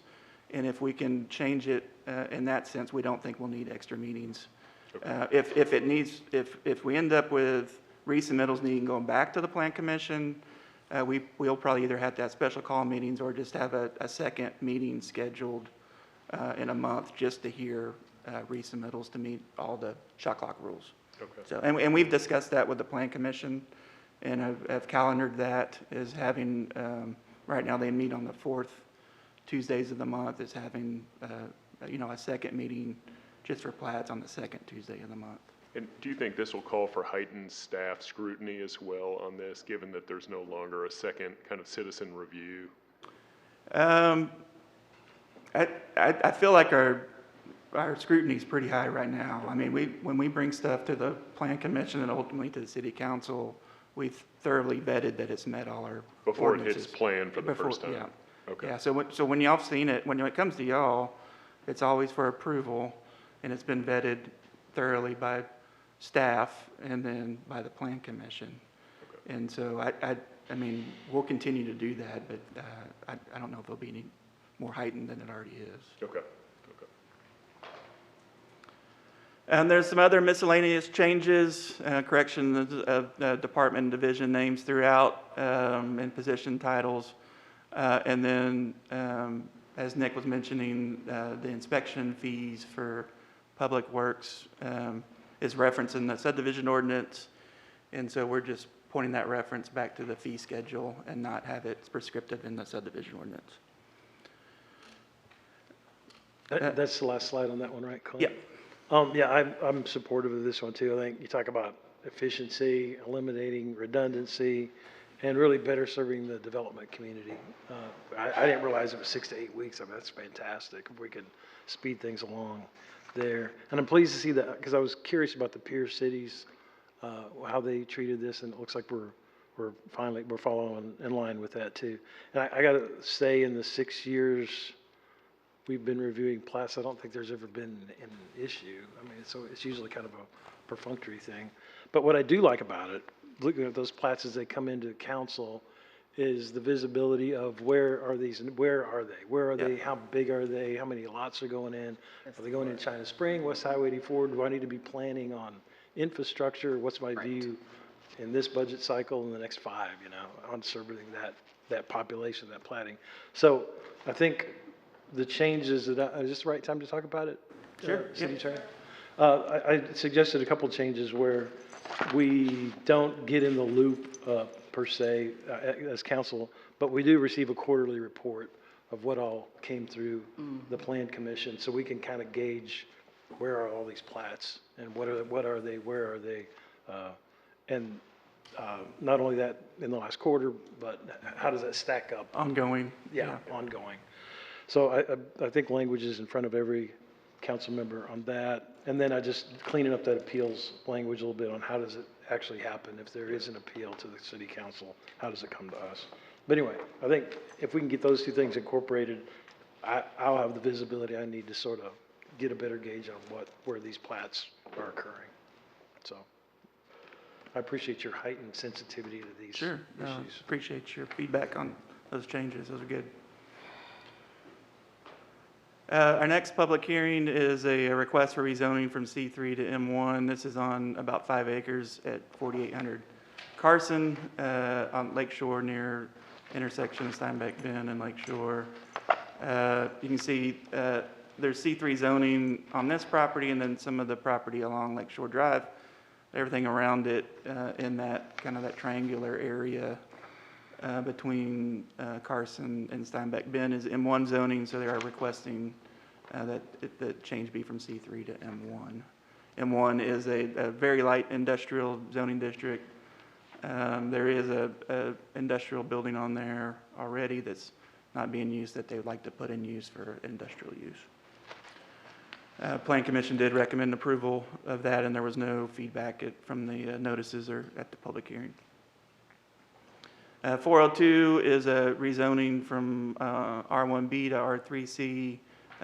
[SPEAKER 14] And if we can change it in that sense, we don't think we'll need extra meetings. Okay. If we end up with resubmittals needing going back to the Plan Commission, we'll probably either have to have special call meetings or just have a second meeting scheduled in a month just to hear resubmittals to meet all the shot clock rules. Okay. So, and we've discussed that with the Plan Commission, and have calendared that as having, right now they meet on the 4th Tuesdays of the month, is having, a second meeting just for plats on the 2nd Tuesday of the month.
[SPEAKER 5] And do you think this will call for heightened staff scrutiny as well on this, given that there's no longer a second kind of citizen review?
[SPEAKER 14] I feel like our scrutiny is pretty high right now. I mean, when we bring stuff to the Plan Commission and ultimately to the City Council, we've thoroughly vetted that it's met all our
[SPEAKER 5] before
[SPEAKER 14] ordinances.
[SPEAKER 5] It hits plan for the first time.
[SPEAKER 14] Yeah.
[SPEAKER 5] Okay.
[SPEAKER 14] Yeah. So when y'all have seen it, when it comes to y'all, it's always for approval, and it's been vetted thoroughly by staff and then by the Plan Commission. Okay. And so I mean, we'll continue to do that, but I don't know if there'll be any more heightened than it already is.
[SPEAKER 5] Okay.
[SPEAKER 14] And there's some other miscellaneous changes, corrections of department and division names throughout, and position titles. And then, as Nick was mentioning, the inspection fees for public works is referenced in the subdivision ordinance. And so we're just pointing that reference back to the fee schedule and not have it prescriptive in the subdivision ordinance.
[SPEAKER 4] That's the last slide on that one, right, Colin?
[SPEAKER 14] Yeah.
[SPEAKER 4] Yeah, I'm supportive of this one too. I think you talk about efficiency, eliminating redundancy, and really better serving the development community. I didn't realize it was 6 to 8 weeks. I mean, that's fantastic if we could speed things along there. And I'm pleased to see that, because I was curious about the peer cities, how they treated this, and it looks like we're following in line with that too. And I gotta say, in the 6 years we've been reviewing plats, I don't think there's ever been an issue. I mean, so it's usually kind of a perfunctory thing. But what I do like about it, looking at those plats as they come into council, is the visibility of where are these, and where are they? Where are they? How big are they? How many lots are going in? Are they going in China Spring, West Highway 84? Do I need to be planning on infrastructure? What's my view in this budget cycle in the next 5, on serving that population, that platting? So I think the changes that, is this the right time to talk about it?
[SPEAKER 14] Sure.
[SPEAKER 4] City Attorney? I suggested a couple changes where we don't get in the loop per se as council, but we do receive a quarterly report of what all came through the Plan Commission, so we can kind of gauge where are all these plats and what are they, where are they, and not only that in the last quarter, but how does that stack up?
[SPEAKER 14] Ongoing.
[SPEAKER 4] Yeah, ongoing. So I think language is in front of every council member on that. And then I just cleaning up that appeals language a little bit on how does it actually happen. If there is an appeal to the city council, how does it come to us? But anyway, I think if we can get those two things incorporated, I'll have the visibility I need to sort of get a better gauge on where these plats are occurring. So I appreciate your heightened sensitivity to these
[SPEAKER 14] Sure.
[SPEAKER 4] issues.
[SPEAKER 14] Appreciate your feedback on those changes. Those are good. Our next public hearing is a request for rezoning from C3 to M1. This is on about 5 acres at 4800 Carson on Lake Shore near intersection of Steinbeck Bend and Lake Shore. You can see there's C3 zoning on this property and then some of the property along Lake Shore Drive. Everything around it in that kind of that triangular area between Carson and Steinbeck Bend is M1 zoning, so they are requesting that the change be from C3 to M1. M1 is a very light industrial zoning district. There is a industrial building on there already that's not being used that they would like to put in use for industrial use. Plan Commission did recommend approval of that, and there was no feedback from the notices or at the public hearing. 402 is a rezoning from R1B to R3C.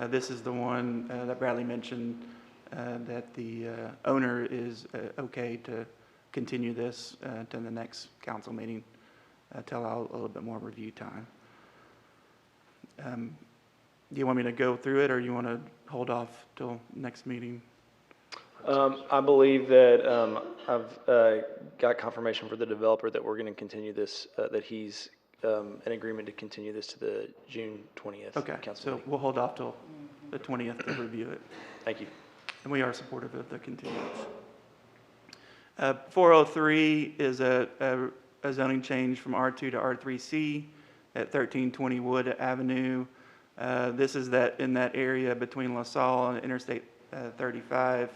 [SPEAKER 14] This is the one that Bradley mentioned that the owner is okay to continue this to the next council meeting to allow a little bit more review time. Do you want me to go through it, or you want to hold off till next meeting?
[SPEAKER 1] I believe that I've got confirmation for the developer that we're going to continue this, that he's in agreement to continue this to the June 20th
[SPEAKER 14] Okay,
[SPEAKER 1] council
[SPEAKER 14] so
[SPEAKER 1] meeting.
[SPEAKER 14] we'll hold off till the 20th to review it.
[SPEAKER 1] Thank you.
[SPEAKER 14] And we are supportive of the continuance. 403 is a zoning change from R2 to R3C at 1320 Wood Avenue. This is in that area between LaSalle and Interstate 35,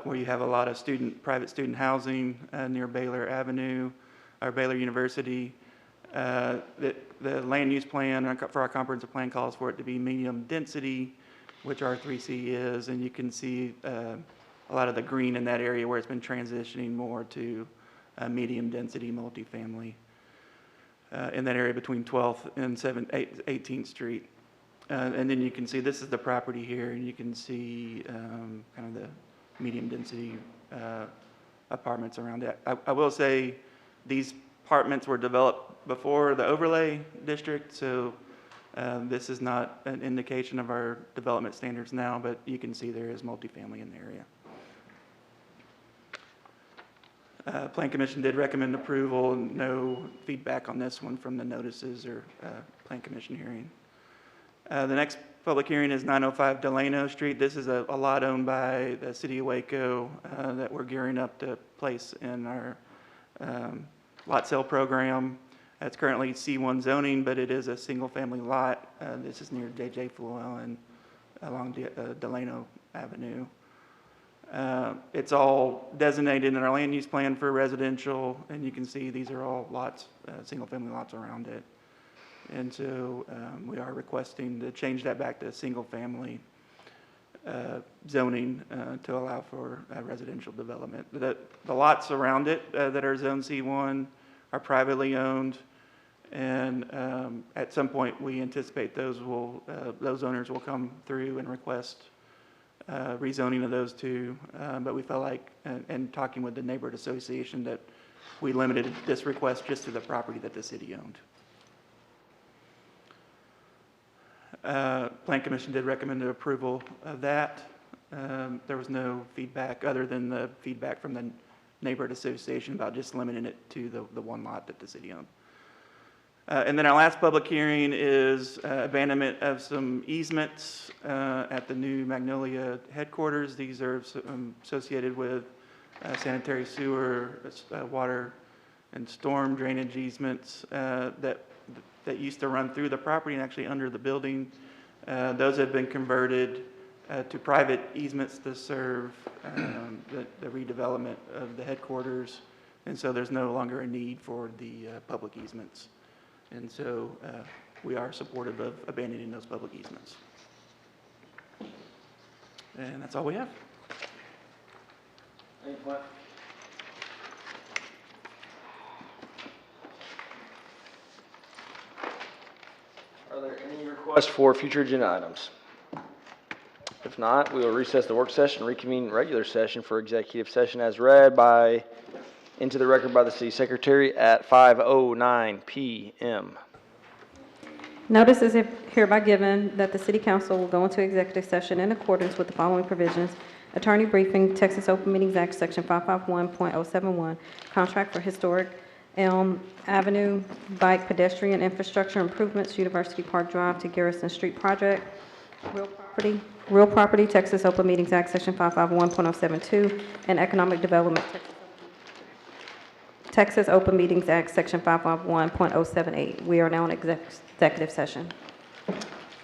[SPEAKER 14] where you have a lot of private student housing near Baylor Avenue, or Baylor University. The land use plan for our comprehensive plan calls for it to be medium density, which R3C is, and you can see a lot of the green in that area where it's been transitioning more to medium density multifamily in that area between 12th and 18th Street. And then you can see this is the property here, and you can see kind of the medium density apartments around it. I will say these apartments were developed before the overlay district, so This is not an indication of our development standards now, but you can see there is multifamily in the area. Plan Commission did recommend approval, no feedback on this one from the notices or Plan Commission hearing. The next public hearing is 905 Delano Street. This is a lot owned by the City of Waco that we're gearing up to place in our lot sale program. It's currently C1 zoning, but it is a single-family lot. This is near J.J. Flewellen along Delano Avenue. It's all designated in our land use plan for residential, and you can see these are all lots, single-family lots around it. And so we are requesting to change that back to single-family zoning to allow for residential development. The lots around it that are Zone C1 are privately owned, and at some point we anticipate those owners will come through and request rezoning of those two, but we felt like, and talking with the neighborhood association, that we limited this request just to the property that the city owned. Plan Commission did recommend the approval of that. There was no feedback other than the feedback from the neighborhood association about just limiting it to the one lot that the city owned. And then our last public hearing is abandonment of some easements at the new Magnolia headquarters. These are associated with sanitary sewer, water, and storm drainage easements that used to run through the property and actually under the building. Those have been converted to private easements to serve the redevelopment of the headquarters. And so there's no longer a need for the public easements. And so we are supportive of abandoning those public easements. And that's all we have.
[SPEAKER 1] Any questions? Are there any requests for future agenda items? If not, we will recess the work session, reconvene regular session for executive session as read into the record by the city secretary at 5:09 p.m.
[SPEAKER 15] Notice is hereby given that the City Council will go into executive session in accordance with the following provisions. Attorney briefing, Texas Open Meetings Act, Section 551.071, contract for historic Elm Avenue bike pedestrian infrastructure improvements, University Park Drive to Garrison Street project. Real property, Texas Open Meetings Act, Section 551.072, and economic development, Texas Open Meetings Act, Section 551.078. We are now in executive session.